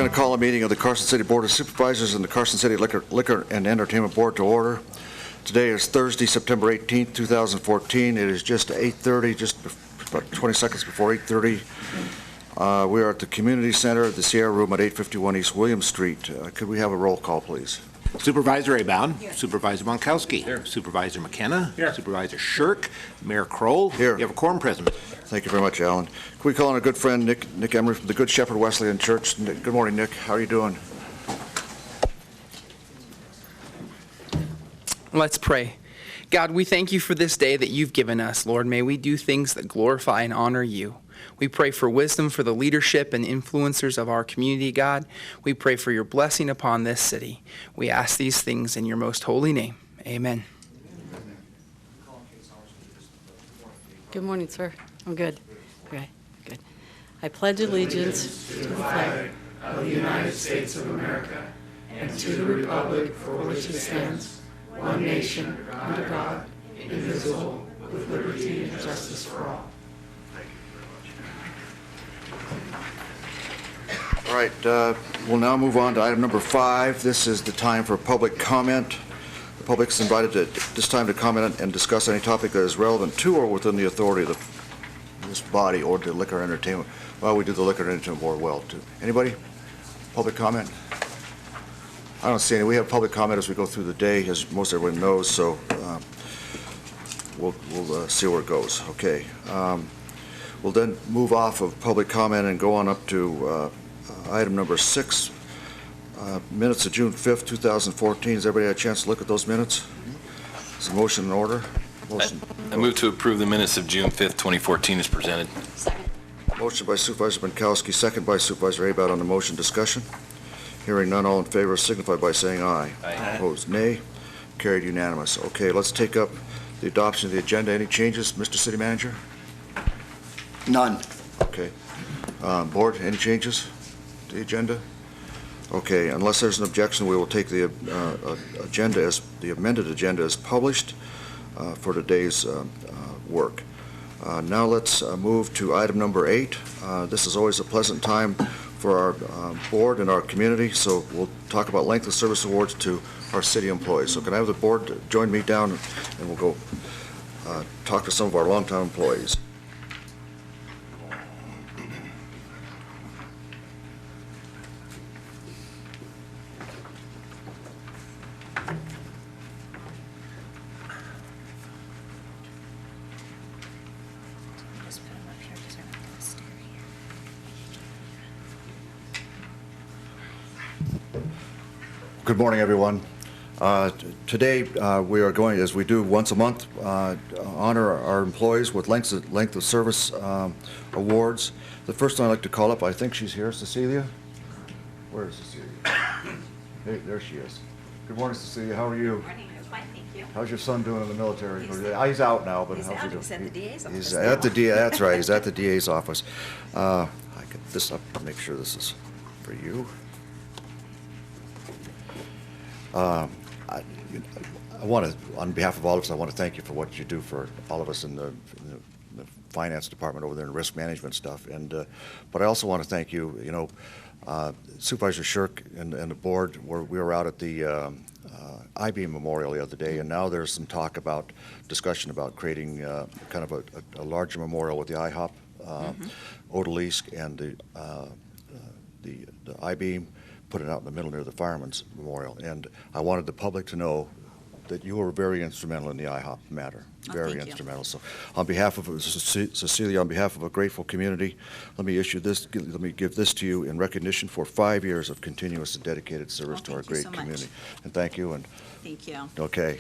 going to call a meeting of the Carson City Board of Supervisors and the Carson City Liquor and Entertainment Board to order. Today is Thursday, September 18th, 2014. It is just 8:30, just about 20 seconds before 8:30. We are at the Community Center at the Sierra Room at 851 East William Street. Could we have a roll call, please? Supervisor Abound. Here. Supervisor Bonkowski. Here. Supervisor McKenna. Here. Supervisor Shirk. Mayor Kroll. Here. You have a quorum present. Thank you very much, Alan. Can we call on our good friend Nick Emery from the Good Shepherd Wesleyan Church? Good morning, Nick. How are you doing? Let's pray. God, we thank you for this day that you've given us. Lord, may we do things that glorify and honor you. We pray for wisdom for the leadership and influencers of our community, God. We pray for your blessing upon this city. We ask these things in your most holy name. Amen. Good morning, sir. I'm good. Okay, good. I pledge allegiance to the flag of the United States of America and to the republic for which it stands, one nation, under God, indivisible, with liberty and justice for all. All right, we'll now move on to item number 5. This is the time for public comment. The public is invited at this time to comment and discuss any topic that is relevant to or within the authority of this body or the Liquor and Entertainment. Well, we do the Liquor and Entertainment Board well, too. Anybody? Public comment? I don't see any. We have public comment as we go through the day, as most everyone knows, so we'll see where it goes. Okay. We'll then move off of public comment and go on up to item number 6, minutes of June 5th, 2014. Has everybody had a chance to look at those minutes? Is the motion in order? Motion. I move to approve the minutes of June 5th, 2014 as presented. second. Motion by Supervisor Bonkowski, second by Supervisor Abad on the motion. Discussion? Hearing none, all in favor signify by saying aye. Aye. Opposed, nay. Carried unanimous. Okay, let's take up the adoption of the agenda. Any changes, Mr. City Manager? None. Okay. Board, any changes to the agenda? Okay, unless there's an objection, we will take the agenda as the amended agenda as published for today's work. Now let's move to item number 8. This is always a pleasant time for our board and our community, so we'll talk about length of service awards to our city employees. So can I have the board join me down and we'll go talk to some of our longtime employees. Good morning, everyone. Today, we are going, as we do once a month, honor our employees with length of service awards. The first one I'd like to call up, I think she's here, Cecilia. Where is Cecilia? Hey, there she is. Good morning, Cecilia. How are you? Good morning. I'm fine, thank you. How's your son doing in the military? He's out now, but He's how's he out. doing? He's at the DA's office. He's at the DA. That's right. He's at the DA's office. I get this up to make sure this is for you. I want to, on behalf of all of us, I want to thank you for what you do for all of us in the finance department over there and risk management stuff. And but I also want to thank you. You know, Supervisor Shirk and the board. We were out at the IB Memorial the other day, and now there's some discussion about creating kind of a larger memorial with the IHOP, Odalisque, and the IB. Put it out in the middle near the Fireman's Memorial. And I wanted the public to know that you were very instrumental in the IHOP matter. Very instrumental. So on behalf of Cecilia, on behalf of a grateful community, let me give this to you in recognition for 5 years of continuous and dedicated service to our great community. And thank you. And thank you. Okay.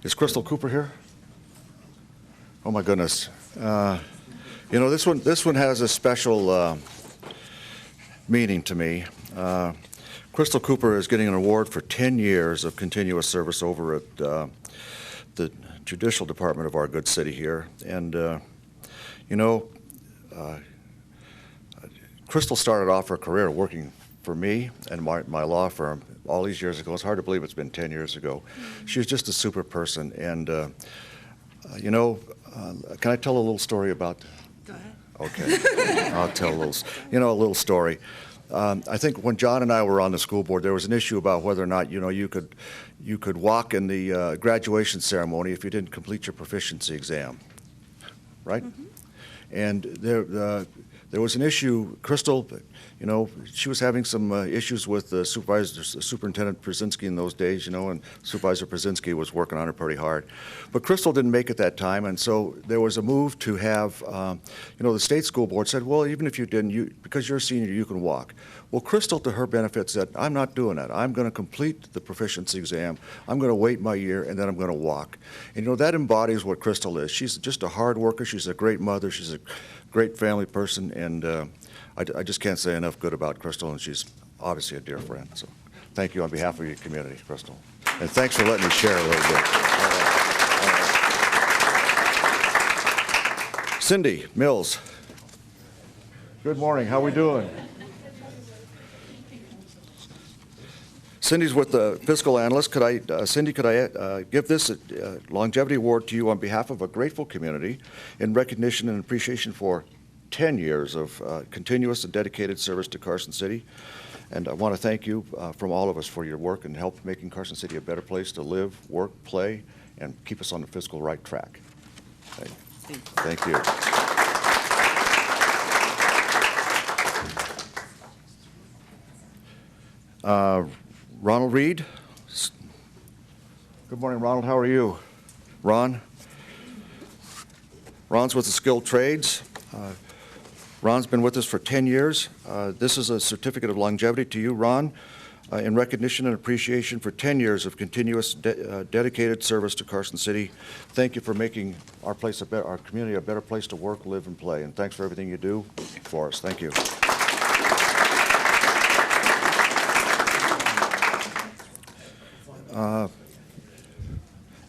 Is Crystal Cooper here? Oh my goodness! You know, this one has a special meaning to me. Crystal Cooper is getting an award for 10 years of continuous service over at the Judicial Department of our good city here. And you know, Crystal started off her career working for me and my law firm all these years ago. It's hard to believe it's been 10 years ago. She was just a super person, and Can I tell a little story about? Go ahead. Okay, I'll tell a little story. I think when John and I were on the school board, there was an issue about whether or not, you could walk in the graduation ceremony if you didn't complete your proficiency exam, right? Mm-hmm. And there was an issue. Crystal, she was having some issues with Superintendent Brzezinski in those days, and Supervisor Brzezinski was working on her pretty hard. But Crystal didn't make it that time, and so there was a move to have, the state school board said, well, even if you didn't, because you're a senior, you can walk. Well, Crystal, to her benefit, said, I'm not doing that. I'm going to complete the proficiency exam. I'm going to wait my year, and then I'm going to walk. And, that embodies what Crystal is. She's just a hard worker. She's a great mother. She's a great family person, and I just can't say enough good about Crystal, and she's obviously a dear friend. So thank you on behalf of your community, Crystal. And thanks for letting me share a little bit. All right. Cindy Mills. Good morning. How we doing? Cindy's with the fiscal analyst. Cindy, could I give this longevity award to you on behalf of a grateful community in recognition and appreciation for 10 years of continuous and dedicated service to Carson City. And I want to thank you from all of us for your work and help making Carson City a better place to live, work, play, and keep us on the fiscal right track. Thank you. Ronald Reed. Good morning, Ronald. How are you? Ron's with the Skilled Trades. Ron's been with us for 10 years. This is a certificate of longevity to you, Ron, in recognition and appreciation for 10 years of continuous dedicated service to Carson City. Thank you for making our community a better place to work, live, and play. And thanks for everything you do for us. Thank you.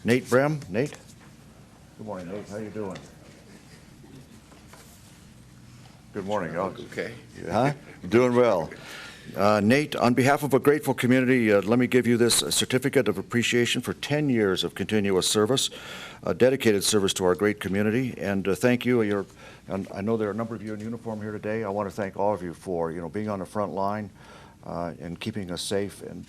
Nate Brem. Nate? Good morning, Nate. How you doing? Good morning. Okay. Huh? Doing well. Nate, on behalf of a grateful community, let me give you this certificate of appreciation for 10 years of continuous service, dedicated service to our great community. And thank you. I know there are a number of you in uniform here today. I want to thank all of you for being on the front line and keeping us safe and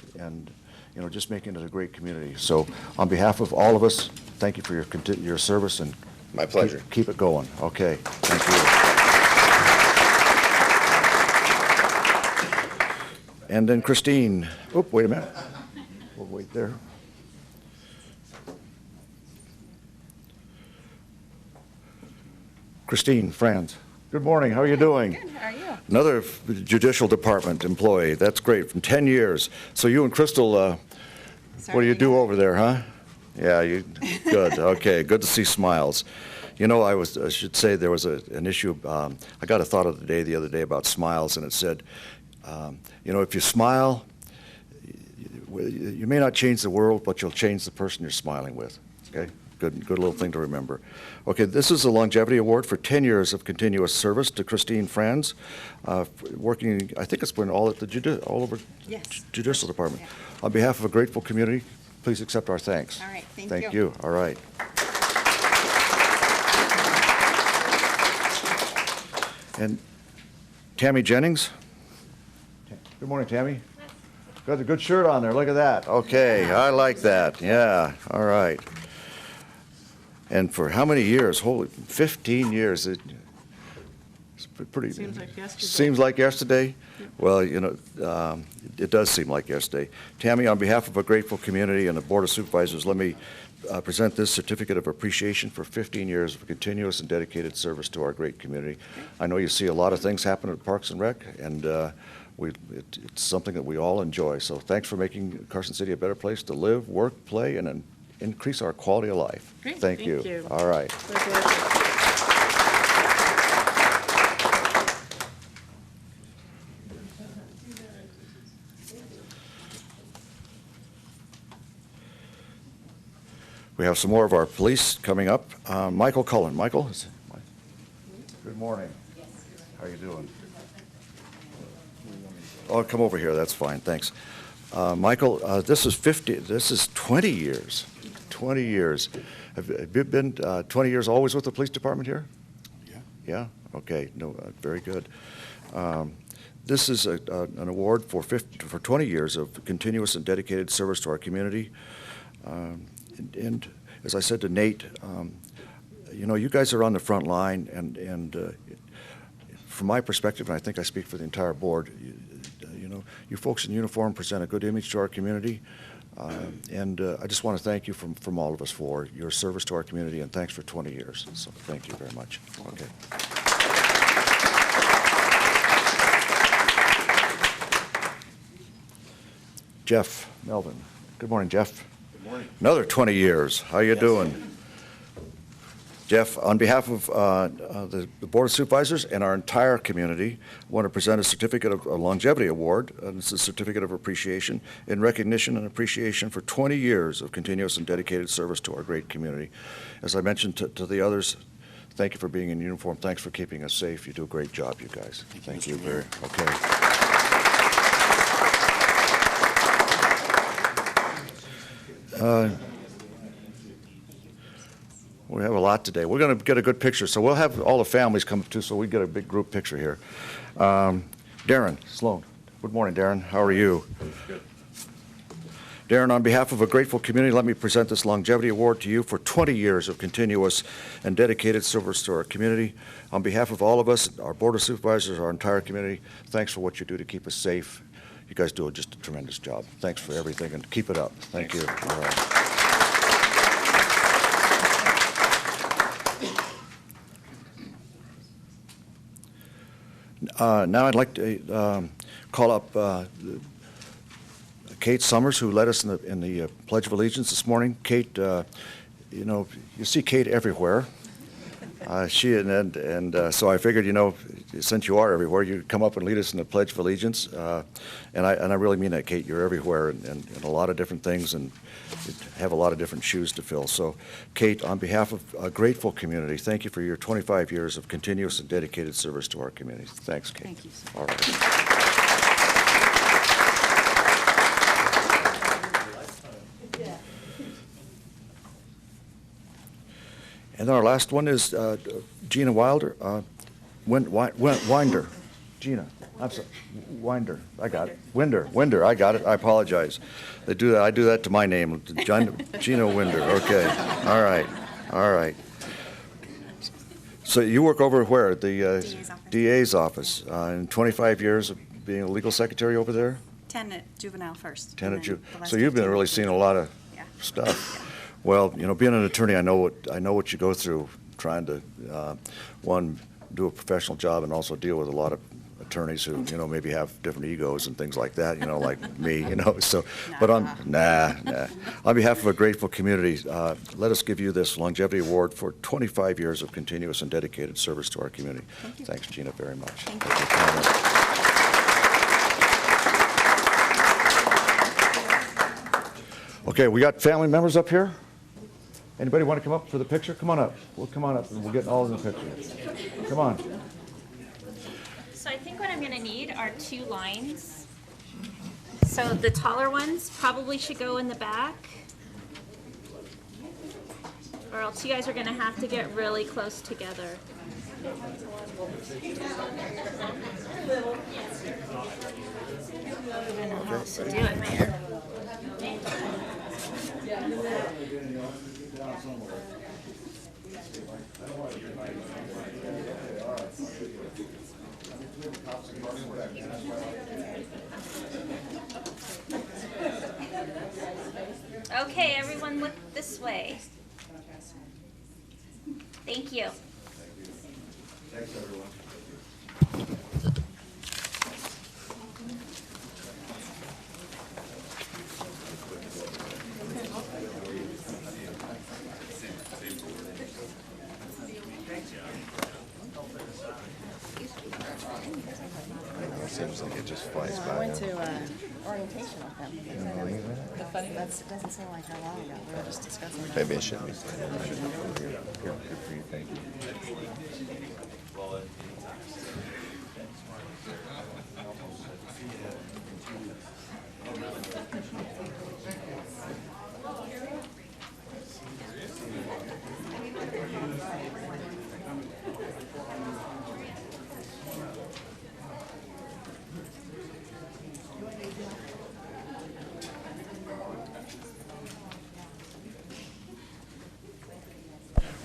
just making it a great community. So on behalf of all of us, thank you for your service, and My pleasure. Keep it going. Okay. Thank you. And then Christine. Oh, wait a minute. We'll wait there. Christine Franz. Good morning. How are you doing? Good. How are you? Another judicial department employee. That's great. From 10 years. So you and Crystal, what do you do over there, huh? Yeah, good. Okay, good to see smiles. I should say there was an issue. I got a thought of the day the other day about smiles, and it said, if you smile, you may not change the world, but you'll change the person you're smiling with. Okay, good little thing to remember. Okay, this is a longevity award for 10 years of continuous service to Christine Franz, working. I think it's been all at the all over judicial department. Yeah. On behalf of a grateful community, please accept our thanks. All right, thank you. Thank you. All right. And Tammy Jennings. Good morning, Tammy. Got a good shirt on there. Look at that. Okay, I like that. Yeah, all right. And for how many years? Holy, 15 years. It's pretty. Seems like yesterday. Seems like yesterday? Well, it does seem like yesterday. Tammy, on behalf of a grateful community and the Board of Supervisors, let me present this certificate of appreciation for 15 years of continuous and dedicated service to our great community. I know you see a lot of things happen at Parks and Rec, and it's something that we all enjoy. So thanks for making Carson City a better place to live, work, play, and increase our quality of life. Great. Thank you. You. All right. We have some more of our police coming up. Michael Cullen. Michael? Good morning. How are you doing? Oh, come over here. That's fine. Thanks. Michael, this is 20 years. 20 years. Have you been 20 years always with the police department here? Yeah. Yeah? Okay, no, very good. This is an award for 20 years of continuous and dedicated service to our community. And as I said to Nate, you know, you guys are on the front line, and from my perspective, and I think I speak for the entire board, you know, you folks in uniform present a good image to our community. And I just want to thank you from all of us for your service to our community, and thanks for 20 years. So thank you very much. Okay. Jeff Melvin. Good morning, Jeff. Good morning. Another 20 years. How you doing? Jeff, on behalf of the Board of Supervisors and our entire community, I want to present a certificate of a longevity award. It's a certificate of appreciation in recognition and appreciation for 20 years of continuous and dedicated service to our great community. As I mentioned to the others, thank you for being in uniform. Thanks for keeping us safe. You do a great job, you guys. Thank you very much. Okay. We have a lot today. We're going to get a good picture, so we'll have all the families come too, so we get a big group picture here. Darren Sloan. Good morning, Darren. How are you? Good. Darren, on behalf of a grateful community, let me present this longevity award to you for 20 years of continuous and dedicated service to our community. On behalf of all of us, our Board of Supervisors, our entire community, thanks for what you do to keep us safe. You guys do just a tremendous job. Thanks for everything, and keep it up. Thank you. All right. Now I'd like to call up Kate Summers, who led us in the Pledge of Allegiance this morning. Kate, you know, you see Kate everywhere. So I figured, you know, since you are everywhere, you'd come up and lead us in the Pledge of Allegiance. And I really mean that, Kate. You're everywhere in a lot of different things, and you have a lot of different shoes to fill. So, Kate, on behalf of a grateful community, thank you for your 25 years of continuous and dedicated service to our community. Thanks, Kate. Thank you, sir. All right. And then our last one is Gina Wilder. Winder. Gina. I'm sorry. Winder. I got it. Winder. I got it. I apologize. They do that. I do that to my name. Gina Winder. Okay. All right. So you work over where? At the DA's office. In 25 years of being a legal secretary over there? 10 at juvenile first. 10 and at then juvenile. the last So you've been 15 really seeing a lot of Yeah. stuff. Yeah. Well, you know, being an attorney, I know what you go through trying to, one, do a professional job and also deal with a lot of attorneys who, you know, maybe have different egos and things like that, you know, like me, you know. So, but on behalf of a grateful community, let us give you this longevity award for 25 years of continuous and dedicated service to our community. Thank you. Thanks, Gina, very much. Thank Thank you. Okay, we got family members up here. Anybody want to come up for the picture? Come on up. We'll come on up and we'll get all in the picture. Come on. So I think what I'm going to need are 2 lines. So the taller ones probably should go in the back, or else you guys are going to have to get really close together. I know how else to do it, Mayor. Okay, everyone look this way. Thank you. Thanks, everyone. Seems like it just flies by. I went to orientation with them. The funny, that doesn't sound like how long ago. We were just discussing that. Maybe it should be. Here, good for you, thank you.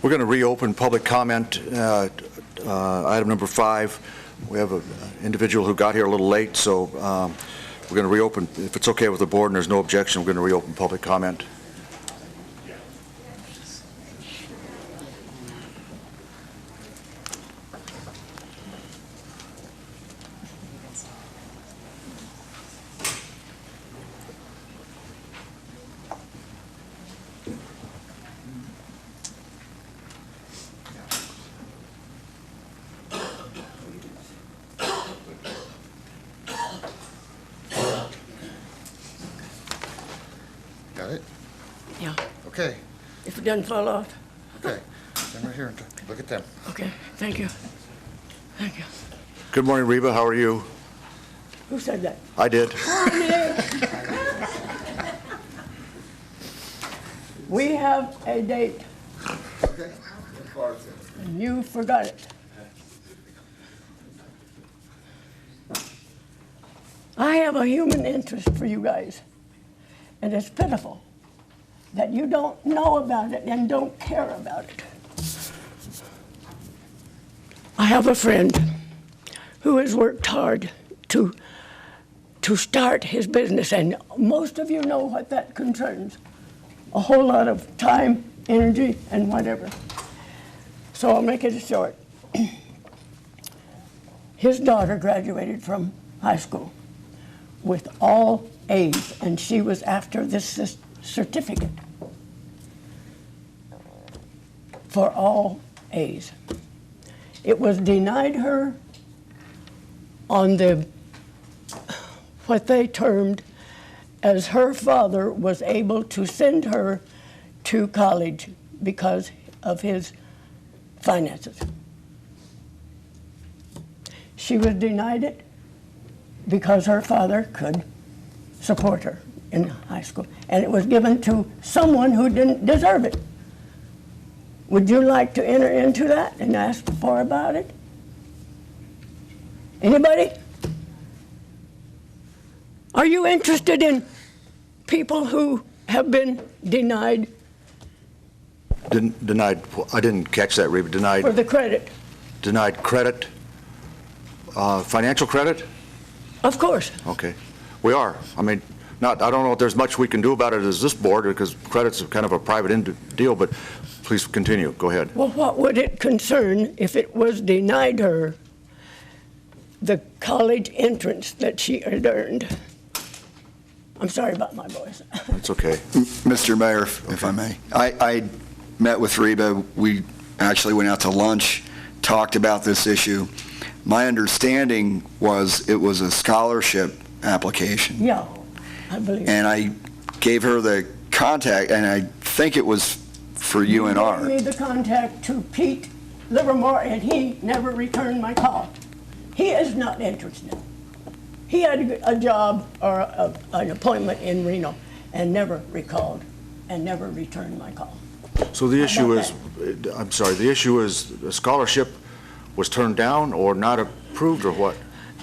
We're going to reopen public comment. Item number 5. We have an individual who got here a little late, so we're going to reopen. If it's okay with the board and there's no objection, we're going to reopen public comment. Got it? Yeah, Okay. if it doesn't fall off. Okay. Stand right here and look at them. Okay, thank you. Thank you. Good morning, Reba. How are you? Who said that? I did. We have a date, Okay. and you forgot it. I have a human interest for you guys, and it's pitiful that you don't know about it and don't care about it. I have a friend who has worked hard to start his business, and most of you know what that concerns. A whole lot of time, energy, and whatever. So I'll make it short. His daughter graduated from high school with all A's, and she was after this certificate for all A's. It was denied her on what they termed as her father was able to send her to college because of his finances. She was denied it because her father could support her in high school, and it was given to someone who didn't deserve it. Would you like to enter into that and ask for about it? Anybody? Are you interested in people who have been denied Denied. I didn't catch that, Reba. for Denied. the credit? Denied credit. Financial credit. Of course. Okay. We are. I mean, I don't know if there's much we can do about it as this board, because credit's kind of a private deal, but please continue. Go ahead. Well, what would it concern if it was denied her the college entrance that she had earned? I'm sorry about my voice. That's okay. Mr. Mayor, if I may, I met with Reba. We actually went out to lunch, talked about this issue. My understanding was it was a scholarship application. Yeah, I believe. And I gave her the contact, and I think it was for You UNR. gave me the contact to Pete Livermore, and he never returned my call. He is not interested. He had a job or an appointment in Reno and never recalled and never returned my call. So the issue about is, I'm sorry, the issue is a scholarship was turned down or not approved, or what?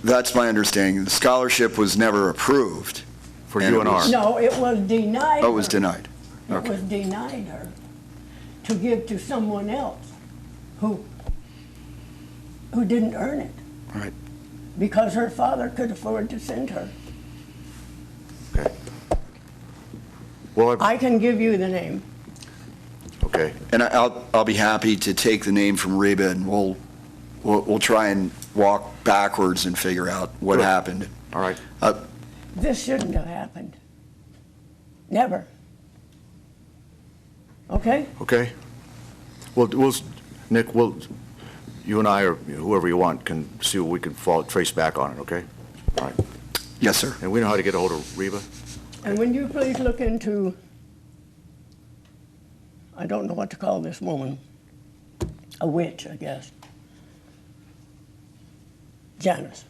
That's my understanding. The scholarship was never approved. For And it UNR? was- No, it was denied. Oh, it was her. denied. It Okay. was denied her to give to someone else who didn't earn it. Right. Because her father could afford to send her. Okay. Well, I can give you the name. okay. And I'll be happy to take the name from Reba, and we'll try and walk backwards and figure out what Good. happened. All right. This shouldn't have happened. Never. Okay? Okay. Well, Nick, you and I, or whoever you want, can see what we can trace back on it, okay? All right. Yes, sir. And we know how to get a hold of Reba? And when you please look into, I don't know what to call this woman, a witch, I guess. Janice.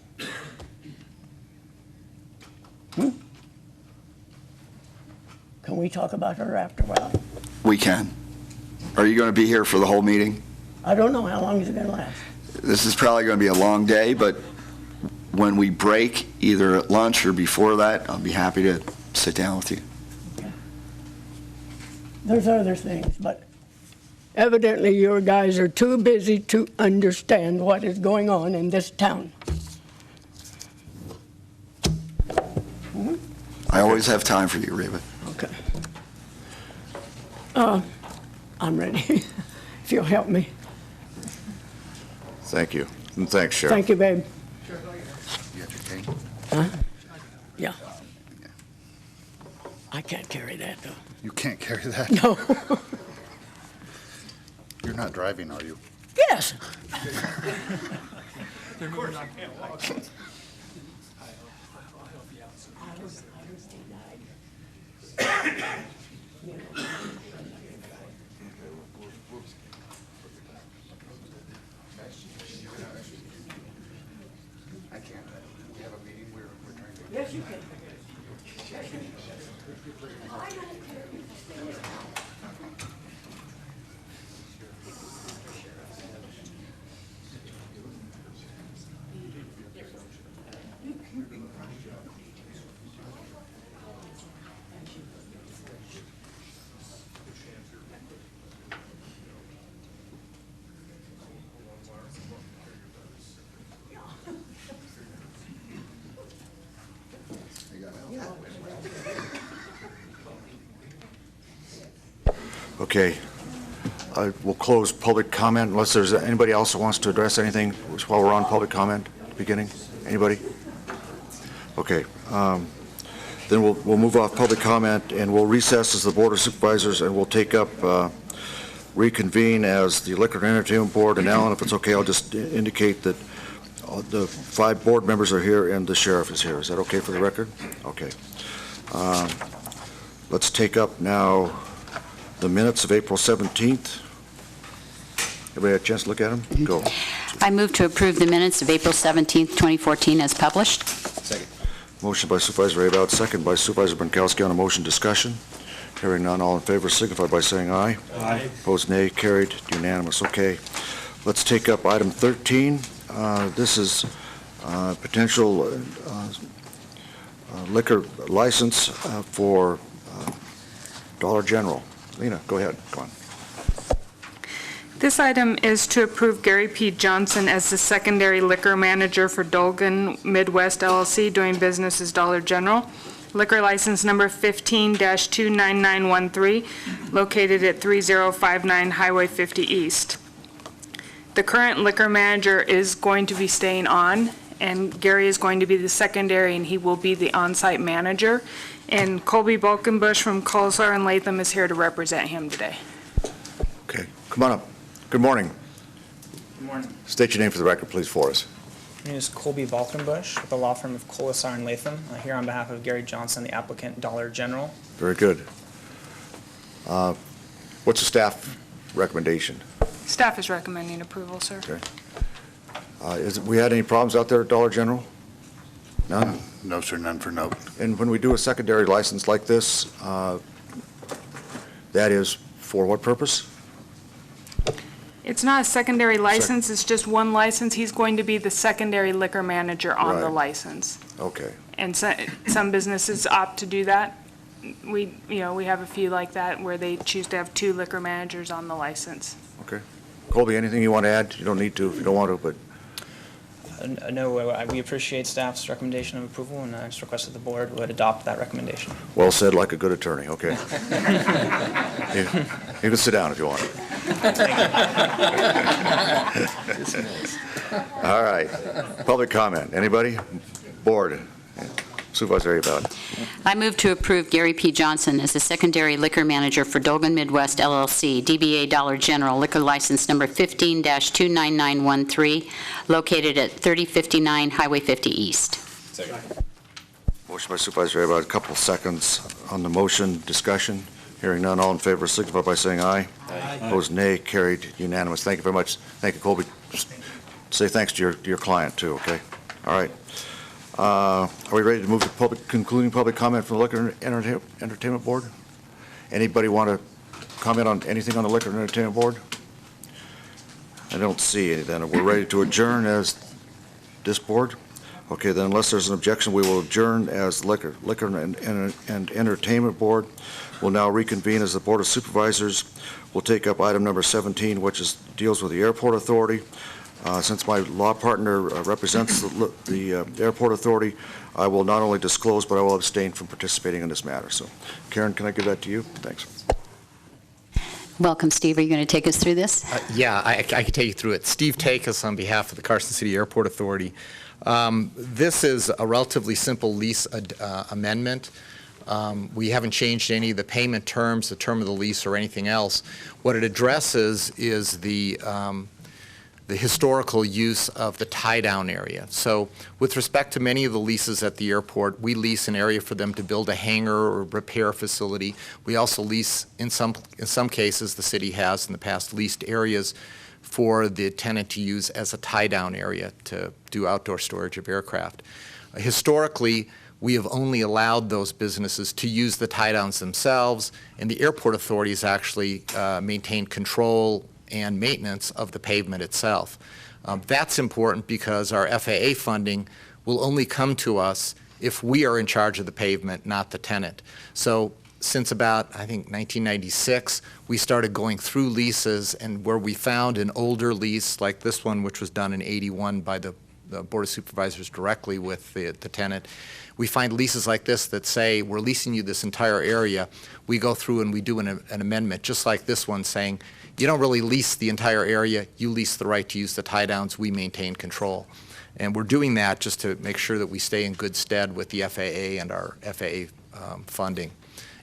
Can we talk about her after a while? We can. Are you going to be here for the whole meeting? I don't know how long is it going to last. This is probably going to be a long day, but when we break, either at lunch or before that, I'll be happy to sit down with you. There's other things, but Evidently, your guys are too busy to understand what is going on in this town. I always have time for you, Reba. Okay. I'm ready, if you'll help me. Thank you. And thanks, Sheriff. Thank you, babe. You got your cane? Huh? Yeah. I can't carry that, though. You can't carry that. No. You're not driving, are you? Yes. I can't. We have a meeting. We're trying to. Yes, you can. Okay. We'll close public comment unless there's anybody else who wants to address anything while we're on public comment at the beginning. Anybody? Okay. Then we'll move off public comment and we'll recess as the Board of Supervisors and we'll take up, reconvene as the Liquor and Entertainment Board. And Alan, if it's okay, I'll just indicate that the 5 board members are here and the sheriff is here. Is that okay for the record? Okay. Let's take up now the minutes of April 17th. Everybody had a chance to look at them? Go. I move to approve the minutes of April 17th, 2014 as published. Second. Motion by Supervisor Rayboud, second by Supervisor Bankowski on a motion discussion. Hearing none, all in favor signify by saying aye. Aye. Opposed, nay. Carried, unanimous. Okay. Let's take up item 13. This is potential liquor license for Dollar General. Lena, go ahead. Come on. This item is to approve Gary P. Johnson as the secondary liquor manager for Dolgan Midwest LLC, doing business as Dollar General. Liquor license number 15-29913, located at 3059 Highway 50 East. The current liquor manager is going to be staying on, and Gary is going to be the secondary, and he will be the on-site manager. And Colby Balkenbush from Colasar and Latham is here to represent him today. Okay. Come on up. Good morning. Good morning. State your name for the record, please, for us. My name is Colby Balkenbush with the law firm of Colasar and Latham, here on behalf of Gary Johnson, the applicant, Dollar General. Very good. What's the staff recommendation? Staff is recommending approval, sir. Okay. We had any problems out there at Dollar General? None? No, sir, none for note. And when we do a secondary license like this, that is for what purpose? It's not a secondary license, it's just one license. He's going to be the secondary liquor manager on the Right. license. Okay. And some businesses opt to do that. We have a few like that where they choose to have 2 liquor managers on the license. Okay. Colby, anything you want to add? You don't need to if you don't want to, but No, we appreciate staff's recommendation of approval, and I just request that the board would adopt that recommendation. well said like a good attorney. Okay. You can sit down if you want. All right. Public comment. Anybody? Board. Supervisor Rayboud. I move to approve Gary P. Johnson as the secondary liquor manager for Dolgan Midwest LLC, DBA Dollar General, liquor license number 15-29913, located at 3059 Highway 50 East. Second. Motion by Supervisor Rayboud. A couple seconds on the motion. Discussion. Hearing none. All in favor signify by saying aye. Aye. Opposed, nay. Carried. Unanimous. Thank you very much. Thank you, Colby. Say thanks to your client, too, okay? All right. Are we ready to move to concluding public comment from the Liquor and Entertainment Board? Anybody want to comment on anything on the Liquor and Entertainment Board? I don't see any then. We're ready to adjourn as this board? Okay, then unless there's an objection, we will adjourn as Liquor and Entertainment Board. will now reconvene as the Board of Supervisors. We'll take up item number 17, which deals with the Airport Authority. Since my law partner represents the Airport Authority, I will not only disclose, but I will abstain from participating in this matter. So, Karen, can I give that to you? Thanks. Welcome, Steve. Are you going to take us through this? Yeah, I can take you through it. Steve Takus on behalf of the Carson City Airport Authority. This is a relatively simple lease amendment. We haven't changed any of the payment terms, the term of the lease, or anything else. What it addresses is the historical use of the tie-down area. So with respect to many of the leases at the airport, we lease an area for them to build a hangar or repair facility. We also lease, in some cases, the city has in the past leased areas for the tenant to use as a tie-down area to do outdoor storage of aircraft. Historically, we have only allowed those businesses to use the tie-downs themselves, and the airport authorities actually maintain control and maintenance of the pavement itself. That's important because our FAA funding will only come to us if we are in charge of the pavement, not the tenant. So since about, I think, 1996, we started going through leases, and where we found an older lease like this one, which was done in '81 by the Board of Supervisors directly with the tenant, we find leases like this that say, we're leasing you this entire area. We go through and we do an amendment, just like this one, saying, you don't really lease the entire area, you lease the right to use the tie-downs, we maintain control. And we're doing that just to make sure that we stay in good stead with the FAA and our FAA funding.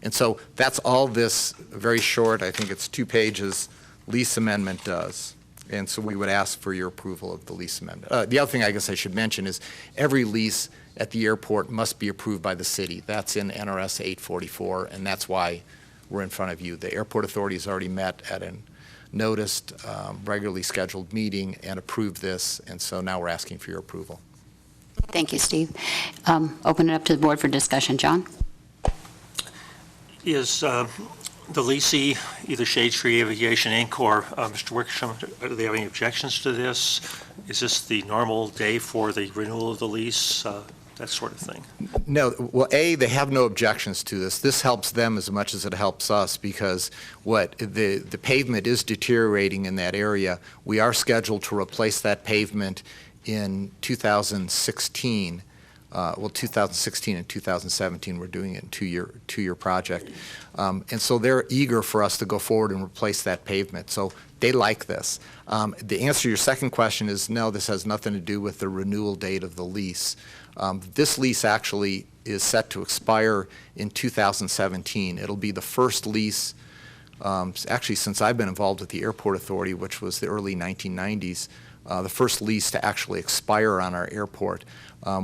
And so that's all this very short, I think it's 2 pages, lease amendment does. And so we would ask for your approval of the lease amendment. The other thing I guess I should mention is every lease at the airport must be approved by the city. That's in NRS 844, and that's why we're in front of you. The airport authority has already met at an noticed, regularly scheduled meeting and approved this, and so now we're asking for your approval. Thank you, Steve. Open it up to the board for discussion. John? Is the leasee either Shade Tree Aviation Inc. or Mr. Wickersham, do they have any objections to this? Is this the normal day for the renewal of the lease? That sort of thing. No, well, they have no objections to this. This helps them as much as it helps us because the pavement is deteriorating in that area. We are scheduled to replace that pavement in 2016. 2016 and 2017, we're doing it in two-year project. And so they're eager for us to go forward and replace that pavement. So they like this. The answer to your second question is no, this has nothing to do with the renewal date of the lease. This lease actually is set to expire in 2017. It'll be the first lease, actually since I've been involved with the Airport Authority, which was the early 1990s, the first lease to actually expire on our airport.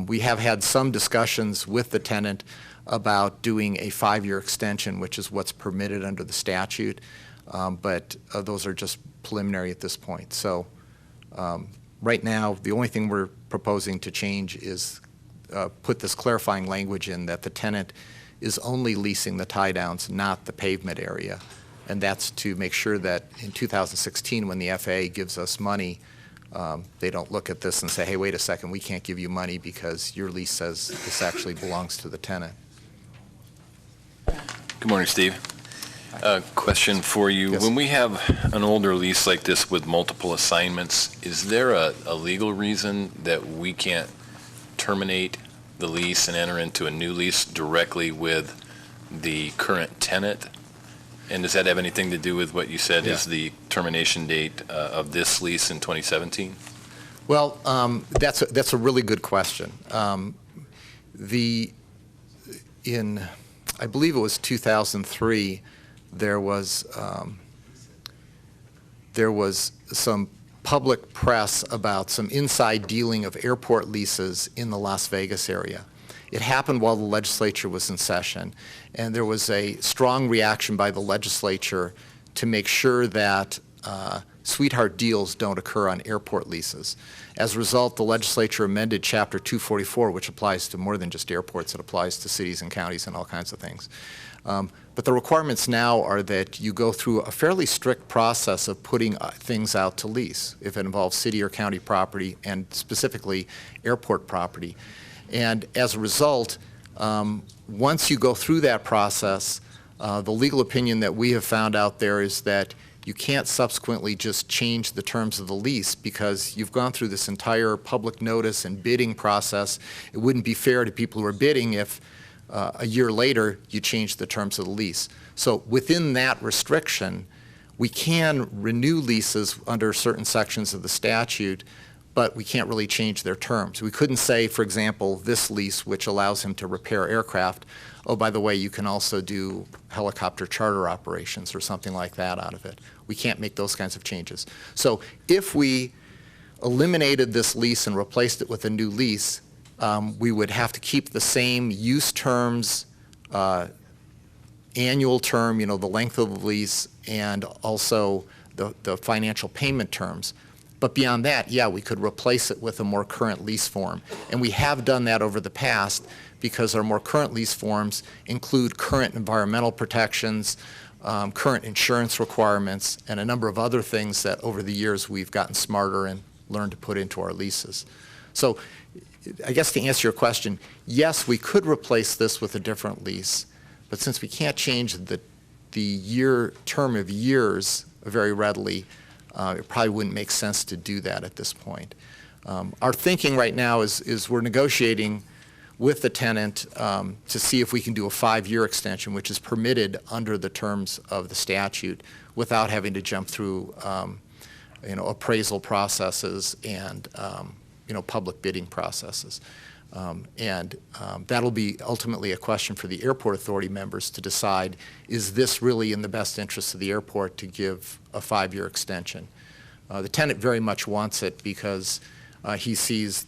We have had some discussions with the tenant about doing a 5-year extension, which is what's permitted under the statute, but those are just preliminary at this point. So right now, the only thing we're proposing to change is put this clarifying language in that the tenant is only leasing the tie-downs, not the pavement area. And that's to make sure that in 2016, when the FAA gives us money, they don't look at this and say, hey, wait a second, we can't give you money because your lease says this actually belongs to the tenant. Good morning, Steve. Question for you. Yes. When we have an older lease like this with multiple assignments, is there a legal reason that we can't terminate the lease and enter into a new lease directly with the current tenant? And does that have anything to do with what you said is the termination date of this lease in 2017? Well, that's a really good question. I believe it was 2003, there was some public press about some inside dealing of airport leases in the Las Vegas area. It happened while the legislature was in session, and there was a strong reaction by the legislature to make sure that sweetheart deals don't occur on airport leases. As a result, the legislature amended Chapter 244, which applies to more than just airports. It applies to cities and counties and all kinds of things. But the requirements now are that you go through a fairly strict process of putting things out to lease if it involves city or county property and specifically airport property. And as a result, once you go through that process, The legal opinion that we have found out there is that you can't subsequently just change the terms of the lease because you've gone through this entire public notice and bidding process. It wouldn't be fair to people who are bidding if a year later you change the terms of the lease. So within that restriction, we can renew leases under certain sections of the statute, but we can't really change their terms. We couldn't say, for example, this lease, which allows him to repair aircraft, oh, by the way, you can also do helicopter charter operations or something like that out of it. We can't make those kinds of changes. So if we eliminated this lease and replaced it with a new lease, we would have to keep the same use terms, annual term, the length of the lease, and also the financial payment terms. But beyond that, yeah, we could replace it with a more current lease form. And we have done that over the past because our more current lease forms include current environmental protections, current insurance requirements, and a number of other things that over the years we've gotten smarter and learned to put into our leases. So I guess to answer your question, yes, we could replace this with a different lease, but since we can't change the year term of years very readily, it probably wouldn't make sense to do that at this point. Our thinking right now is we're negotiating with the tenant to see if we can do a 5-year extension, which is permitted under the terms of the statute without having to jump through appraisal processes and public bidding processes. That'll be ultimately a question for the airport authority members to decide, is this really in the best interest of the airport to give a 5-year extension? The tenant very much wants it because he sees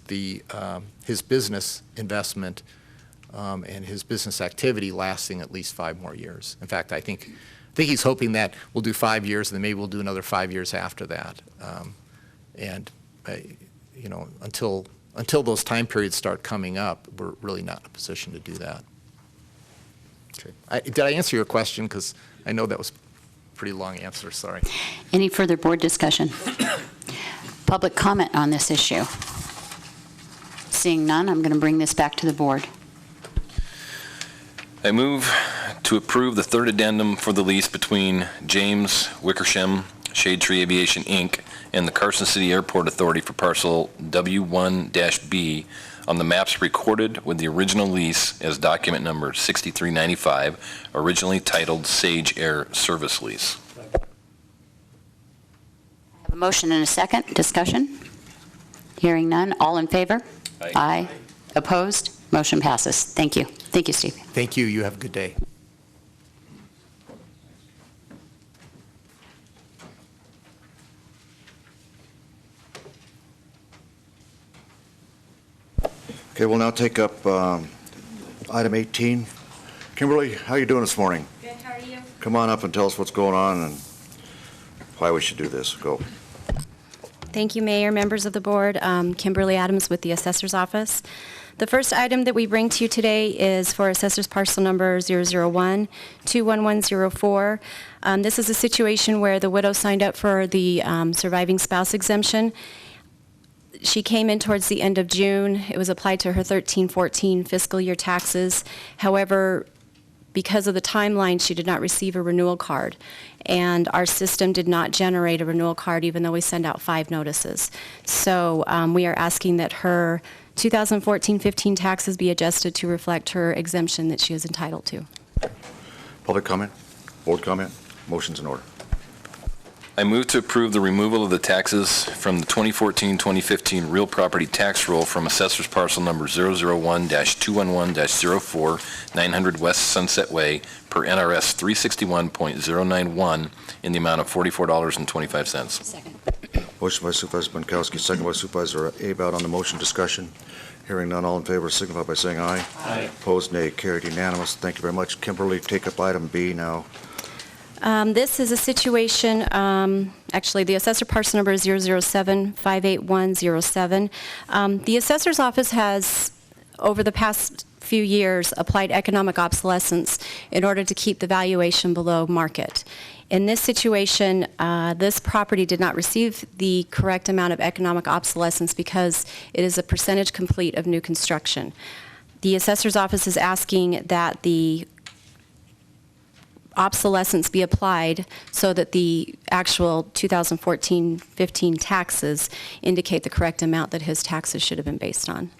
his business investment and his business activity lasting at least 5 more years. In fact, I think he's hoping that we'll do 5 years, and then maybe we'll do another 5 years after that. Until those time periods start coming up, we're really not in a position to do that. Okay. Did I answer your question? Because I know that was a pretty long answer, sorry. Any further board discussion? Public comment on this issue? Seeing none, I'm going to bring this back to the board. I move to approve the third addendum for the lease between James Wickersham, Shade Tree Aviation, Inc., and the Carson City Airport Authority for parcel W1-B on the maps recorded with the original lease as document number 6395, originally titled Sage Air Service Lease. I have a motion and a second. Discussion? Hearing none. All in favor? Aye. Aye. Opposed? Motion passes. Thank you. Thank you, Steve. Thank you. You have a good day. Okay, we'll now take up item 18. Kimberly, how are you doing this morning? Good, how are you? Come on up and tell us what's going on and why we should do this. Go. Thank you, Mayor, members of the board. Kimberly Adams with the Assessor's Office. The first item that we bring to you today is for Assessor's Parcel Number 001-21104. This is a situation where the widow signed up for the surviving spouse exemption. She came in towards the end of June. It was applied to her 13-14 fiscal year taxes. However, because of the timeline, she did not receive a renewal card. And our system did not generate a renewal card even though we send out 5 notices. So we are asking that her 2014-15 taxes be adjusted to reflect her exemption that she is entitled to. Public comment? Board comment? Motion's in order. I move to approve the removal of the taxes from the 2014-2015 real property tax roll from Assessor's Parcel Number 001-211-04, 900 West Sunset Way, per NRS 361.091, in the amount of $44.25. Second. Motion by Supervisor Pankowski, second by Supervisor Abad on the motion. Discussion. Hearing none, all in favor signify by saying aye. Aye. Opposed, nay. Carried unanimous. Thank you very much. Kimberly, take up item B now. This is a situation, actually, the assessor parcel number is 007-58107. The assessor's office has, over the past few years, applied economic obsolescence in order to keep the valuation below market. In this situation, this property did not receive the correct amount of economic obsolescence because it is a percentage complete of new construction. The assessor's office is asking that the obsolescence be applied so that the actual 2014-15 taxes indicate the correct amount that his taxes should have been based on.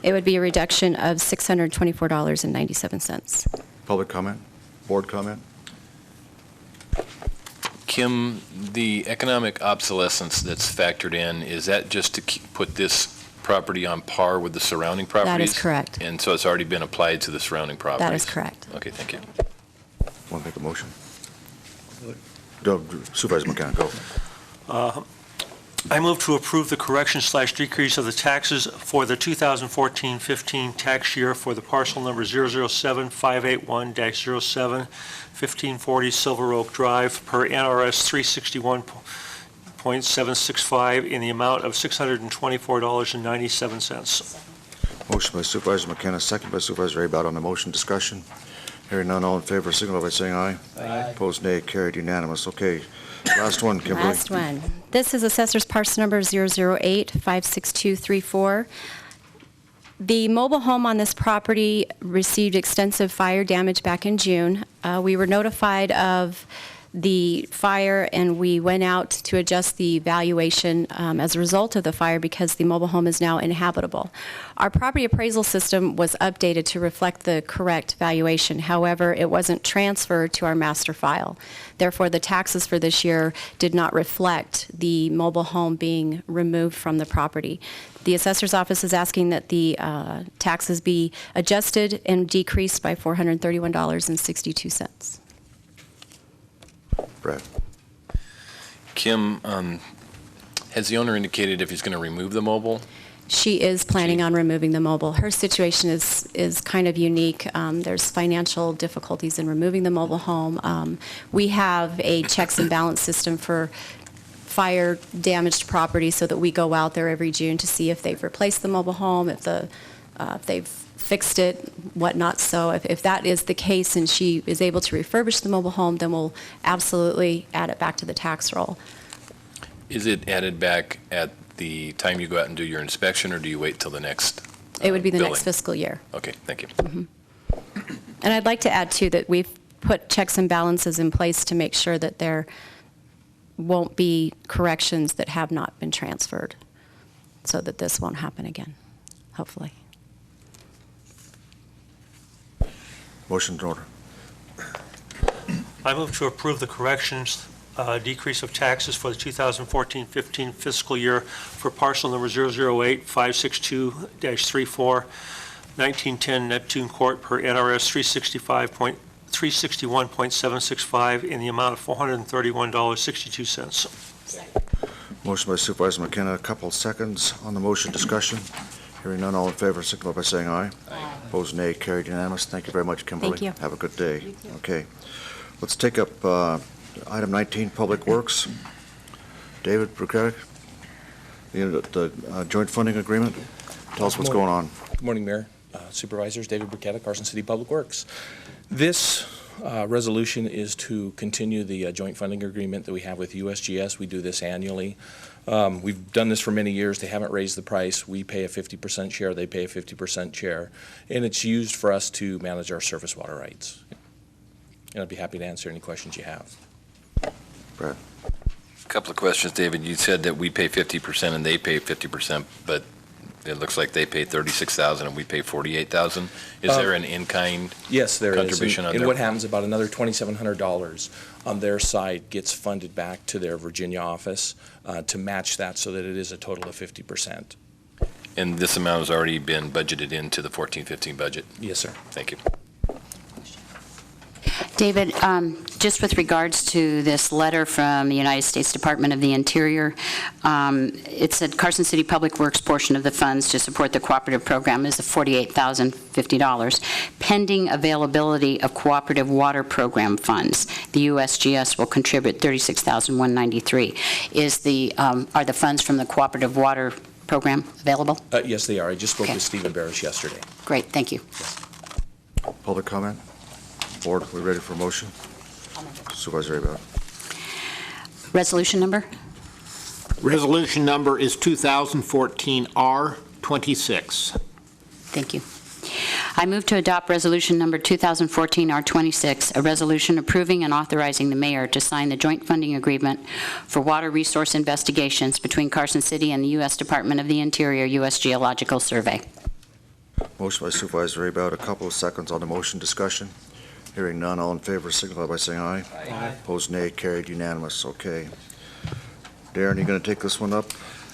It would be a reduction of $624.97. Public comment? Board comment? Kim, the economic obsolescence that's factored in, is that just to put this property on par with the surrounding properties? That is correct. And so it's already been applied to the surrounding properties? That is correct. Okay, thank you. Want to make a motion? Supervisor McKenna, go. I move to approve the correction/decrease of the taxes for the 2014-15 tax year for the parcel number 007-581-07-1540 Silver Oak Drive per NRS 361.765 in the amount of $624.97. Motion by Supervisor McKenna, second by Supervisor Abott on the motion. Discussion? Hearing none, all in favor, signify by saying aye. Aye. Opposed, nay. Carried unanimous. Okay. Last one, Kimberly. Last one. This is Assessor's Parcel Number 008-56234. The mobile home on this property received extensive fire damage back in June. We were notified of the fire, and we went out to adjust the valuation as a result of the fire because the mobile home is now inhabitable. Our property appraisal system was updated to reflect the correct valuation. However, it wasn't transferred to our master file. Therefore, the taxes for this year did not reflect the mobile home being removed from the property. The assessor's office is asking that the taxes be adjusted and decreased by $431.62. Brad. Kim, has the owner indicated if he's going to remove the mobile? She is planning on removing the mobile. Her situation is kind of unique. There's financial difficulties in removing the mobile home. We have a checks and balance system for fire damaged property so that we go out there every June to see if they've replaced the mobile home, if they've fixed it, whatnot. So if that is the case and she is able to refurbish the mobile home, then we'll absolutely add it back to the tax roll. Is it added back at the time you go out and do your inspection, or do you wait till the next It would be the billing? next fiscal year. Okay, thank you. Mm-hmm. And I'd like to add, too, that we've put checks and balances in place to make sure that there won't be corrections that have not been transferred, so that this won't happen again, hopefully. Motion in order. I move to approve the corrections, decrease of taxes for the 2014-15 fiscal year for parcel number 008-562-34, 1910 Neptune Court per NRS 361.765 in the amount of $431.62. Motion by Supervisor McKenna. A couple seconds on the motion. Discussion. Hearing none, all in favor, signify by saying aye. Aye. Opposed, nay. Carried unanimous. Thank you very much, Kimberly. Thank you. Have a good day. Okay. Let's take up item 19, Public Works. David Brucherick, the joint funding agreement. Tell us what's going on. Good morning, Mayor, Supervisors. David Brucherick, Carson City Public Works. This resolution is to continue the joint funding agreement that we have with USGS. We do this annually. We've done this for many years. They haven't raised the price. We pay a 50% share. They pay a 50% share. And it's used for us to manage our surface water rights. And I'd be happy to answer any questions you have. Brad. A couple of questions, David. You said that we pay 50% and they pay 50%, but it looks like they pay $36,000 and we pay $48,000. Is there an in-kind Yes, there is. contribution on And their what happens, about another $2,700 on their side gets funded back to their Virginia office to match that so that it is a total of 50%. And this amount has already been budgeted into the 14-15 budget? Yes, sir. Thank you. David, just with regards to this letter from the United States Department of the Interior, it said Carson City Public Works portion of the funds to support the cooperative program is $48,050. Pending availability of cooperative water program funds, the USGS will contribute $36,193. Are the funds from the cooperative water program available? Yes, they are. I just spoke with Stephen Barish yesterday. Great, thank you. Public comment? Board, we ready for a motion? Supervisor Abott. Resolution number? Resolution number is 2014 R26. Thank you. I move to adopt Resolution Number 2014-R26, a resolution approving and authorizing the mayor to sign the joint funding agreement for water resource investigations between Carson City and the U.S. Department of the Interior U.S. Geological Survey. Motion by Supervisor Abel, a couple of seconds on the motion. Discussion. Hearing none, all in favor signify by saying aye. Aye. Opposed, nay. Carried, unanimous. Okay. Darren, you going to take this one up?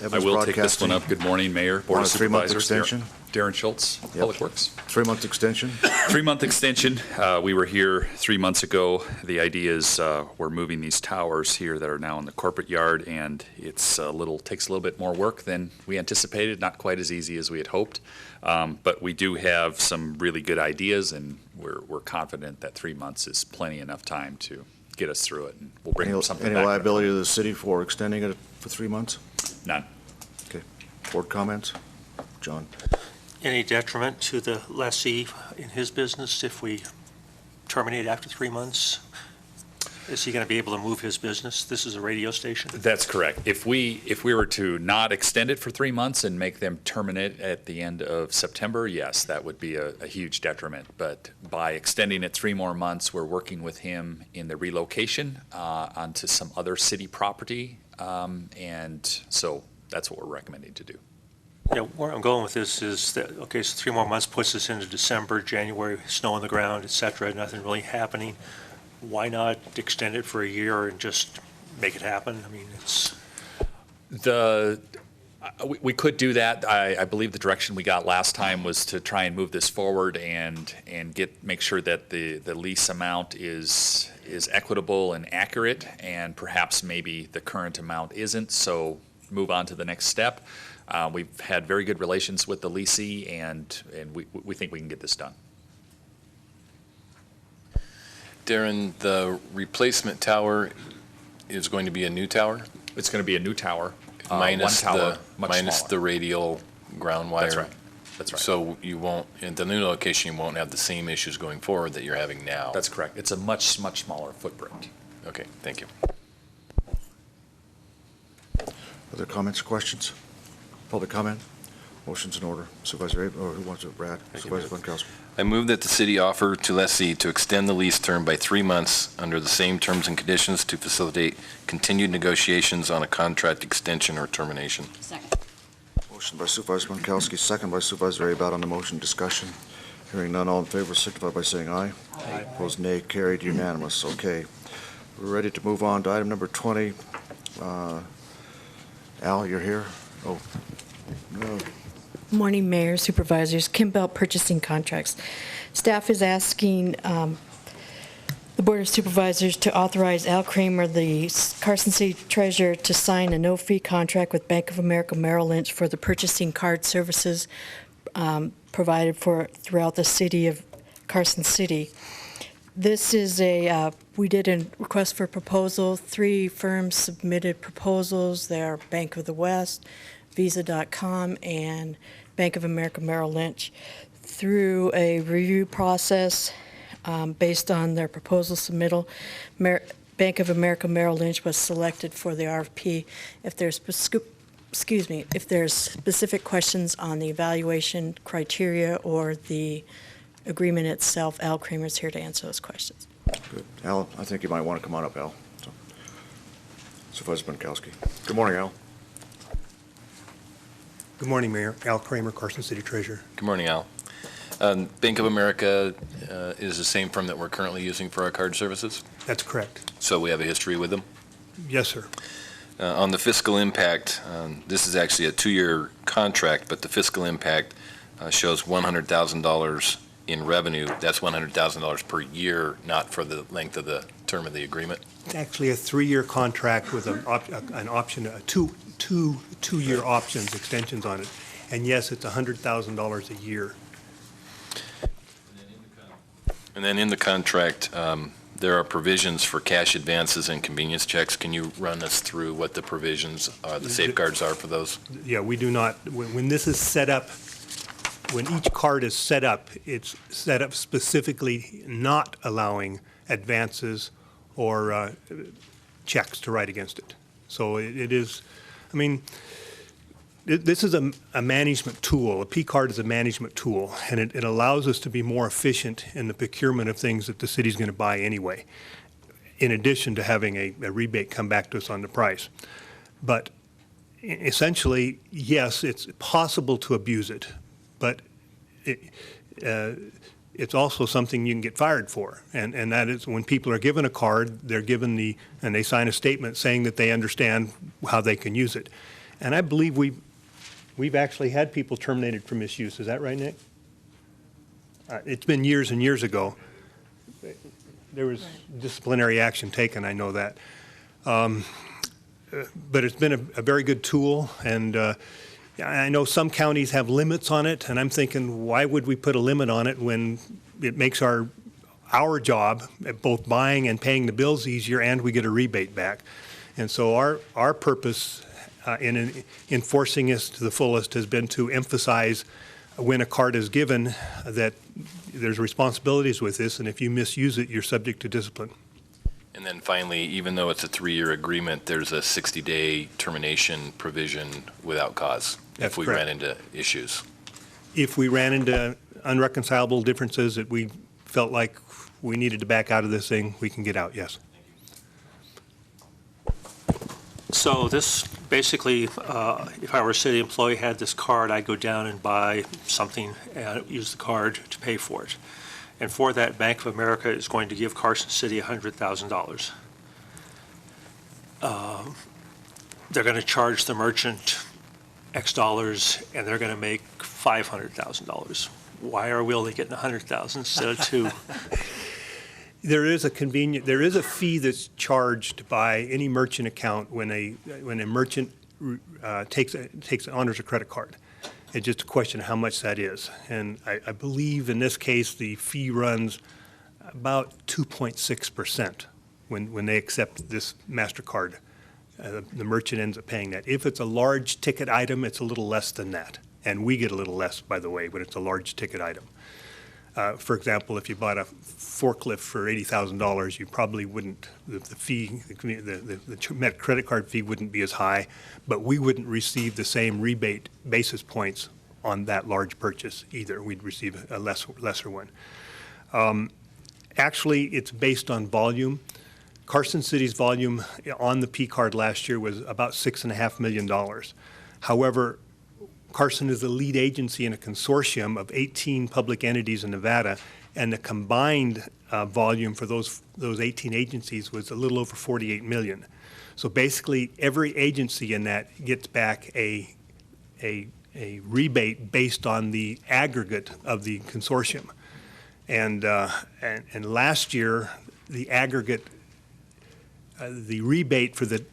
I Evans will take this one Broadcasting. up. Good morning, Mayor, Board Want of a 3-month Supervisors. extension? Darren Schultz, Public Works. 3-month extension? 3-month extension. We were here 3 months ago. The idea is we're moving these towers here that are now in the corporate yard, and takes a little bit more work than we anticipated, not quite as easy as we had hoped. But we do have some really good ideas, and we're confident that 3 months is plenty enough time to get us through it, and we'll bring something Any back. liability to the city for extending it for 3 months? None. Okay. Board comments? John? Any detriment to the lessee in his business if we terminate after 3 months? Is he going to be able to move his business? This is a radio station. That's correct. If we were to not extend it for 3 months and make them terminate at the end of September, yes, that would be a huge detriment. But by extending it 3 more months, we're working with him in the relocation onto some other city property. And so that's what we're recommending to do. Yeah, where I'm going with this is that, okay, so 3 more months puts us into December, January, snow on the ground, et cetera, nothing really happening. Why not extend it for a year and just make it happen? I mean, it's... We could do that. I believe the direction we got last time was to try and move this forward and make sure that the lease amount is equitable and accurate, and perhaps maybe the current amount isn't, so move on to the next step. We've had very good relations with the leasee, and we think we can get this done. Darren, the replacement tower is going to be a new tower? It's going to be a new tower. Minus one tower, much minus smaller. the radial ground wire? That's right. That's right. So you won't, in the new location, you won't have the same issues going forward that you're having now? That's correct. It's a much smaller footprint. Okay, thank you. Other comments, questions? Public comment? Motion's in order. Supervisor Abel, or who wants it? Brad? Supervisor Gronkowski. I move that the city offer to lessee to extend the lease term by 3 months under the same terms and conditions to facilitate continued negotiations on a contract extension or termination. Second. Motion by Supervisor Gronkowski, second by Supervisor Abel on the motion. Discussion. Hearing none, all in favor signify by saying aye. Aye. Opposed, nay. Carried, unanimous. Okay. We're ready to move on to item number 20. Al, you're here? Oh, no. Morning, Mayor, Supervisors. Kim Belt Purchasing Contracts. Staff is asking the Board of Supervisors to authorize Al Kramer, the Carson City Treasurer, to sign a no-fee contract with Bank of America Merrill Lynch for the purchasing card services provided throughout the city of Carson City. This is we did a request for proposal. 3 firms submitted proposals. They are Bank of the West, Visa.com, and Bank of America Merrill Lynch. Through a review process based on their proposal submittal, Bank of America Merrill Lynch was selected for the RFP. If there's specific questions on the evaluation criteria or the agreement itself, Al Kramer's here to answer those questions. Good. Al, I think you might want to come on up, Al. So, Supervisor Gronkowski. Good morning, Al. Good morning, Mayor. Al Kramer, Carson City Treasurer. Good morning, Al. Bank of America is the same firm that we're currently using for our card services? That's correct. So we have a history with them? Yes, sir. On the fiscal impact, this is actually a 2-year contract, but the fiscal impact shows $100,000 in revenue. That's $100,000 per year, not for the length of the term of the agreement. It's actually a 3-year contract with an option, two-year options, extensions on it. And yes, it's $100,000 a year. And then in the contract, there are provisions for cash advances and convenience checks. Can you run us through what the provisions are, the safeguards are for those? Yeah, we do not, when this is set up, when each card is set up, it's set up specifically not allowing advances or checks to write against it. So it is, I mean, this is a management tool. A P card is a management tool, and it allows us to be more efficient in the procurement of things that the city's going to buy anyway, in addition to having a rebate come back to us on the price. But essentially, yes, it's possible to abuse it, but it's also something you can get fired for. And that is when people are given a card, they're given and they sign a statement saying that they understand how they can use it. And I believe we've actually had people terminated for misuse. Is that right, Nick? It's been years and years ago. There was disciplinary action taken, I know that. But it's been a very good tool, and I know some counties have limits on it, and I'm thinking, why would we put a limit on it when it makes our job, both buying and paying the bills, easier, and we get a rebate back? And so our purpose in enforcing this to the fullest has been to emphasize when a card is given that there's responsibilities with this, and if you misuse it, you're subject to discipline. And then finally, even though it's a 3-year agreement, there's a 60-day termination provision without cause if we ran into issues. If we ran into unreconcilable differences that we felt like we needed to back out of this thing, we can get out, yes. So this basically, if I were a city employee, had this card, I'd go down and buy something and use the card to pay for it. And for that, Bank of America is going to give Carson City $100,000. They're going to charge the merchant X dollars, and they're going to make $500,000. Why are we only getting 100,000 instead of 2? There is a fee that's charged by any merchant account when a merchant honors a credit card. It's just a question of how much that is. And I believe in this case, the fee runs about 2.6% when they accept this MasterCard. The merchant ends up paying that. If it's a large ticket item, it's a little less than that. And we get a little less, by the way, when it's a large ticket item. For example, if you bought a forklift for $80,000, you probably wouldn't, the fee, the credit card fee wouldn't be as high, but we wouldn't receive the same rebate basis points on that large purchase either. We'd receive a lesser one. Actually, it's based on volume. Carson City's volume on the P card last year was about $6.5 million. However, Carson is the lead agency in a consortium of 18 public entities in Nevada, and the combined volume for those 18 agencies was a little over 48 million. So basically, every agency in that gets back a rebate based on the aggregate of the consortium. And last year, the aggregate, the rebate for the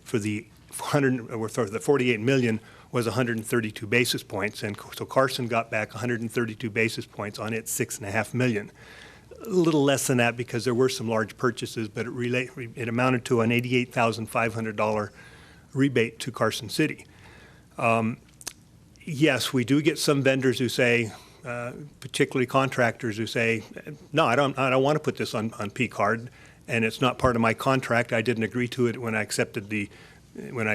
48 million was 132 basis points, and so Carson got back 132 basis points on its $6.5 million. A little less than that because there were some large purchases, but it amounted to an $88,500 rebate to Carson City. Yes, we do get some vendors who say, particularly contractors who say, no, I don't want to put this on P card, and it's not part of my contract. I didn't agree to it when I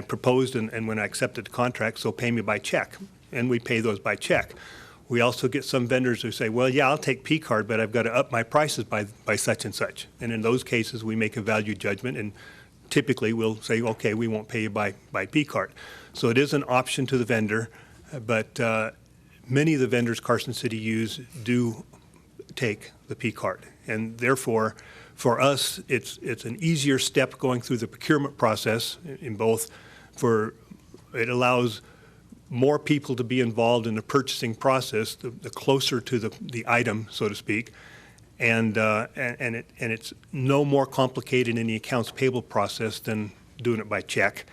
proposed and when I accepted the contract, so pay me by check. And we pay those by check. We also get some vendors who say, well, yeah, I'll take P card, but I've got to up my prices by such and such. And in those cases, we make a value judgment, and typically we'll say, okay, we won't pay you by P card. So it is an option to the vendor, but many of the vendors Carson City use do take the P card. And therefore, for us, it's an easier step going through the procurement process in both. It allows more people to be involved in the purchasing process, the closer to the item, so to speak, and it's no more complicated in the accounts payable process than doing it by check,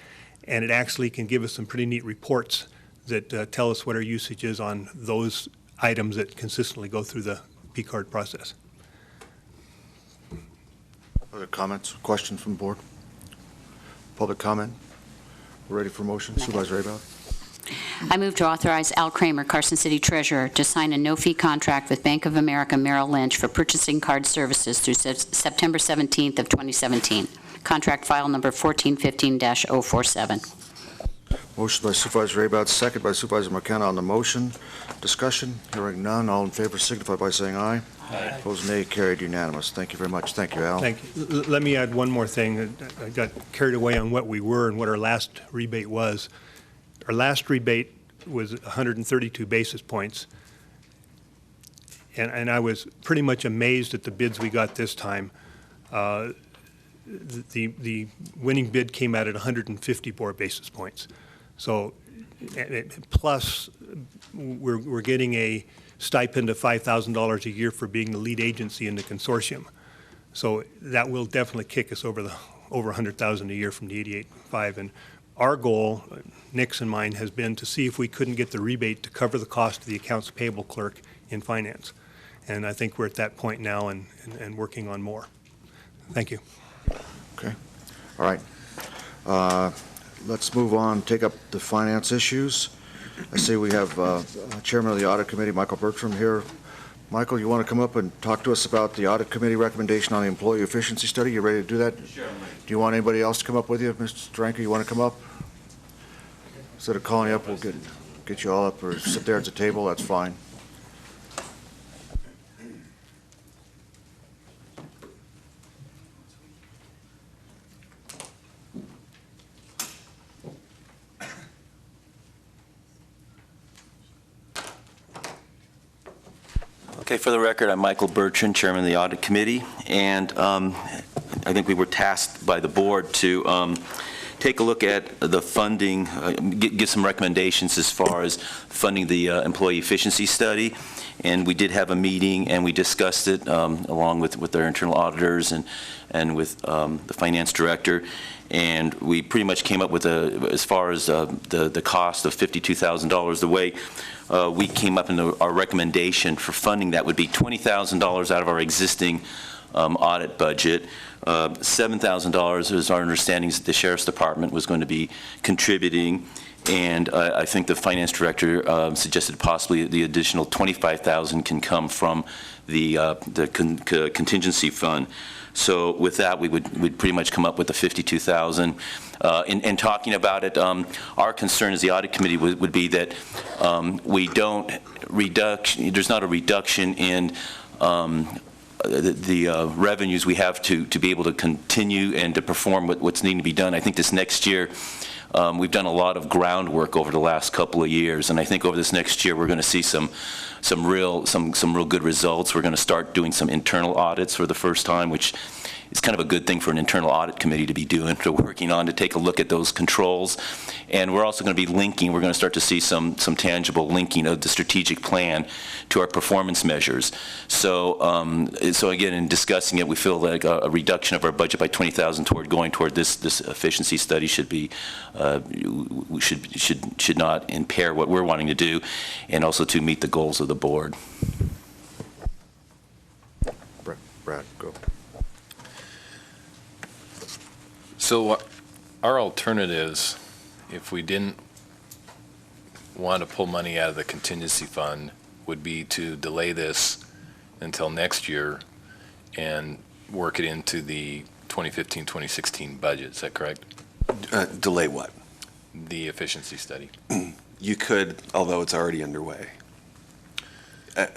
and it actually can give us some pretty neat reports that tell us what our usage is on those items that consistently go through the P card process. Other comments, questions from the board? Public comment? We're ready for motion. Supervisor Abel. I move to authorize Al Kramer, Carson City Treasurer, to sign a no-fee contract with Bank of America Merrill Lynch for purchasing card services through September 17th of 2017. Contract file number 1415-047. Motion by Supervisor Abad, second by Supervisor McKenna on the motion. Discussion, hearing none. All in favor signify by saying aye. Aye. Opposed, nay. Carried unanimous. Thank you very much. Thank you, Al. Thank you. Let me add one more thing. I got carried away on what we were and what our last rebate was. Our last rebate was 132 basis points. And I was pretty much amazed at the bids we got this time. The winning bid came out at 154 basis points. So, plus, we're getting a stipend of $5,000 a year for being the lead agency in the consortium. So that will definitely kick us over $100,000 a year from the 88.5. And our goal, Nick's and mine, has been to see if we couldn't get the rebate to cover the cost of the accounts payable clerk in finance. And I think we're at that point now and working on more. Thank you. Okay. All right. Let's move on, take up the finance issues. I see we have Chairman of the Audit Committee, Michael Bertram, here. Michael, you want to come up and talk to us about the Audit Committee recommendation on the employee efficiency study? You ready to do that? Sure. Do you want anybody else to come up with you? Mr. Stranker, you want to come up? Instead of calling you up, we'll get you all up or sit there at the table. That's fine. Okay, for the record, I'm Michael Bertrand, Chairman of the Audit Committee, and I think we were tasked by the board to take a look at the funding, give some recommendations as far as funding the employee efficiency study. And we did have a meeting, and we discussed it along with our internal auditors and with the finance director. And we pretty much came up with, as far as the cost of $52,000, the way we came up in our recommendation for funding that would be $20,000 out of our existing audit budget. $7,000 is our understanding that the Sheriff's Department was going to be contributing. And I think the finance director suggested possibly the additional $25,000 can come from the contingency fund. So with that, we'd pretty much come up with the $52,000. In talking about it, our concern as the audit committee would be that there's not a reduction in the revenues we have to be able to continue and to perform what's needing to be done. I think this next year, we've done a lot of groundwork over the last couple of years, and I think over this next year we're going to see some real good results. We're going to start doing some internal audits for the first time, which is kind of a good thing for an internal audit committee to be doing, to working on, to take a look at those controls. And we're also going to be linking, we're going to start to see some tangible linking of the strategic plan to our performance measures. So again, in discussing it, we feel like a reduction of our budget by $20,000 going toward this efficiency study should be, should not impair what we're wanting to do, and also to meet the goals of the board. Brad, go. So our alternatives, if we didn't want to pull money out of the contingency fund, would be to delay this until next year and work it into the 2015-2016 budget. Is that correct? Delay what? The efficiency study. You could, although it's already underway.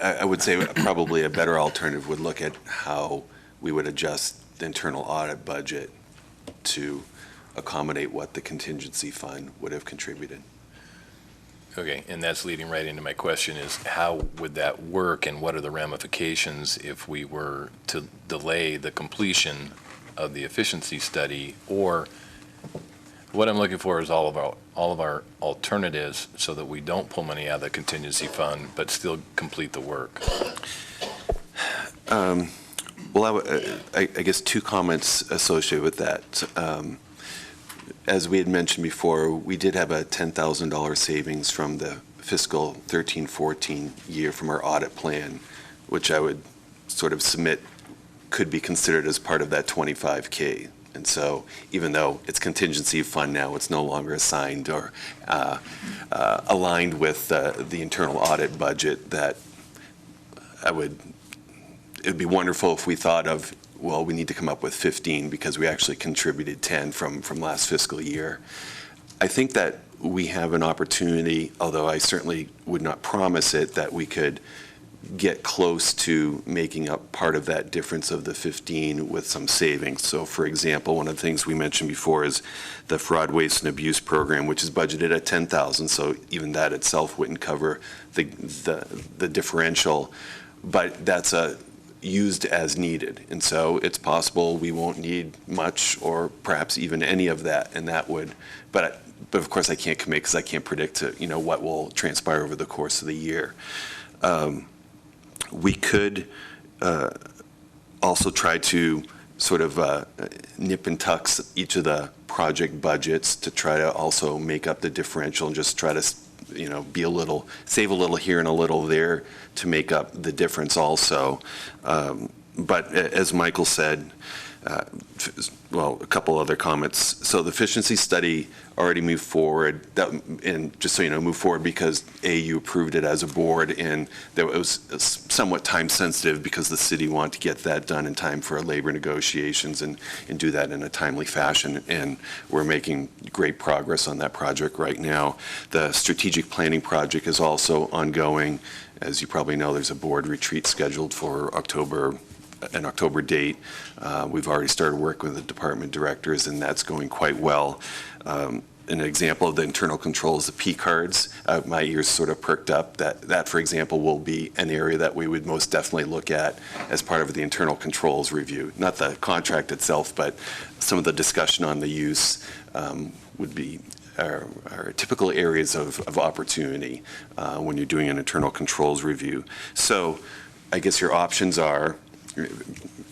I would say probably a better alternative would look at how we would adjust the internal audit budget to accommodate what the contingency fund would have contributed. Okay, and that's leading right into my question is how would that work and what are the ramifications if we were to delay the completion of the efficiency study? Or what I'm looking for is all of our alternatives so that we don't pull money out of the contingency fund but still complete the work. Well, I guess two comments associated with that. As we had mentioned before, we did have a $10,000 savings from the fiscal 13-14 year from our audit plan, which I would sort of submit could be considered as part of that $25K. And so even though it's contingency fund now, it's no longer assigned or aligned with the internal audit budget, that it'd be wonderful if we thought of, well, we need to come up with 15 because we actually contributed 10 from last fiscal year. I think that we have an opportunity, although I certainly would not promise it, that we could get close to making up part of that difference of the 15 with some savings. So for example, one of the things we mentioned before is the fraud, waste, and abuse program, which is budgeted at $10,000, so even that itself wouldn't cover the differential, but that's used as needed. And so it's possible we won't need much or perhaps even any of that, and that would, but of course I can't commit because I can't predict what will transpire over the course of the year. We could also try to sort of nip and tuck each of the project budgets to try to also make up the differential and just try to, save a little here and a little there to make up the difference also. But as Michael said, well, a couple other comments. So the efficiency study already moved forward, and just so you know, moved forward because you approved it as a board, and that it was somewhat time sensitive because the city wanted to get that done in time for labor negotiations and do that in a timely fashion, and we're making great progress on that project right now. The strategic planning project is also ongoing. As you probably know, there's a board retreat scheduled for an October date. We've already started work with the department directors, and that's going quite well. An example of the internal controls, the P cards, my ears sort of perked up. That, for example, will be an area that we would most definitely look at as part of the internal controls review. Not the contract itself, but some of the discussion on the use would be our typical areas of opportunity when you're doing an internal controls review. So I guess your options are,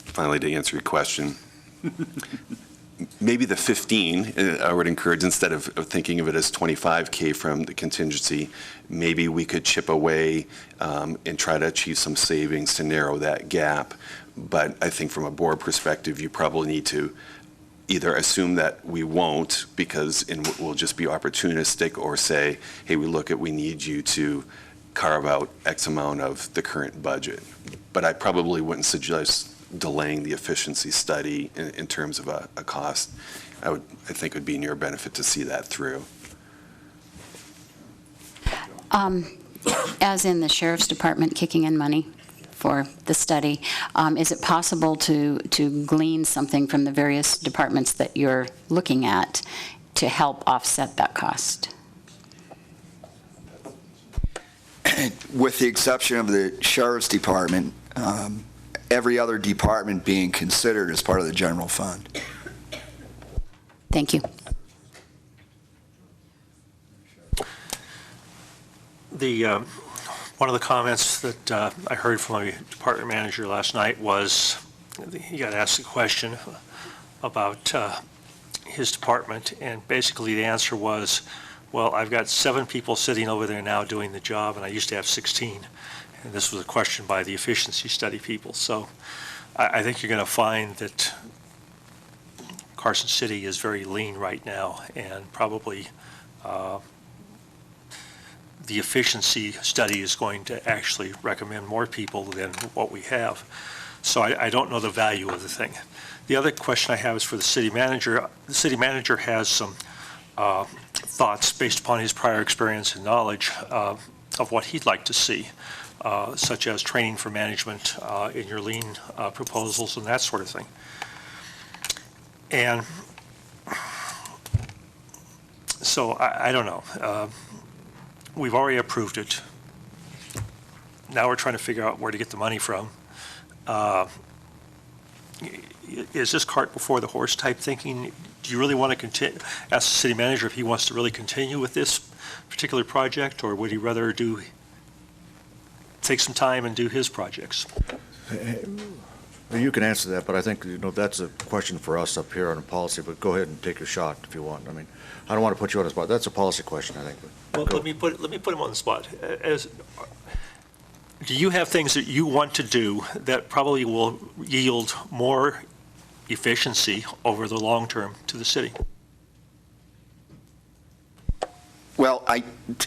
finally to answer your question, maybe the 15, I would encourage, instead of thinking of it as 25K from the contingency, maybe we could chip away and try to achieve some savings to narrow that gap. But I think from a board perspective, you probably need to either assume that we won't because we'll just be opportunistic, or say, hey, we need you to carve out X amount of the current budget. But I probably wouldn't suggest delaying the efficiency study in terms of a cost. I think it would be in your benefit to see that through. As in the sheriff's department kicking in money for the study, is it possible to glean something from the various departments that you're looking at to help offset that cost? With the exception of the sheriff's department, every other department being considered as part of the general fund. Thank you. One of the comments that I heard from my department manager last night was he got asked a question about his department, and basically the answer was, well, I've got 7 people sitting over there now doing the job, and I used to have 16. And this was a question by the efficiency study people. So I think you're going to find that Carson City is very lean right now, and probably the efficiency study is going to actually recommend more people than what we have. So I don't know the value of the thing. The other question I have is for the city manager. The city manager has some thoughts based upon his prior experience and knowledge of what he'd like to see, such as training for management in your lean proposals and that sort of thing. And so I don't know. We've already approved it. Now we're trying to figure out where to get the money from. Is this cart before the horse type thinking? Do you really want to continue, ask the city manager if he wants to really continue with this particular project, or would he rather take some time and do his projects? Well, you can answer that, but I think that's a question for us up here on the policy. But go ahead and take your shot if you want. I mean, I don't want to put you on the spot. That's a policy question, I think. Well, let me put him on the spot. Do you have things that you want to do that probably will yield more efficiency over the long term to the city? Well,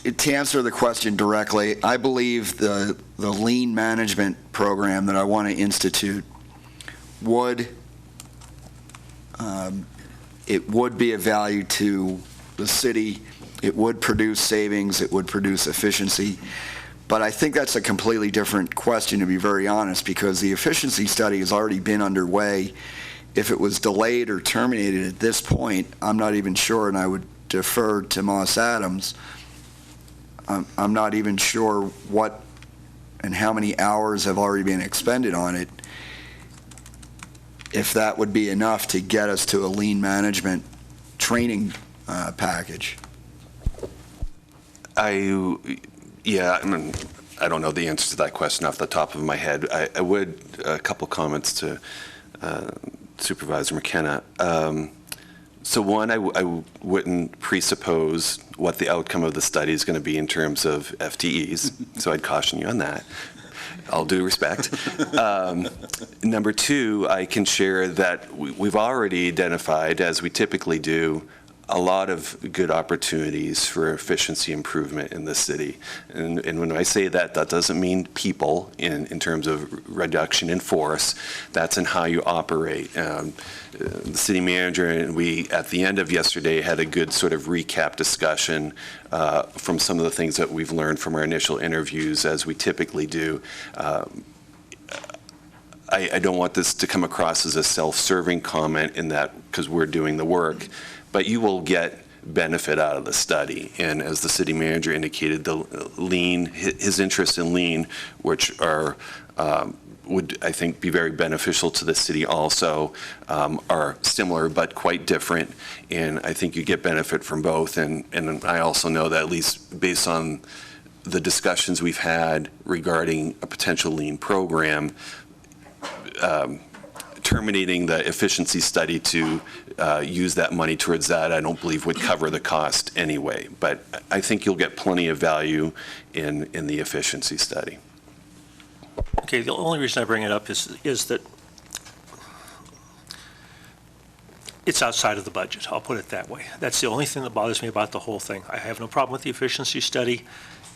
to answer the question directly, I believe the lean management program that I want to institute would be of value to the city. It would produce savings, it would produce efficiency. But I think that's a completely different question, to be very honest, because the efficiency study has already been underway. If it was delayed or terminated at this point, I'm not even sure, and I would defer to Moss Adams. I'm not even sure what and how many hours have already been expended on it, if that would be enough to get us to a lean management training package. Yeah, I mean, I don't know the answer to that question off the top of my head. I would, a couple comments to Supervisor McKenna. So one, I wouldn't presuppose what the outcome of the study is going to be in terms of FTEs, so I'd caution you on that. All due respect. Number two, I can share that we've already identified, as we typically do, a lot of good opportunities for efficiency improvement in the city. And when I say that, that doesn't mean people in terms of reduction in force. That's in how you operate. The city manager and we, at the end of yesterday, had a good sort of recap discussion from some of the things that we've learned from our initial interviews, as we typically do. I don't want this to come across as a self-serving comment in that, because we're doing the work, but you will get benefit out of the study. And as the city manager indicated, the lean, his interest in lean, which are would, I think, be very beneficial to the city also, are similar but quite different. And I think you get benefit from both. And I also know that, at least based on the discussions we've had regarding a potential lean program, terminating the efficiency study to use that money towards that, I don't believe would cover the cost anyway. But I think you'll get plenty of value in the efficiency study. Okay, the only reason I bring it up is that it's outside of the budget. I'll put it that way. That's the only thing that bothers me about the whole thing. I have no problem with the efficiency study.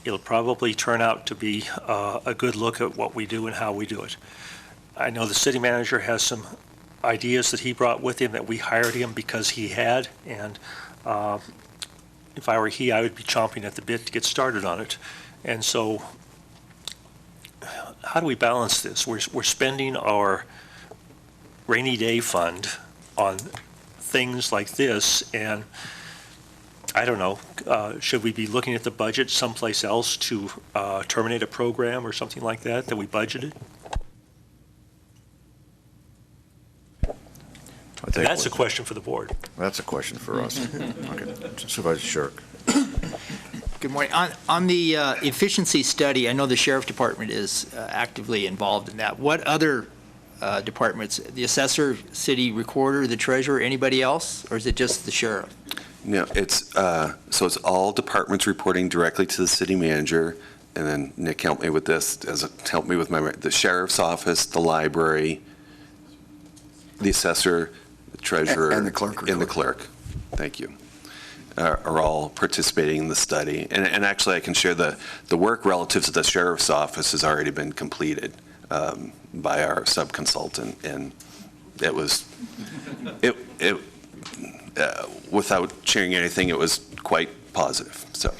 It'll probably turn out to be a good look at what we do and how we do it. I know the city manager has some ideas that he brought with him that we hired him because he had, and if I were he, I would be chomping at the bit to get started on it. And so how do we balance this? We're spending our rainy day fund on things like this, and I don't know, should we be looking at the budget someplace else to terminate a program or something like that we budgeted? That's a question for the board. That's a question for us. Okay. Supervisor Shirk. Good morning. On the efficiency study, I know the Sheriff Department is actively involved in that. What other departments? The assessor, city recorder, the treasurer, anybody else? Or is it just the sheriff? No, it's all departments reporting directly to the city manager, and then Nick helped me with this, helped me with the sheriff's office, the library, the assessor, the treasurer, and the clerk. And the clerk. Thank you. Are all participating in the study. And actually, I can share the work relative to the sheriff's office has already been completed by our sub-consultant, and it was, without sharing anything, it was quite positive. So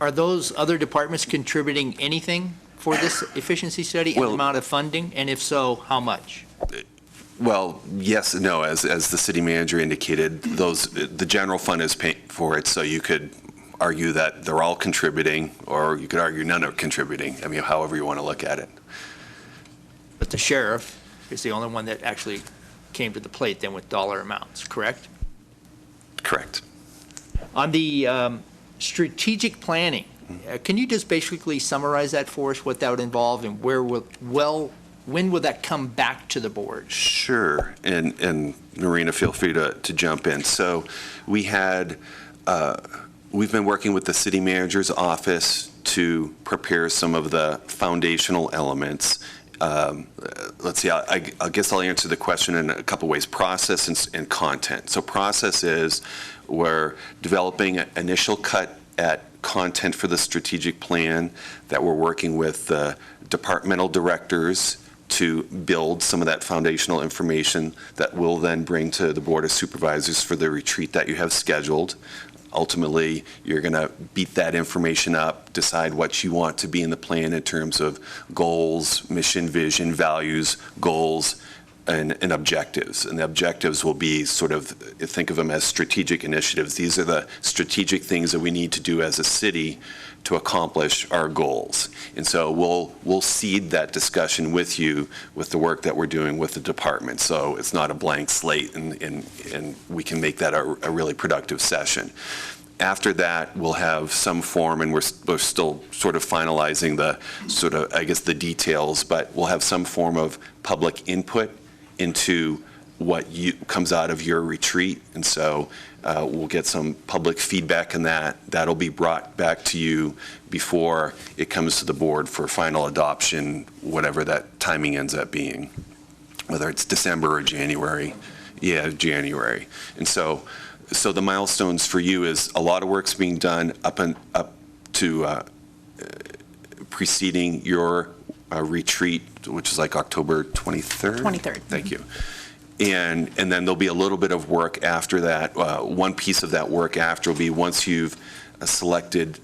are those other departments contributing anything for this efficiency study and amount of funding? And if so, how much? Well, yes and no. As the city manager indicated, the general fund is paying for it, so you could argue that they're all contributing, or you could argue none are contributing. I mean, however you want to look at it. But the sheriff is the only one that actually came to the plate then with dollar amounts, correct? Correct. On the strategic planning, can you just basically summarize that for us, what that would involve, and when will that come back to the board? Sure, and Marina, feel free to jump in. So we've been working with the city manager's office to prepare some of the foundational elements. Let's see, I guess I'll answer the question in a couple ways, process and content. So process is we're developing an initial cut at content for the strategic plan that we're working with the departmental directors to build some of that foundational information that we'll then bring to the Board of Supervisors for the retreat that you have scheduled. Ultimately, you're going to beat that information up, decide what you want to be in the plan in terms of goals, mission, vision, values, goals, and objectives. And the objectives will be sort of, think of them as strategic initiatives. These are the strategic things that we need to do as a city to accomplish our goals. And so we'll seed that discussion with you with the work that we're doing with the department. So it's not a blank slate, and we can make that a really productive session. After that, we'll have some form, and we're still sort of finalizing the sort of, I guess, the details, but we'll have some form of public input into what comes out of your retreat. And so we'll get some public feedback in that. That'll be brought back to you before it comes to the board for final adoption, whatever that timing ends up being, whether it's December or January. Yeah, January. And so the milestones for you is a lot of work's being done up to preceding your retreat, which is like October 23rd? 23rd. Thank you. And then there'll be a little bit of work after that. One piece of that work after will be once you've selected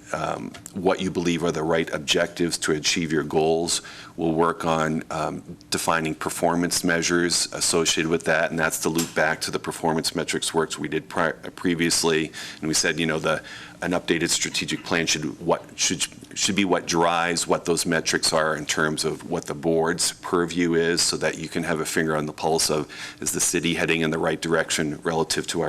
what you believe are the right objectives to achieve your goals, we'll work on defining performance measures associated with that, and that's to loop back to the performance metrics works we did previously. And we said, you know, an updated strategic plan should be what drives what those metrics are in terms of what the board's purview is, so that you can have a finger on the pulse of, is the city heading in the right direction relative to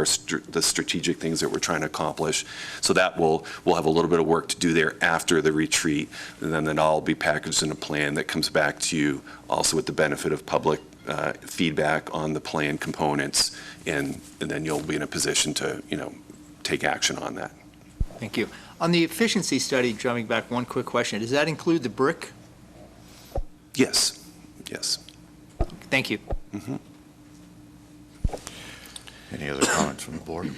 the strategic things that we're trying to accomplish. So that we'll have a little bit of work to do there after the retreat, and then that all will be packaged in a plan that comes back to you, also with the benefit of public feedback on the plan components, and then you'll be in a position to, you know, take action on that. Thank you. On the efficiency study, jumping back, one quick question. Does that include the brick? Yes. Yes. Thank you. Mm-hmm. Any other comments from the board?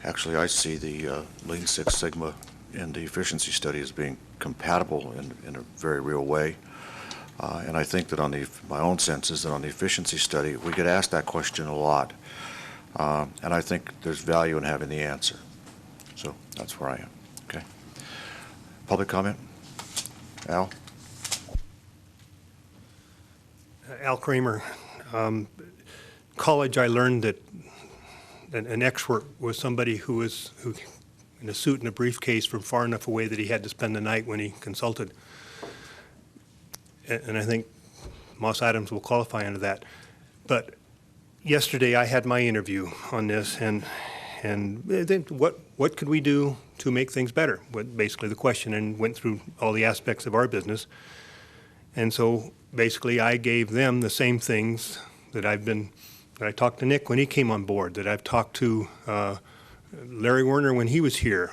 Actually, I see the Lean Six Sigma and the efficiency study as being compatible in a very real way. And I think that my own sense is that on the efficiency study, we get asked that question a lot. And I think there's value in having the answer. So that's where I am. Okay. Public comment? Al? Al Kramer. College, I learned that an expert was somebody who in a suit and a briefcase from far enough away that he had to spend the night when he consulted. And I think Moss Adams will qualify under that. But yesterday I had my interview on this, and then what could we do to make things better? Basically the question, and went through all the aspects of our business. And so basically I gave them the same things that I talked to Nick when he came on board, that I've talked to Larry Werner when he was here.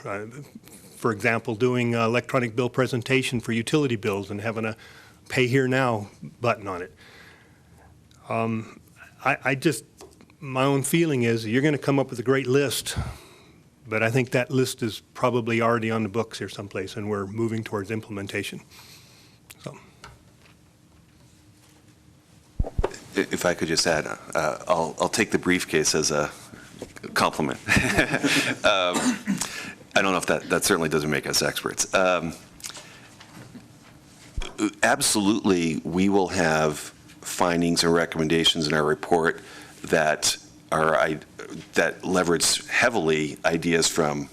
For example, doing electronic bill presentation for utility bills and having a pay here now button on it. My own feeling is you're going to come up with a great list, but I think that list is probably already on the books here someplace, and we're moving towards implementation. So, if I could just add, I'll take the briefcase as a compliment. I don't know if that certainly doesn't make us experts. Absolutely, we will have findings and recommendations in our report that leverage heavily ideas from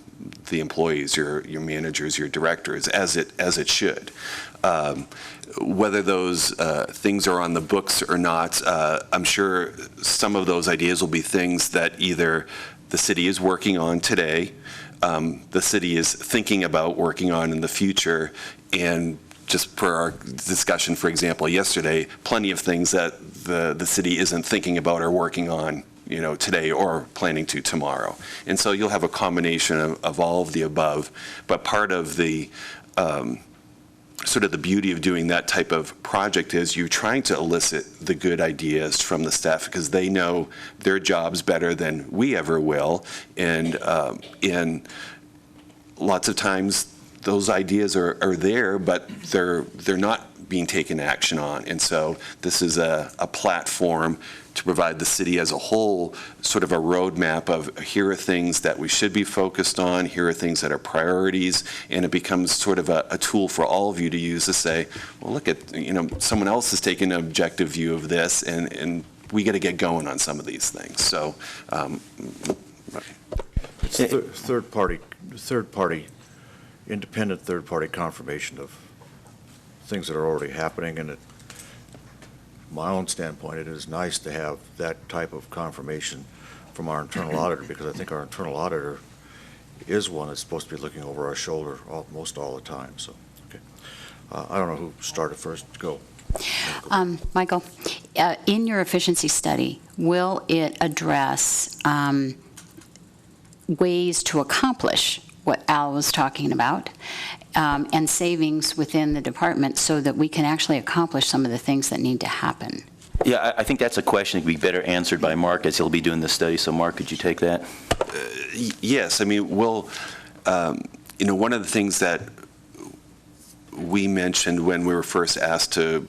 the employees, your managers, your directors, as it should. Whether those things are on the books or not, I'm sure some of those ideas will be things that either the city is working on today, the city is thinking about working on in the future, and just per our discussion, for example, yesterday, plenty of things that the city isn't thinking about or working on, you know, today or planning to tomorrow. And so you'll have a combination of all of the above. But part of the sort of the beauty of doing that type of project is you're trying to elicit the good ideas from the staff, because they know their jobs better than we ever will. And lots of times those ideas are there, but they're not being taken action on. And so this is a platform to provide the city as a whole sort of a roadmap of here are things that we should be focused on, here are things that are priorities, and it becomes sort of a tool for all of you to use to say, well, look at, someone else is taking an objective view of this, and we got to get going on some of these things. So, it's independent third-party confirmation of things that are already happening, and my own standpoint, it is nice to have that type of confirmation from our internal auditor, because I think our internal auditor is one that's supposed to be looking over our shoulder most all the time. So, okay. I don't know who started first. Go. Michael, in your efficiency study, will it address ways to accomplish what Al was talking about, and savings within the department so that we can actually accomplish some of the things that need to happen? Yeah, I think that's a question that could be better answered by Mark, as he'll be doing the study. So, Mark, could you take that? Yes. I mean, we'll, one of the things that we mentioned when we were first asked to,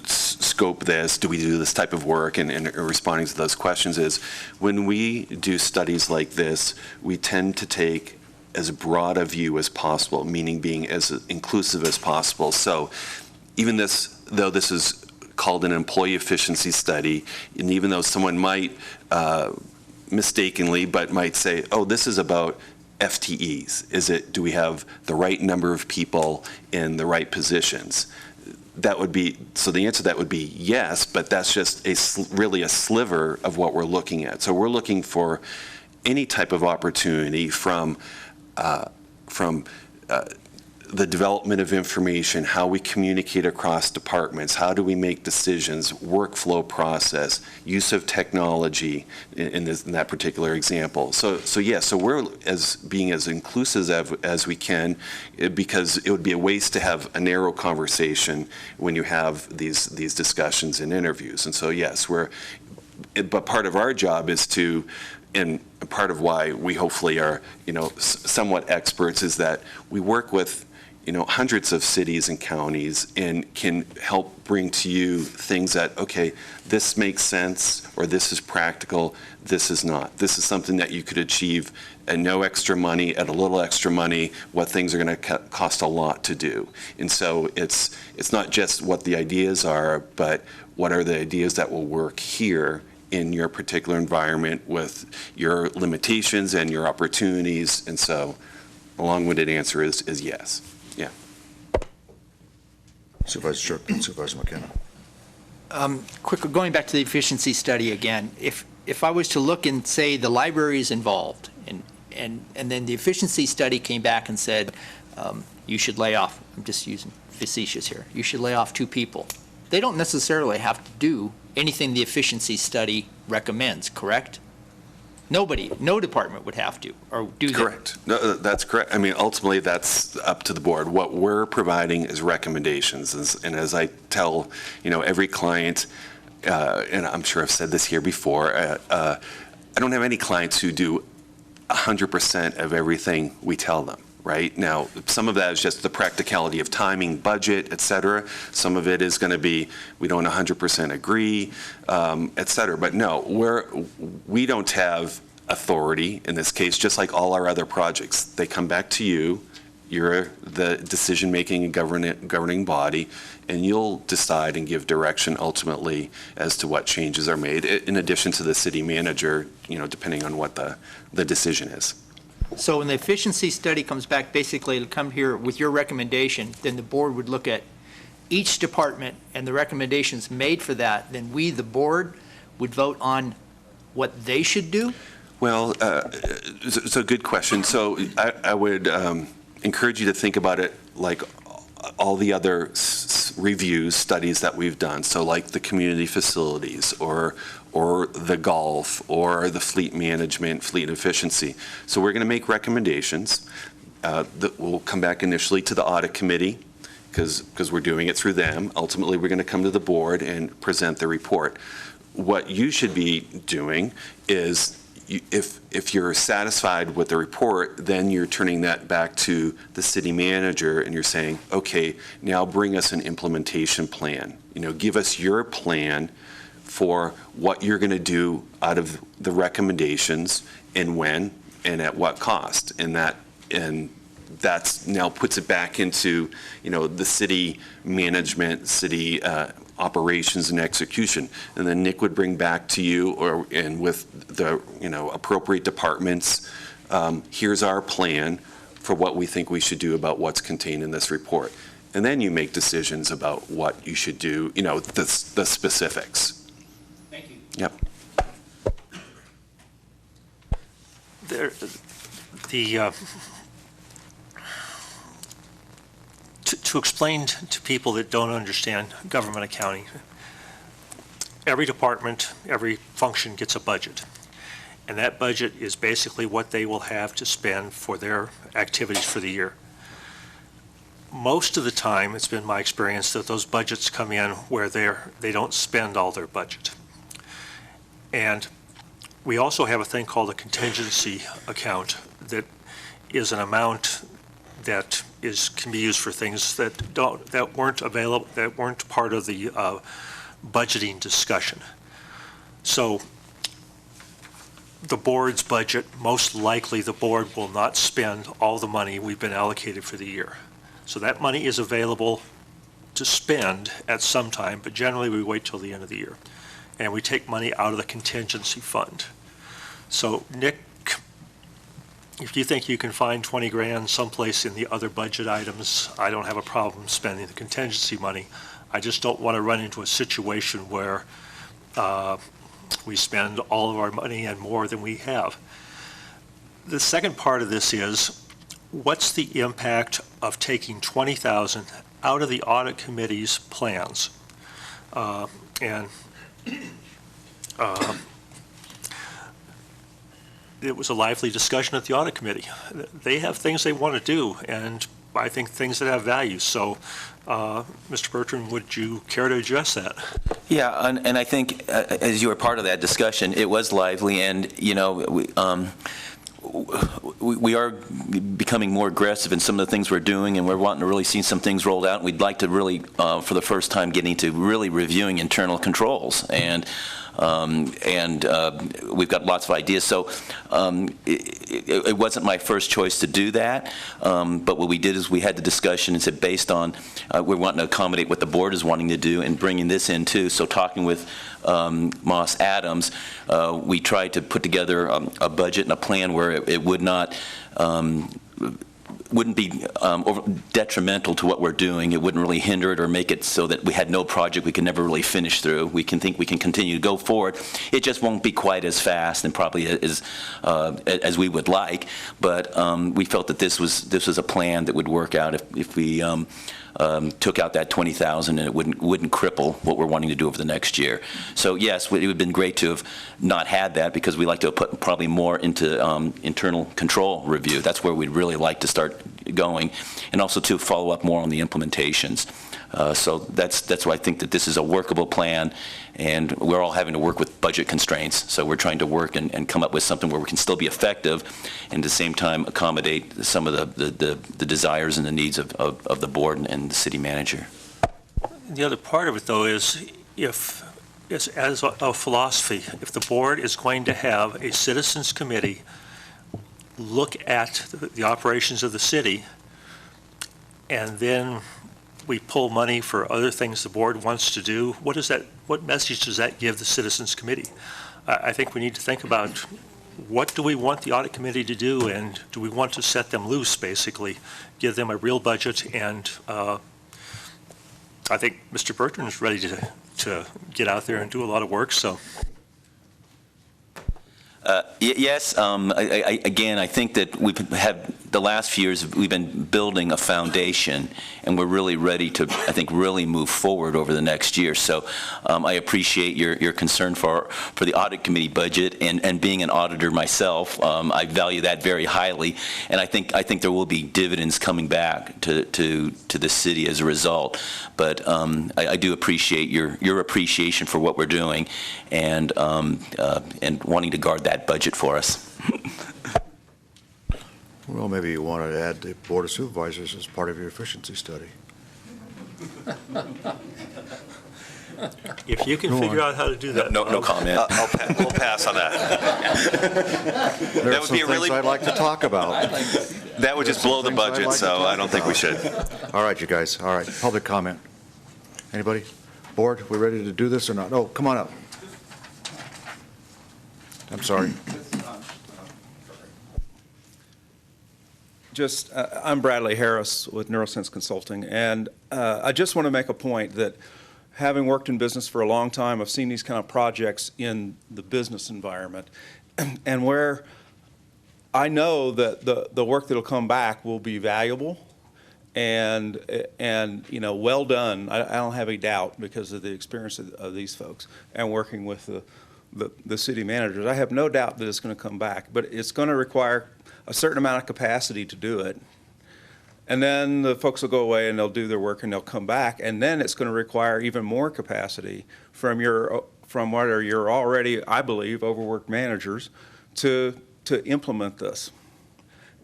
scope this, do we do this type of work, and responding to those questions is, when we do studies like this, we tend to take as broad a view as possible, meaning being as inclusive as possible. So even though this is called an employee efficiency study, and even though someone might mistakenly, but might say, oh, this is about FTEs. Do we have the right number of people in the right positions? So the answer to that would be yes, but that's just really a sliver of what we're looking at. So we're looking for any type of opportunity from the development of information, how we communicate across departments, how do we make decisions, workflow process, use of technology in that particular example. So we're being as inclusive as we can, because it would be a waste to have a narrow conversation when you have these discussions and interviews. And so yes, but part of our job is to, and part of why we hopefully are, somewhat experts, is that we work with, hundreds of cities and counties, and can help bring to you things that, okay, this makes sense, or this is practical, this is not. This is something that you could achieve at no extra money, at a little extra money, what things are going to cost a lot to do. And so it's not just what the ideas are, but what are the ideas that will work here in your particular environment with your limitations and your opportunities. And so a long-winded answer is yes. Yeah. Supervisor McKenna. Quick, going back to the efficiency study again, if I was to look and say the library is involved, and then the efficiency study came back and said, you should lay off, I'm just using facetious here, you should lay off 2 people. They don't necessarily have to do anything the efficiency study recommends, correct? No department would have to, or do they? Correct. No, that's correct. I mean, ultimately, that's up to the board. What we're providing is recommendations, and as I tell, every client, and I'm sure I've said this here before, I don't have any clients who do 100% of everything we tell them. Right? Now, some of that is just the practicality of timing, budget, et cetera. Some of it is going to be, we don't 100% agree, et cetera. But no, we don't have authority in this case, just like all our other projects. They come back to you. You're the decision-making and governing body, and you'll decide and give direction ultimately as to what changes are made, in addition to the city manager, depending on what the decision is. So when the efficiency study comes back, basically it'll come here with your recommendation, then the board would look at each department and the recommendations made for that, then we, the board, would vote on what they should do? Well, it's a good question. So I would encourage you to think about it like all the other reviews, studies that we've done. So like the community facilities, or the golf, or the fleet management, fleet efficiency. So we're going to make recommendations that will come back initially to the audit committee, because we're doing it through them. Ultimately, we're going to come to the board and present the report. What you should be doing is if you're satisfied with the report, then you're turning that back to the city manager and you're saying, okay, now bring us an implementation plan. Give us your plan for what you're going to do out of the recommendations and when and at what cost. And that's now puts it back into, the city management, city operations and execution. And then Nick would bring back to you and with the, appropriate departments, here's our plan for what we think we should do about what's contained in this report. And then you make decisions about what you should do, the specifics. Thank you. Yep. To explain to people that don't understand government accounting, every department, every function gets a budget. And that budget is basically what they will have to spend for their activities for the year. Most of the time, it's been my experience that those budgets come in where they don't spend all their budget. And we also have a thing called a contingency account that is an amount that can be used for things that weren't available, that weren't part of the budgeting discussion. So the board's budget, most likely the board will not spend all the money we've been allocated for the year. So that money is available to spend at some time, but generally we wait till the end of the year. And we take money out of the contingency fund. So Nick, if you think you can find 20 grand someplace in the other budget items, I don't have a problem spending the contingency money. I just don't want to run into a situation where we spend all of our money and more than we have. The second part of this is, what's the impact of taking $20,000 out of the audit committee's plans? It was a lively discussion at the audit committee. They have things they want to do, and I think things that have value. So, Mr. Bertrand, would you care to address that? Yeah, and I think as you were part of that discussion, it was lively, and we are becoming more aggressive in some of the things we're doing, and we're wanting to really see some things rolled out. And we'd like to really, for the first time, get into really reviewing internal controls, and we've got lots of ideas. So it wasn't my first choice to do that, but what we did is we had the discussion and said, based on we're wanting to accommodate what the board is wanting to do and bringing this in too. So talking with Moss Adams, we tried to put together a budget and a plan where it would not wouldn't be detrimental to what we're doing. It wouldn't really hinder it or make it so that we had no project we could never really finish through. We can think we can continue to go forward. It just won't be quite as fast and probably as we would like. But we felt that this was a plan that would work out if we took out that $20,000 and it wouldn't cripple what we're wanting to do over the next year. So yes, it would have been great to have not had that, because we like to put probably more into internal control review. That's where we'd really like to start going, and also to follow up more on the implementations. So that's why I think that this is a workable plan, and we're all having to work with budget constraints. So we're trying to work and come up with something where we can still be effective and at the same time accommodate some of the desires and the needs of the board and the city manager. The other part of it, though, is as a philosophy, if the board is going to have a citizens committee look at the operations of the city, and then we pull money for other things the board wants to do, what message does that give the citizens committee? I think we need to think about, what do we want the audit committee to do, and do we want to set them loose, basically, give them a real budget? And I think Mr. Bertrand is ready to get out there and do a lot of work, so. Yes, again, I think that we've had the last few years, we've been building a foundation, and we're really ready to, I think, really move forward over the next year. So I appreciate your concern for the audit committee budget, and being an auditor myself, I value that very highly, and I think there will be dividends coming back to the city as a result. But I do appreciate your appreciation for what we're doing, and wanting to guard that budget for us. Well, maybe you want to add the Board of Supervisors as part of your efficiency study. If you can Go figure on. out how to do that. No comment. We'll pass on that. There That are would some be a things really- I'd like to talk about. That would just blow the budget, so I don't think we should. All right, you guys. All right, public comment. Anybody? Board, we ready to do this or not? Oh, come on up. I'm sorry. I'm Bradley Harris with Neurosense Consulting, and I just want to make a point that having worked in business for a long time, I've seen these kind of projects in the business environment, and where I know that the work that'll come back will be valuable and well done. I don't have any doubt because of the experience of these folks and working with the city managers. I have no doubt that it's going to come back, but it's going to require a certain amount of capacity to do it. And then the folks will go away and they'll do their work and they'll come back. And then it's going to require even more capacity from what are your already, I believe, overworked managers to implement this.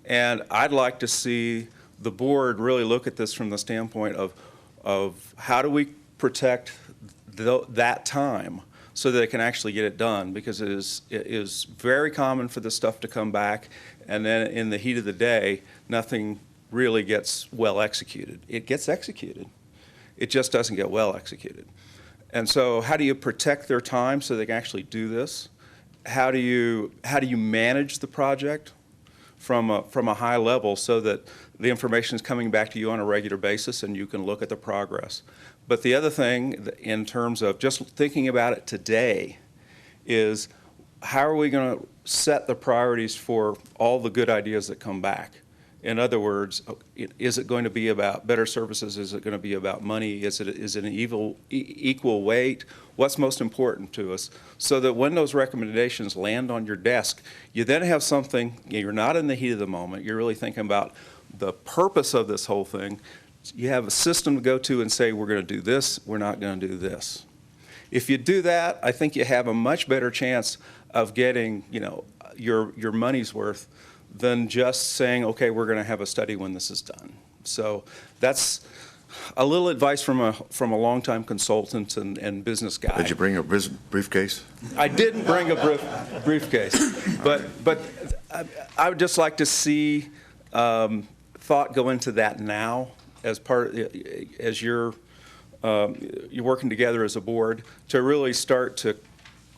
And I'd like to see the board really look at this from the standpoint of how do we protect that time so that it can actually get it done, because it is very common for this stuff to come back, and then in the heat of the day, nothing really gets well executed. It gets executed. It just doesn't get well executed. And so how do you protect their time so they can actually do this? How do you manage the project from a high level so that the information is coming back to you on a regular basis and you can look at the progress? But the other thing, in terms of just thinking about it today, is how are we going to set the priorities for all the good ideas that come back? In other words, is it going to be about better services? Is it going to be about money? Is it an equal weight? What's most important to us? So that when those recommendations land on your desk, you then have something, you're not in the heat of the moment, you're really thinking about the purpose of this whole thing. You have a system to go to and say, we're going to do this, we're not going to do this. If you do that, I think you have a much better chance of getting, your money's worth than just saying, okay, we're going to have a study when this is done. So that's a little advice from a longtime consultant and business guy. Did you bring a briefcase? I didn't bring a briefcase, but I would just like to see thought go into that now as you're working together as a board to really start to,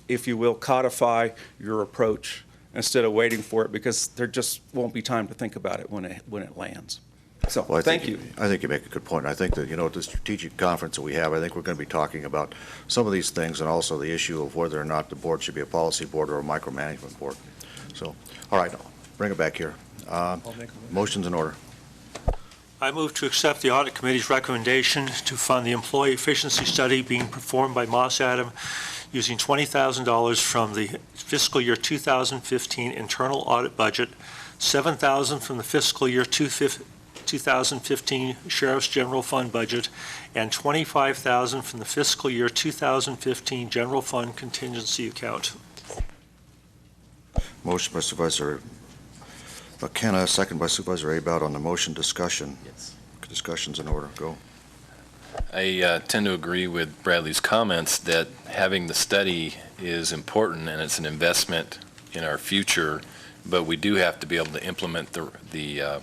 if you will, codify your approach instead of waiting for it, because there just won't be time to think about it when it lands. So, Well, thank you. I think you make a good point. I think that, the strategic conference that we have, I think we're going to be talking about some of these things, and also the issue of whether or not the board should be a policy board or a micromanagement board. So, all right, bring it back here. Motion's in order. I move to accept the Audit Committee's recommendation to fund the employee efficiency study being performed by Moss Adam using $20,000 from the fiscal year 2015 internal audit budget, $7,000 from the fiscal year 2015 Sheriff's General Fund budget, and $25,000 from the fiscal year 2015 General Fund contingency account. Motion by Supervisor McKenna, second by Supervisor Abad on the motion. Discussion. Yes. Discussion's in order. Go. I tend to agree with Bradley's comments that having the study is important and it's an investment in our future, but we do have to be able to implement the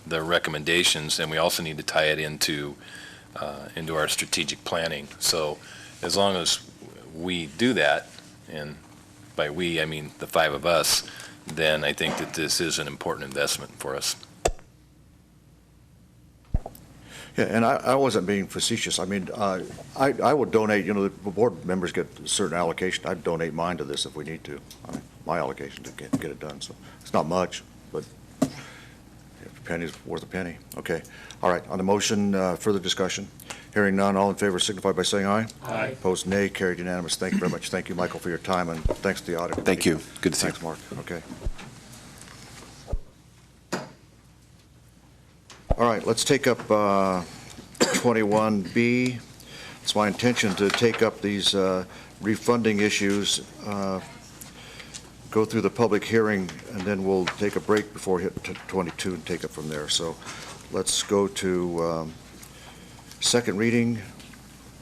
recommendations, and we also need to tie it into our strategic planning. So as long as we do that, and by we I mean the five of us, then I think that this is an important investment for us. Yeah, and I wasn't being facetious. I mean, I would donate, the board members get a certain allocation. I'd donate mine to this if we need to. My allocation to get it done. So it's not much, but penny's worth a penny. Okay. All right. On the motion, further discussion? Hearing none, all in favor signify by saying aye. Aye. Opposed, nay. Carried unanimous. Thank you very much. Thank you, Michael, for your time, and thanks to the audit committee. Thank you. Good to see you. Thanks, Mark. Okay. All right, let's take up 21B. It's my intention to take up these refunding issues, go through the public hearing, and then we'll take a break before hit 22 and take it from there. So let's go to second reading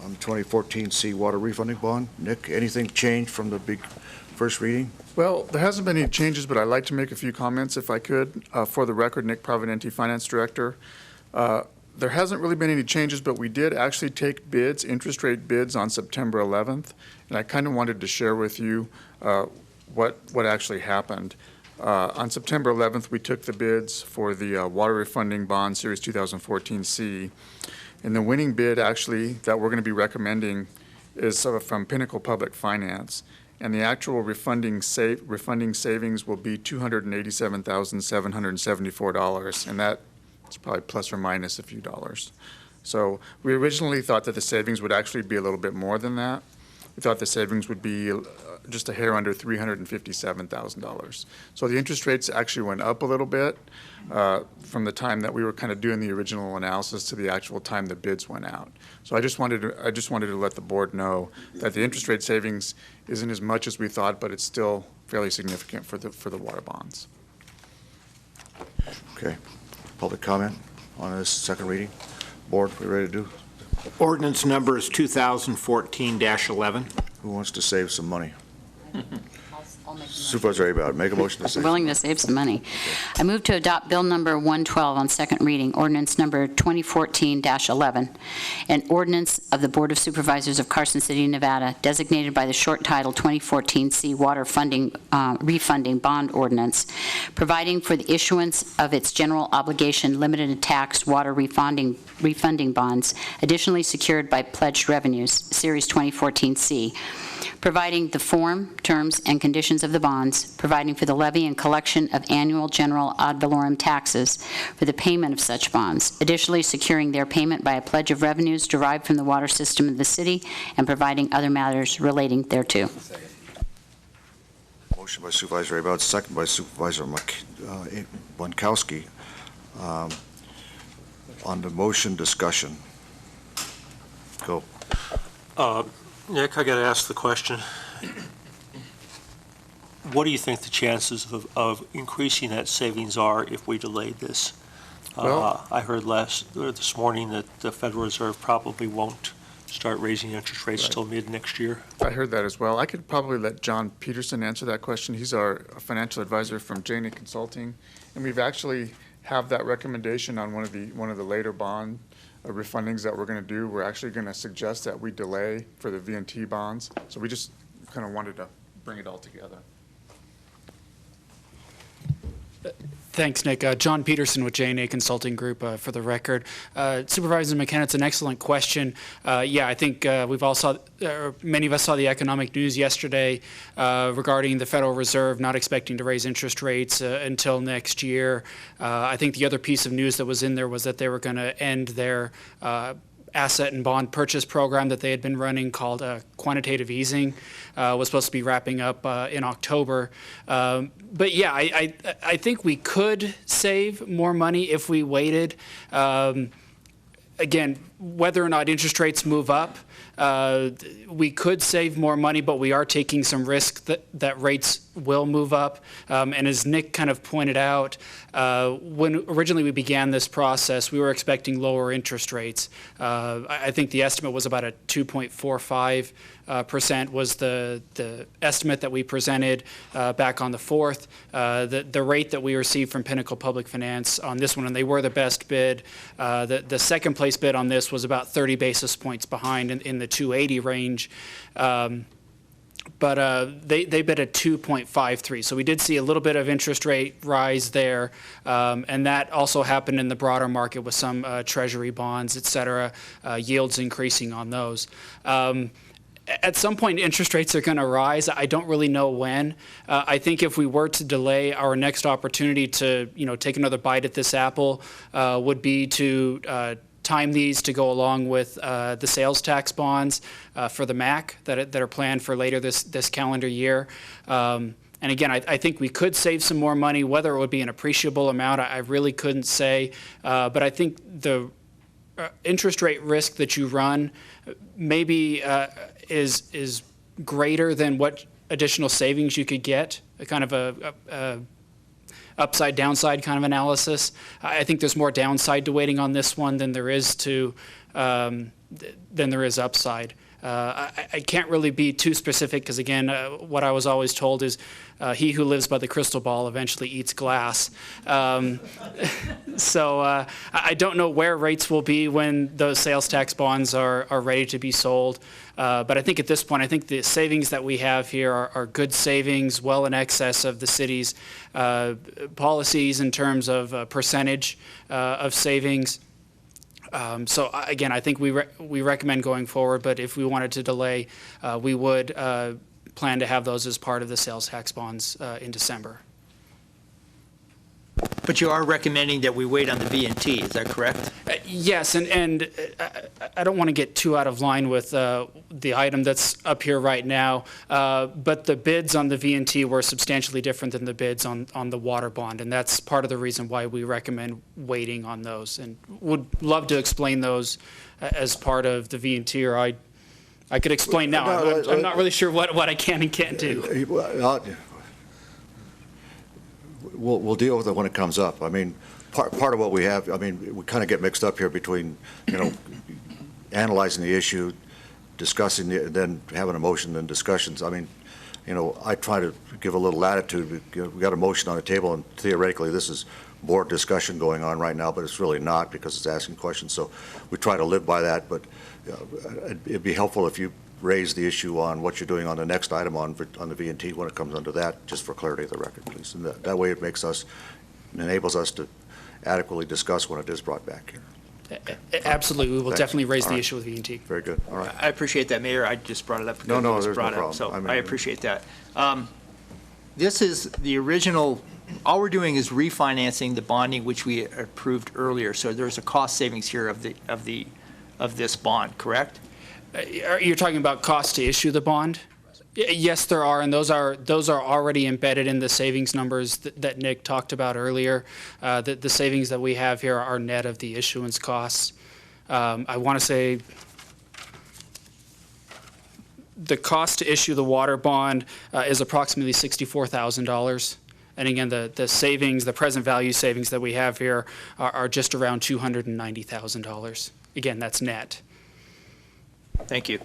on the 2014 seawater refunding bond. Nick, anything changed from the big first reading? Well, there hasn't been any changes, but I'd like to make a few comments if I could. For the record, Nick Providenti, Finance Director. There hasn't really been any changes, but we did actually take bids, interest rate bids on September 11th, and I kind of wanted to share with you what actually happened. On September 11th, we took the bids for the Water Refunding Bond Series 2014C, and the winning bid actually that we're going to be recommending is from Pinnacle Public Finance. And the actual refunding savings will be $287,774, and that's probably plus or minus a few dollars. So we originally thought that the savings would actually be a little bit more than that. We thought the savings would be just a hair under $357,000. So the interest rates actually went up a little bit from the time that we were kind of doing the original analysis to the actual time the bids went out. So I just wanted to let the board know that the interest rate savings isn't as much as we thought, but it's still fairly significant for the water bonds. Okay. Public comment on this second reading? Board, we ready to do? Ordinance number is 2014-11. Who wants to save some money? Supervisor Abad, make a motion to save. Willing to save some money. I move to adopt Bill number 112 on second reading, ordinance number 2014-11, an ordinance of the Board of Supervisors of Carson City, Nevada, designated by the short title 2014 Water Refunding Bond Ordinance, providing for the issuance of its general obligation limited tax water refunding bonds, additionally secured by pledged revenues, Series 2014C, providing the form, terms, and conditions of the bonds, providing for the levy and collection of annual general ad valorem taxes for the payment of such bonds, additionally securing their payment by a pledge of revenues derived from the water system of the city, and providing other matters relating thereto. Motion by Supervisor Abad, second by Supervisor Bonkowski. On the motion discussion. Go. Nick, I got to ask the question. What do you think the chances of increasing that savings are if we delayed this? Well, I heard this morning that the Federal Reserve probably won't start raising interest rates till mid next year. I heard that as well. I could probably let John Peterson answer that question. He's our financial advisor from J&A Consulting, and we've actually have that recommendation on one of the later bond refundings that we're going to do. We're actually going to suggest that we delay for the V&T bonds. So we just kind of wanted to bring it all together. Thanks, Nick. John Peterson with J&A Consulting Group, for the record. Supervisor McKenna, it's an excellent question. Yeah, I think many of us saw the economic news yesterday regarding the Federal Reserve not expecting to raise interest rates until next year. I think the other piece of news that was in there was that they were going to end their asset and bond purchase program that they had been running called quantitative easing, was supposed to be wrapping up in October. But yeah, I think we could save more money if we waited. Again, whether or not interest rates move up, we could save more money, but we are taking some risk that rates will move up. And as Nick kind of pointed out, when originally we began this process, we were expecting lower interest rates. I think the estimate was about a 2.45% was the estimate that we presented back on the 4th. The rate that we received from Pinnacle Public Finance on this one, and they were the best bid, the second place bid on this was about 30 basis points behind in the 280 range. But they bid at 2.53. So we did see a little bit of interest rate rise there. And that also happened in the broader market with some treasury bonds, et cetera, yields increasing on those. At some point, interest rates are going to rise. I don't really know when. I think if we were to delay, our next opportunity to, take another bite at this apple would be to time these to go along with the sales tax bonds for the MAC that are planned for later this calendar year. And again, I think we could save some more money. Whether it would be an appreciable amount, I really couldn't say. But I think the interest rate risk that you run maybe is greater than what additional savings you could get, a kind of a upside downside kind of analysis. I think there's more downside to waiting on this one than there is upside. I can't really be too specific because, again, what I was always told is he who lives by the crystal ball eventually eats glass. So I don't know where rates will be when those sales tax bonds are ready to be sold. But I think at this point, I think the savings that we have here are good savings, well in excess of the city's policies in terms of percentage of savings. So again, I think we recommend going forward, but if we wanted to delay, we would plan to have those as part of the sales tax bonds in December. But you are recommending that we wait on the V&T, is that correct? Yes, and I don't want to get too out of line with the item that's up here right now, but the bids on the V&T were substantially different than the bids on the water bond, and that's part of the reason why we recommend waiting on those, and would love to explain those as part of the V&T, or I could explain now. I'm not really sure what I can and can't do. We'll deal with it when it comes up. I mean, part of what we have, I mean, we kind of get mixed up here between, analyzing the issue, discussing it, then having a motion, then discussions. I mean, I try to give a little latitude. We got a motion on the table, and theoretically, this is board discussion going on right now, but it's really not because it's asking questions. So we try to live by that, but it'd be helpful if you raise the issue on what you're doing on the next item on the V&T when it comes under that, just for clarity of the record, please. And that way it enables us to adequately discuss when it is brought back here. Absolutely. We will Thanks. definitely raise All the right. issue with V&T. Very good. All right. I appreciate that, Mayor. I just brought it up because No, it was there's no brought up, problem. so I mean- I appreciate that. This is the original, all we're doing is refinancing the bonding which we approved earlier, so there's a cost savings here of this bond, correct? You're talking about cost to issue the bond? Yes, there are, and those are already embedded in the savings numbers that Nick talked about earlier. The savings that we have here are net of the issuance costs. I want to say the cost to issue the water bond is approximately $64,000. And again, the savings, the present value savings that we have here are just around $290,000. Again, that's net. Thank you.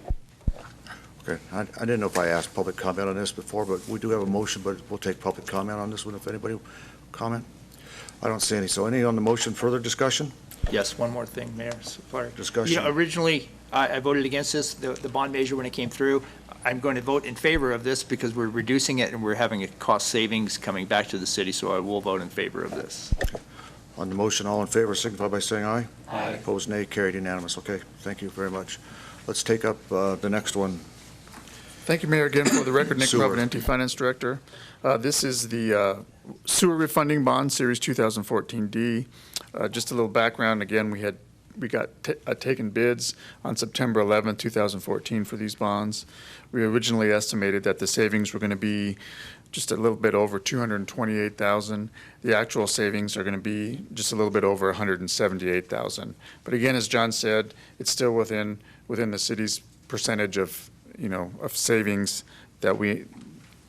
Okay. I didn't know if I asked public comment on this before, but we do have a motion, but we'll take public comment on this one if anybody will comment. I don't see any. So any on the motion, further discussion? Yes, one more thing, Mayor. Discussion. Originally, I voted against this, the bond measure when it came through. I'm going to vote in favor of this because we're reducing it and we're having a cost savings coming back to the city, so I will vote in favor of this. On the motion, all in favor, signify by saying aye. Aye. Opposed, nay. Carried unanimous. Okay, thank you very much. Let's take up the next one. Thank you, Mayor. Again, for the record, Nick Sewer. Providenti, Finance Director. This is the sewer refunding bond, Series 2014D. Just a little background. Again, we got taken bids on September 11, 2014 for these bonds. We originally estimated that the savings were going to be just a little bit over $228,000. The actual savings are going to be just a little bit over $178,000. But again, as John said, it's still within the city's percentage of savings that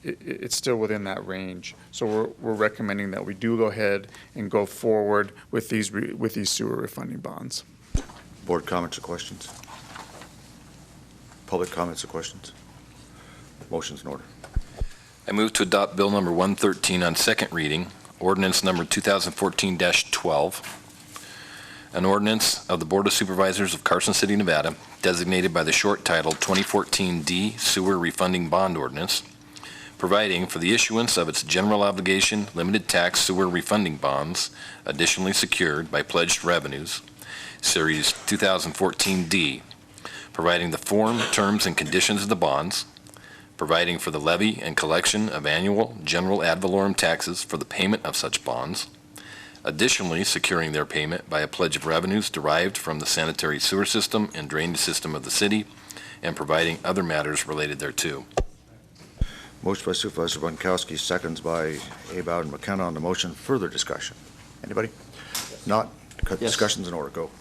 it's still within that range. So we're recommending that we do go ahead and go forward with these sewer refunding bonds. Board comments or questions? Public comments or questions? Motion's in order. I move to adopt Bill number 113 on second reading, ordinance number 2014-12, an ordinance of the Board of Supervisors of Carson City, Nevada, designated by the short title 2014 Sewer Refunding Bond Ordinance, providing for the issuance of its general obligation limited tax sewer refunding bonds, additionally secured by pledged revenues, Series 2014D, providing the form, terms, and conditions of the bonds, providing for the levy and collection of annual general ad valorem taxes for the payment of such bonds, additionally securing their payment by a pledge of revenues derived from the sanitary sewer system and drainage system of the city, and providing other matters related thereto. Motion by Supervisor Bunkowski, seconds by Abowd and McKenna on the motion. Further discussion? Anybody? Not? Discussions in order. Go.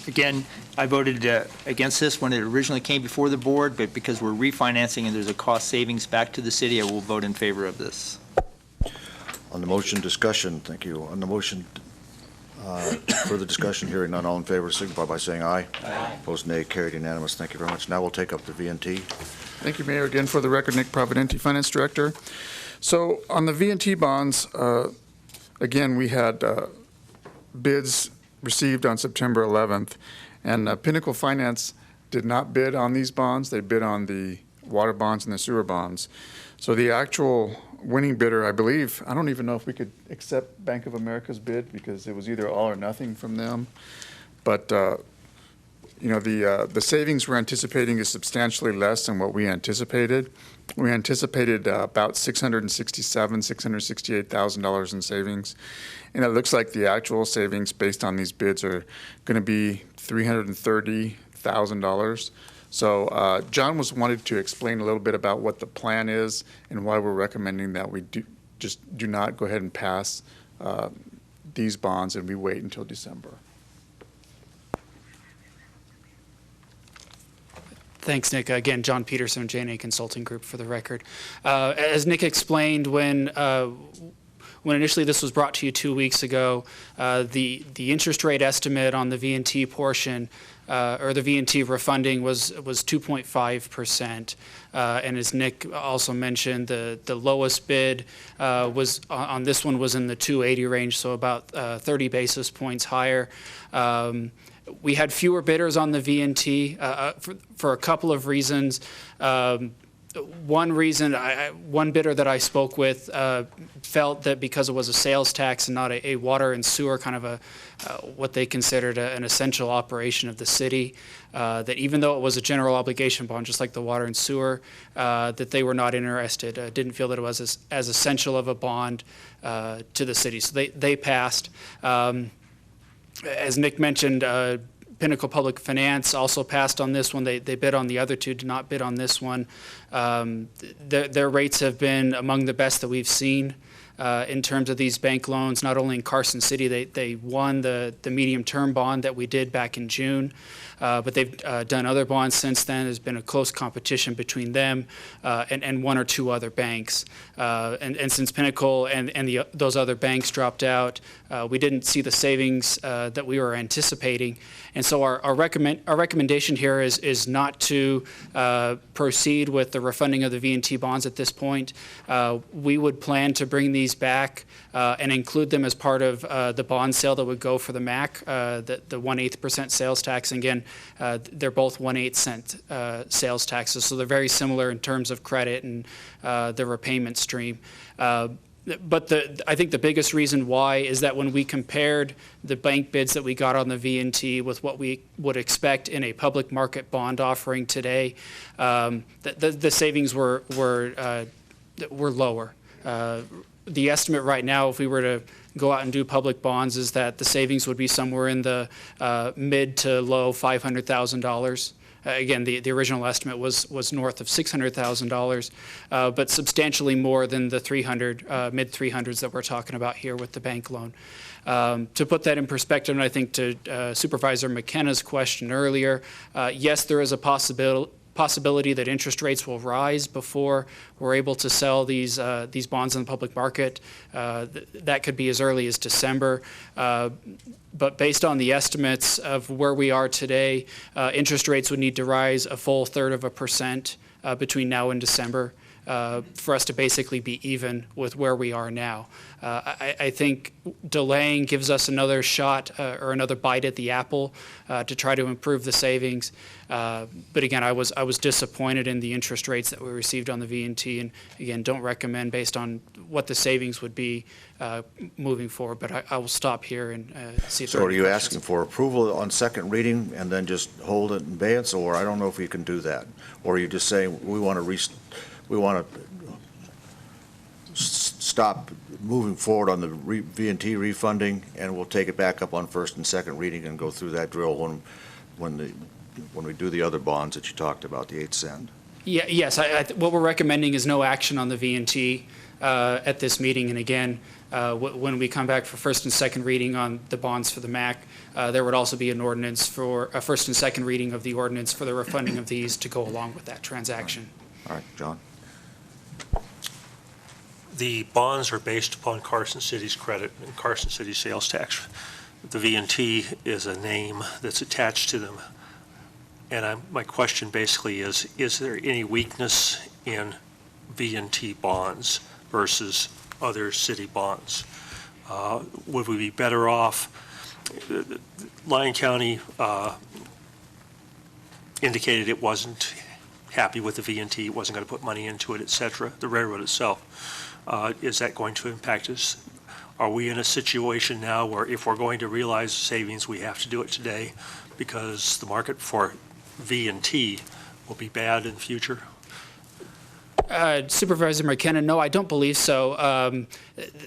Again, I voted against this when it originally came before the board, but because we're refinancing and there's a cost savings back to the city, I will vote in favor of this. On the motion, discussion. Thank you. On the motion, further discussion. Hearing none. All in favor signify by saying aye. Aye. Opposed, nay. Carried unanimous. Thank you very much. Now we'll take up the VNT. Thank you, Mayor. Again, for the record, Nick Providenti, Finance Director. So on the VNT bonds, again, we had bids received on September 11th, and Pinnacle Finance did not bid on these bonds. They bid on the water bonds and the sewer bonds. So the actual winning bidder, I believe, I don't even know if we could accept Bank of America's bid because it was either all or nothing from them. But you know, the savings we're anticipating is substantially less than what we anticipated. We anticipated about $668,000 in savings, and it looks like the actual savings based on these bids are going to be $330,000. So John wanted to explain a little bit about what the plan is and why we're recommending that we do not go ahead and pass these bonds and we wait until December. Thanks, Nick. Again, John Peterson, J&A Consulting Group, for the record. As Nick explained, when initially this was brought to you 2 weeks ago, the interest rate estimate on the VNT portion, or the VNT refunding, was 2.5%. And as Nick also mentioned, the lowest bid was on this one was in the 280 range, so about 30 basis points higher. We had fewer bidders on the VNT for a couple of reasons. One reason, one bidder that I spoke with felt that because it was a sales tax and not a water and sewer, kind of what they considered an essential operation of the city, that even though it was a general obligation bond, just like the water and sewer, that they were not interested, didn't feel that it was as essential of a bond to the city. So they passed. As Nick mentioned, Pinnacle Public Finance also passed on this one. They bid on the other two, did not bid on this one. Their rates have been among the best that we've seen in terms of these bank loans, not only in Carson City. They won the medium-term bond that we did back in June, but they've done other bonds since then. There's been a close competition between them and one or two other banks. And since Pinnacle and those other banks dropped out, we didn't see the savings that we were anticipating. And so our recommendation here is not to proceed with the refunding of the VNT bonds at this point. We would plan to bring these back and include them as part of the bond sale that would go for the MAC, the 1/8% sales tax. And again, they're both 1/8 cent sales taxes, so they're very similar in terms of credit and the repayment stream. But I think the biggest reason why is that when we compared the bank bids that we got on the VNT with what we would expect in a public market bond offering today, the savings were lower. The estimate right now, if we were to go out and do public bonds, is that the savings would be somewhere in the mid to low $500,000. Again, the original estimate was north of $600,000, but substantially more than the mid 300s that we're talking about here with the bank loan. To put that in perspective, and I think to Supervisor McKenna's question earlier, yes, there is a possibility that interest rates will rise before we're able to sell these bonds in the public market. That could be as early as December. But based on the estimates of where we are today, interest rates would need to rise a full 1/3% between now and December for us to basically be even with where we are now. I think delaying gives us another shot or another bite at the apple to try to improve the savings. But again, I was disappointed in the interest rates that we received on the V&T, and again, don't recommend based on what the savings would be moving forward. But I will stop here and see if So there are any you questions. asking for approval on second reading and then just hold it in abeyance, or I don't know if you can do that? Or are you just saying we want to stop moving forward on the V&T refunding, and we'll take it back up on first and second reading and go through that drill when we do the other bonds that you talked about, the 8 cent? Yeah, yes, what we're recommending is no action on the V&T at this meeting. And again, when we come back for first and second reading on the bonds for the MAC, there would also be an ordinance for a first and second reading of the ordinance for the refunding of these to go along with that transaction. All right, John? The bonds are based upon Carson City's credit and Carson City sales tax. The V&T is a name that's attached to them. And my question basically is there any weakness in V&T bonds versus other city bonds? Would we be better off? Lyon County indicated it wasn't happy with the V&T, it wasn't going to put money into it, et cetera, the railroad itself. Is that going to impact us? Are we in a situation now where if we're going to realize savings, we have to do it today because the market for V&T will be bad in the future? Supervisor McKenna, no, I don't believe so.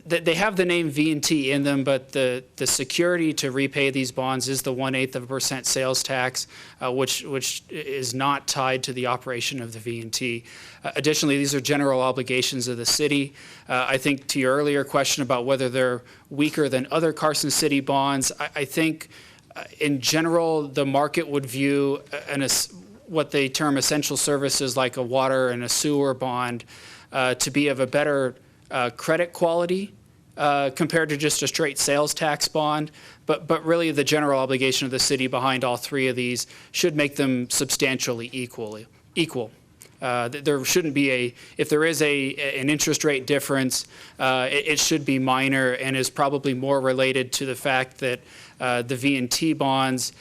They have the name V&T in them, but the security to repay these bonds is the 1/8% sales tax, which is not tied to the operation of the V&T. Additionally, these are general obligations of the city. I think to your earlier question about whether they're weaker than other Carson City bonds, I think in general the market would view what they term essential services like a water and a sewer bond to be of a better credit quality compared to just a straight sales tax bond. But really the general obligation of the city behind all three of these should make them substantially equal. There shouldn't be if there is an interest rate difference, it should be minor and is probably more related to the fact that the V&T bonds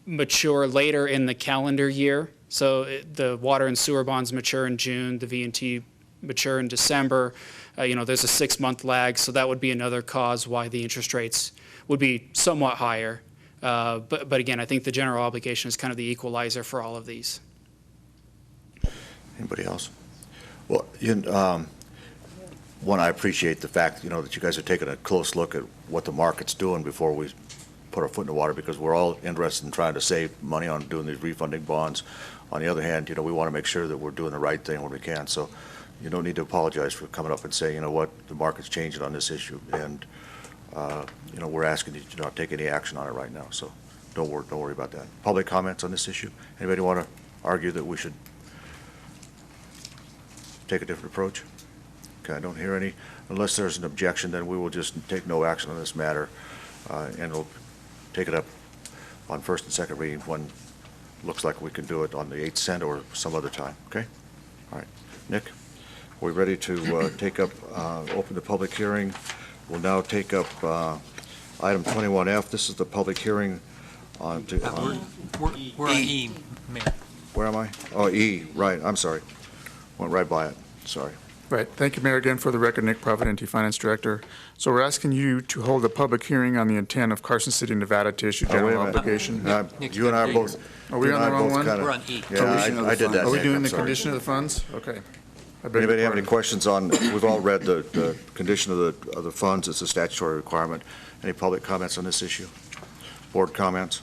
mature later in the calendar year. So the water and sewer bonds mature in June, the V&T mature in December. There's a 6-month lag, so that would be another cause why the interest rates would be somewhat higher. But again, I think the general obligation is kind of the equalizer for all of these. Anybody else? Well, one, I appreciate the fact, that you guys are taking a close look at what the market's doing before we put our foot in the water, because we're all interested in trying to save money on doing these refunding bonds. On the other hand, we want to make sure that we're doing the right thing when we can. So you don't need to apologize for coming up and saying, what, the market's changing on this issue, and we're asking you to not take any action on it right now. So don't worry about that. Public comments on this issue? Anybody want to argue that we should take a different approach? Okay, I don't hear any. Unless there's an objection, then we will just take no action on this matter, and we'll take it up on first and second reading when it looks like we can do it on the 8 cent or some other time. Okay? All right. Nick, are we ready to take up, open the public hearing? We'll now take up item 21F. This is the public hearing on. We're on E, Mayor. Where am I? Oh, E, right. I'm sorry. Went right by it. Sorry. Right. Thank you, Mayor. Again, for the record, Nick Providenti, Finance Director. So we're asking you to hold a public hearing on the intent of Carson City, Nevada to issue general obligation. You and I are both. Are we on the wrong one? We're on E. Yeah, I did that. Are we Nick, doing I'm the sorry. condition of the funds? Okay. Anybody have any questions on, we've all read the condition of the funds. It's a statutory requirement. Any public comments on this issue? Board comments?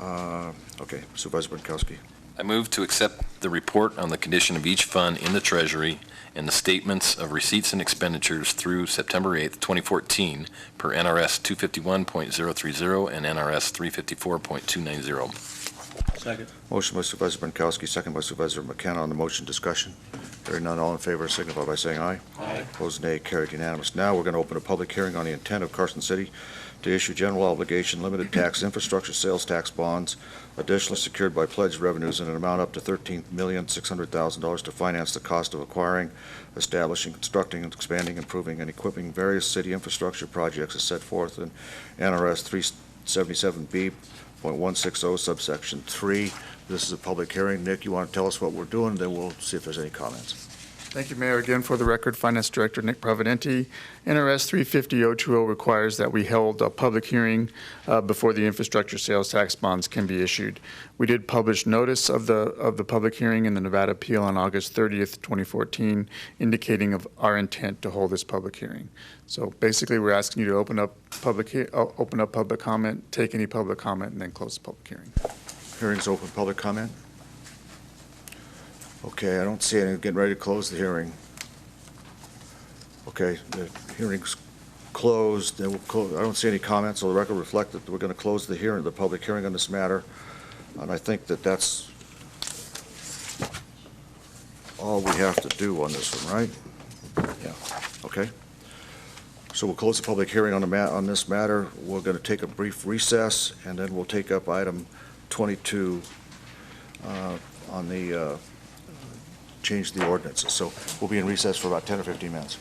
Okay, Supervisor Burkowski. I move to accept the report on the condition of each fund in the Treasury and the statements of receipts and expenditures through September 8th, 2014 per NRS 251.030 and NRS 354.290. Second. Motion by Supervisor Burkowski, second by Supervisor McKenna on the motion. Discussion. Hearing none, all in favor signify by saying aye. Aye. Opposed, nay. Carried unanimous. Now we're going to open a public hearing on the intent of Carson City to issue general obligation limited tax infrastructure sales tax bonds, additionally secured by pledged revenues in an amount up to $13,600,000 to finance the cost of acquiring, establishing, constructing, expanding, improving, and equipping various city infrastructure projects as set forth in NRS 377B .160 subsection 3. This is a public hearing. Nick, you want to tell us what we're doing, then we'll see if there's any comments. Thank you, Mayor. Again, for the record, Finance Director Nick Providenti. NRS 350-020 requires that we held a public hearing before the infrastructure sales tax bonds can be issued. We did publish notice of the public hearing in the Nevada Appeal on August 30th, 2014, indicating of our intent to hold this public hearing. So basically, we're asking you to open up public comment, take any public comment, and then close the public hearing. Hearing's open. Public comment? Okay, I don't see any. Getting ready to close the hearing. Okay, the hearing's closed. Then we'll close. I don't see any comments, so the record reflect that we're going to close the hearing, the public hearing on this matter. And I think that that's all we have to do on this one, right? Yeah. Okay. So we'll close the public hearing on this matter. We're going to take a brief recess, and then we'll take up item 22 on the change the ordinances. So we'll be in recess for about 10 or 15 minutes.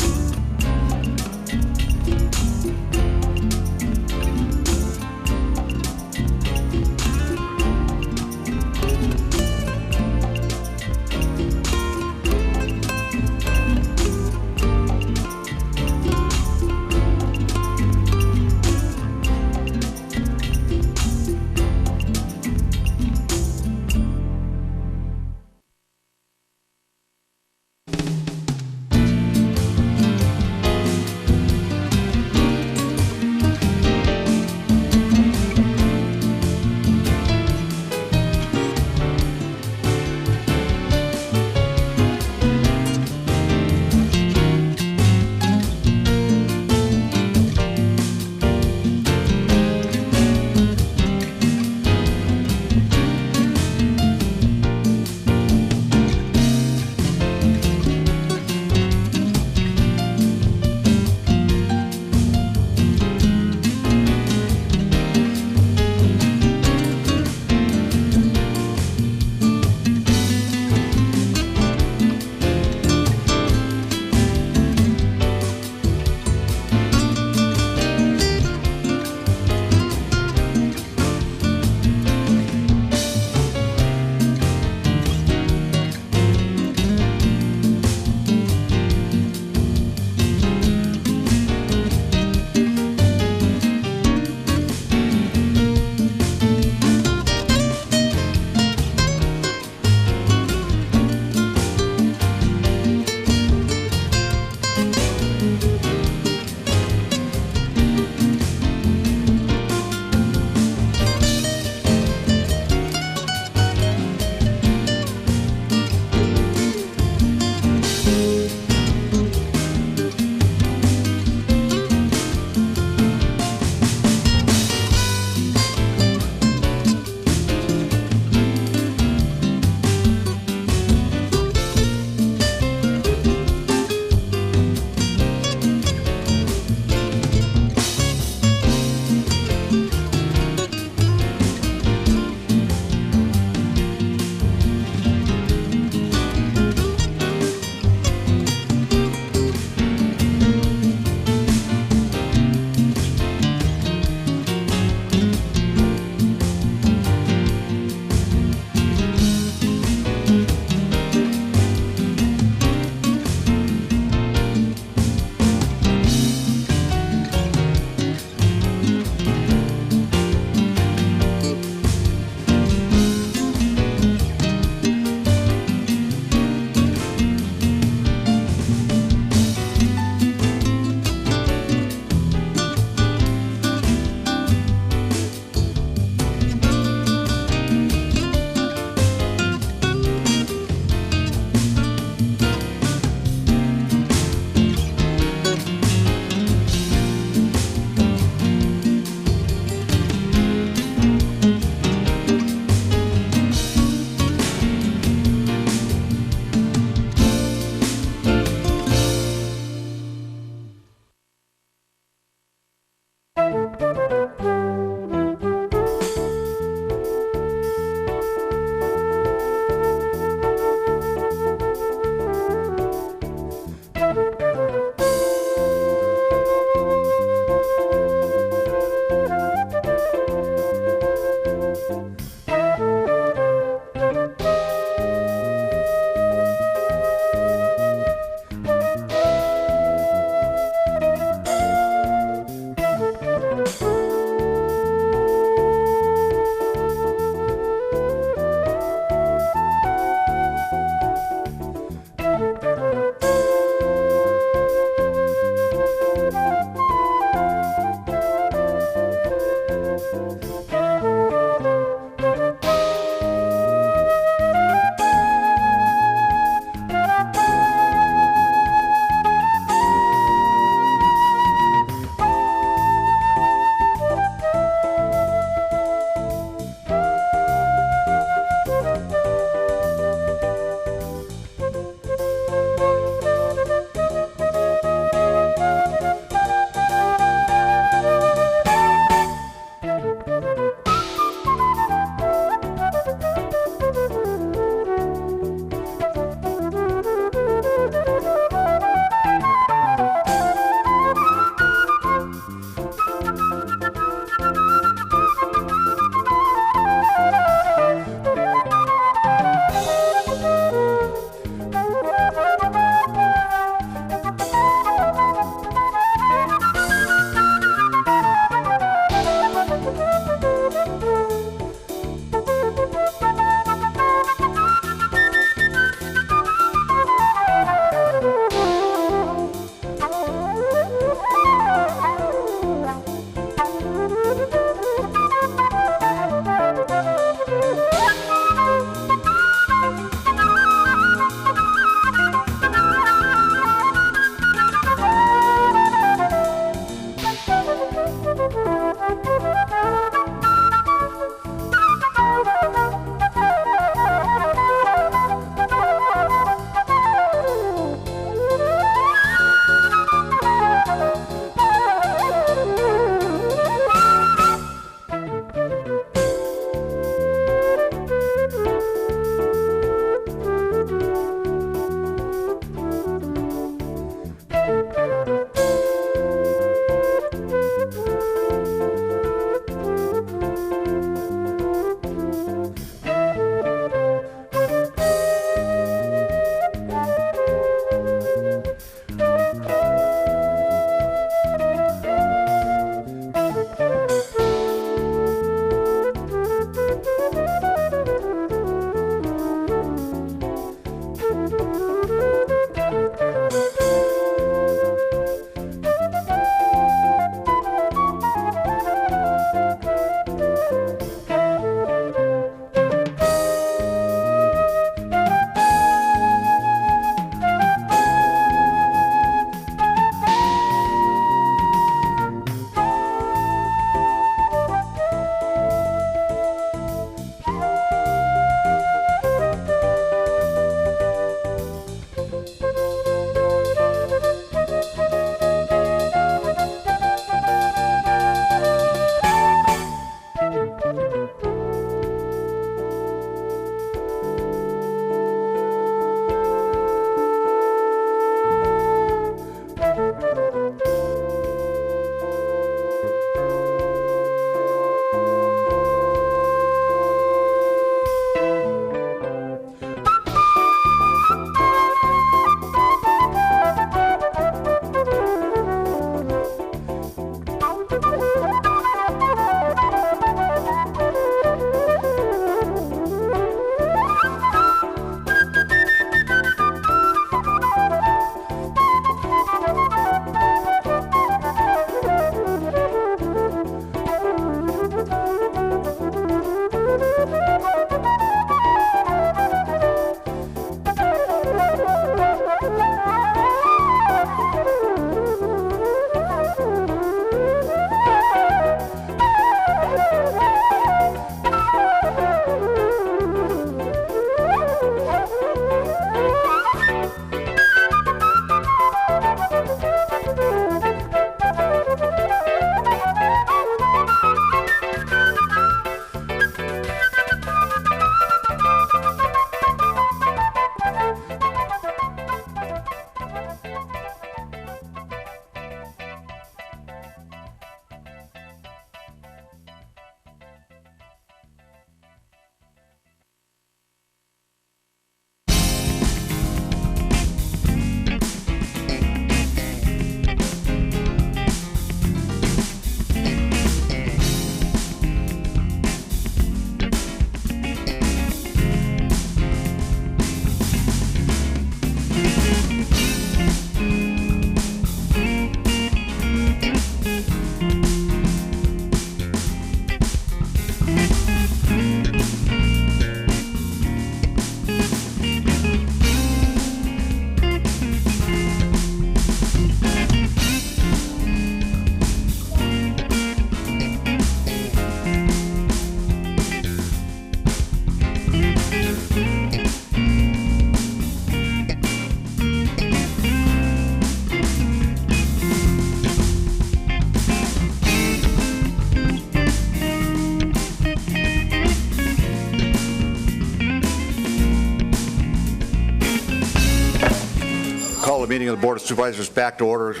Board of Supervisors back to order.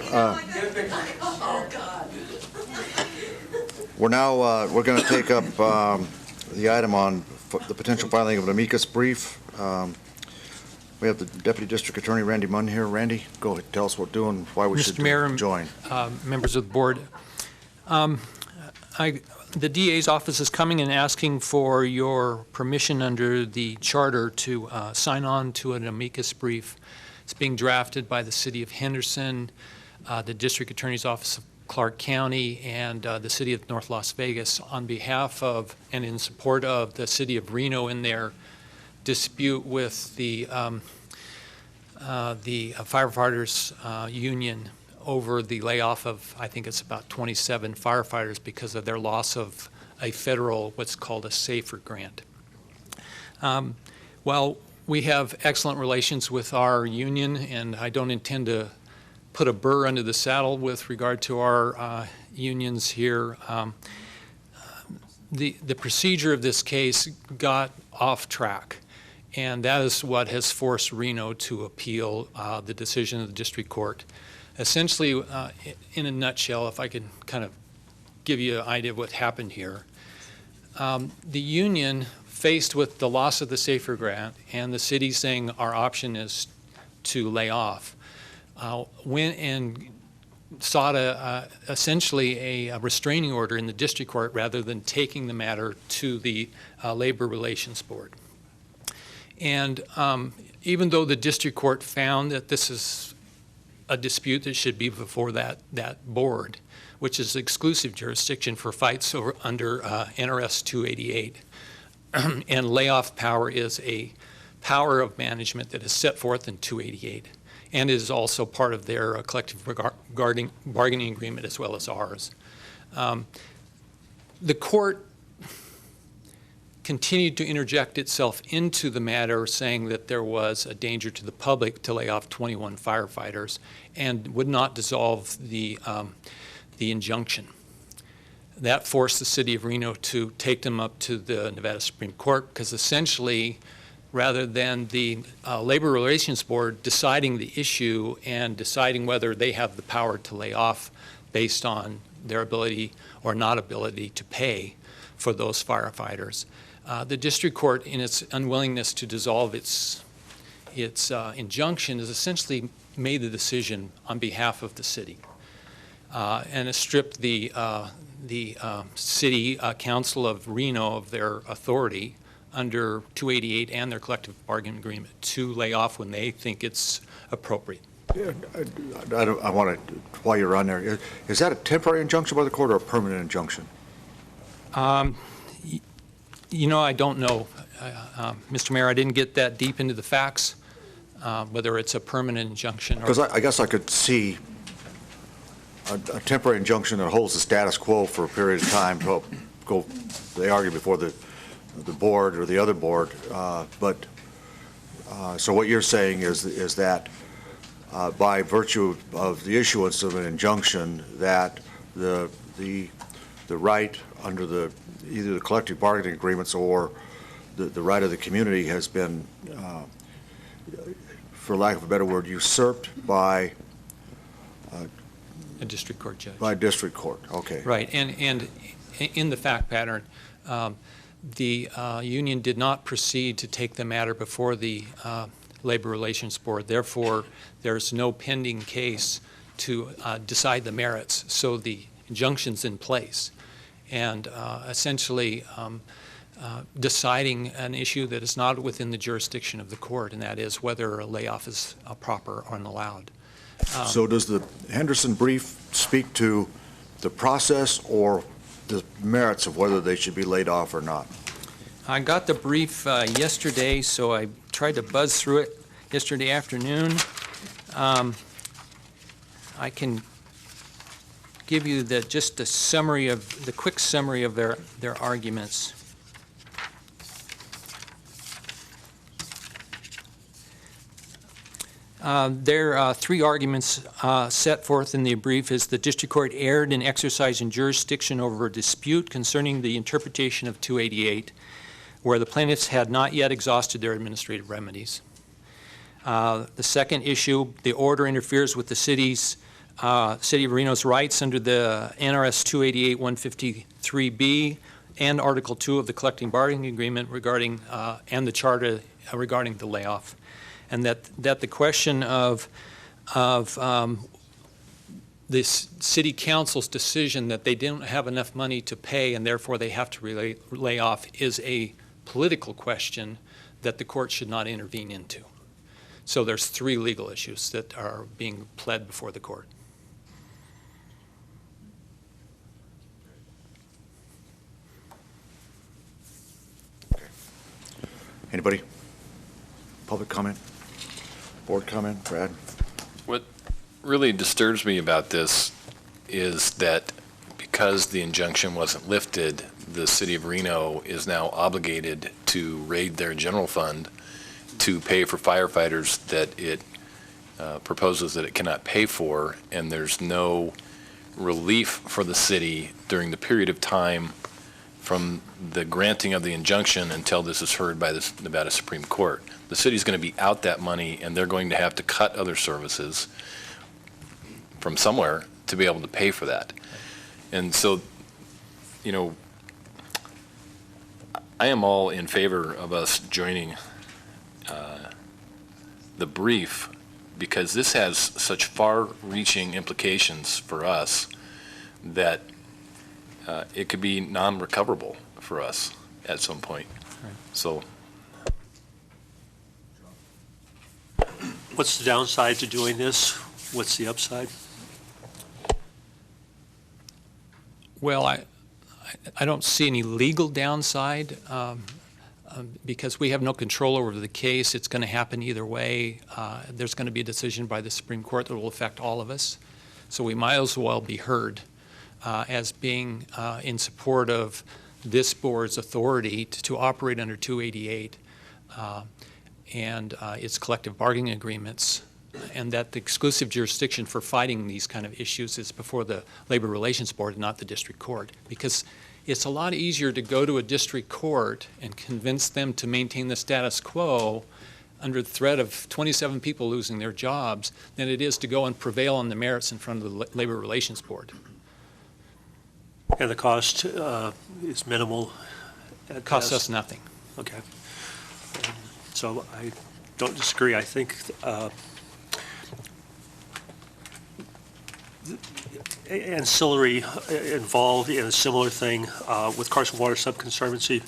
We're now, we're going to take up the item on the potential filing of an amicus brief. We have the Deputy District Attorney, Randy Munn, here. Randy, go ahead, tell us what we're doing, why we should join. Members of the board, the DA's office is coming and asking for your permission under the charter to sign on to an amicus brief. It's being drafted by the City of Henderson, the District Attorney's Office of Clark County, and the City of North Las Vegas on behalf of and in support of the City of Reno in their dispute with the firefighters union over the layoff of, I think it's about 27 firefighters because of their loss of a federal, what's called a SAFER grant. While we have excellent relations with our union, and I don't intend to put a burr under the saddle with regard to our unions here, the procedure of this case got off track. And that is what has forced Reno to appeal the decision of the district court. Essentially, in a nutshell, if I could kind of give you an idea of what happened here, the union, faced with the loss of the SAFER grant and the city saying our option is to lay off, went and sought essentially a restraining order in the district court rather than taking the matter to the Labor Relations Board. And even though the district court found that this is a dispute that should be before that board, which is exclusive jurisdiction for fights under NRS 288, and layoff power is a power of management that is set forth in 288 and is also part of their collective bargaining agreement as well as ours. The court continued to interject itself into the matter, saying that there was a danger to the public to lay off 21 firefighters and would not dissolve the injunction. That forced the city of Reno to take them up to the Nevada Supreme Court because essentially, rather than the Labor Relations Board deciding the issue and deciding whether they have the power to lay off based on their ability or not ability to pay for those firefighters, the district court, in its unwillingness to dissolve its injunction, has essentially made the decision on behalf of the city and has stripped the city council of Reno of their authority under 288 and their collective bargaining agreement to lay off when they think it's appropriate. Yeah, I want to, while you're on there, is that a temporary injunction by the court or a permanent injunction? You know, I don't know, Mr. Mayor. I didn't get that deep into the facts, whether it's a permanent injunction. Because I guess I could see a temporary injunction that holds the status quo for a period of time. They argue before the board or the other board, so what you're saying is that by virtue of the issuance of an injunction, that the right under either the collective bargaining agreements or the right of the community has been, for lack of a better word, usurped by a district court judge. By district court, okay. Right, and in the fact pattern, the union did not proceed to take the matter before the Labor Relations Board. Therefore, there's no pending case to decide the merits, so the injunction's in place. And essentially deciding an issue that is not within the jurisdiction of the court, and that is whether a layoff is proper or unallowed. So does the Henderson brief speak to the process or the merits of whether they should be laid off or not? I got the brief yesterday, so I tried to buzz through it yesterday afternoon. I can give you just the quick summary of their arguments. Their three arguments set forth in the brief is the district court erred in exercising jurisdiction over a dispute concerning the interpretation of 288, where the plaintiffs had not yet exhausted their administrative remedies. The second issue, the order interferes with the City of Reno's rights under the NRS 288-153B and Article 2 of the collective bargaining agreement regarding, and the charter regarding the layoff. And that the question of this city council's decision that they didn't have enough money to pay and therefore they have to lay off is a political question that the court should not intervene into. So there's 3 legal issues that are being pled before the court. Anybody? Public comment? Board comment? Brad? What really disturbs me about this is that because the injunction wasn't lifted, the city of Reno is now obligated to raid their general fund to pay for firefighters that it proposes that it cannot pay for, and there's no relief for the city during the period of time from the granting of the injunction until this is heard by the Nevada Supreme Court. The city's going to be out that money, and they're going to have to cut other services from somewhere to be able to pay for that. And so, you know, I am all in favor of us joining the brief because this has such far-reaching implications for us that it could be non-recoverable for us at some point. Right. So, What's the downside to doing this? What's the upside? Well, I don't see any legal downside because we have no control over the case. It's going to happen either way. There's going to be a decision by the Supreme Court that will affect all of us. So we might as well be heard as being in support of this board's authority to operate under 288 and its collective bargaining agreements, and that the exclusive jurisdiction for fighting these kind of issues is before the Labor Relations Board, not the district court, because it's a lot easier to go to a district court and convince them to maintain the status quo under the threat of 27 people losing their jobs than it is to go and prevail on the merits in front of the Labor Relations Board. And the cost is minimal? It costs us nothing. Okay. So I don't disagree. I think ancillary involved in a similar thing with Carson Water Subconservancy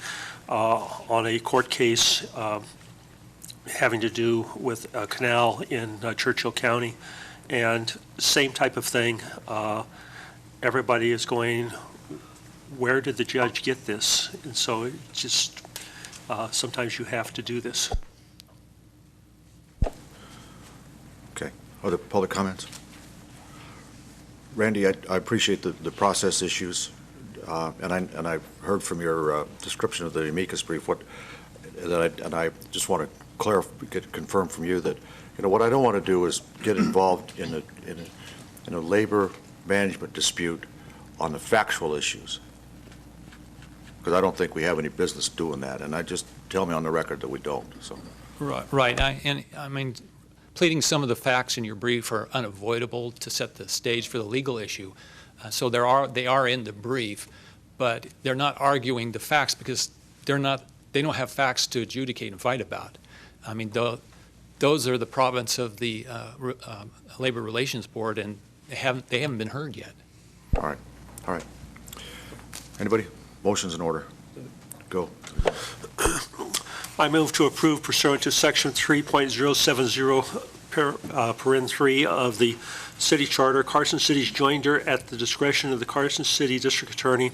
on a court case having to do with a canal in Churchill County, and same type of thing. Everybody is going, where did the judge get this? And so it just sometimes you have to do this. Okay. Other public comments? Randy, I appreciate the process issues, and I heard from your description of the amicus brief and I just want to confirm from you that, you know, what I don't want to do is get involved in a labor management dispute on the factual issues, because I don't think we have any business doing that, and I just tell me on the record that we don't. So. Right. I mean, pleading some of the facts in your brief are unavoidable to set the stage for the legal issue. So they are in the brief, but they're not arguing the facts because they don't have facts to adjudicate and fight about. I mean, those are the province of the Labor Relations Board, and they haven't been heard yet. All right. Anybody? Motion's in order. Go. I move to approve pursuant to Section 3.070, paren 3 of the City Charter, Carson City's joinder at the discretion of the Carson City District Attorney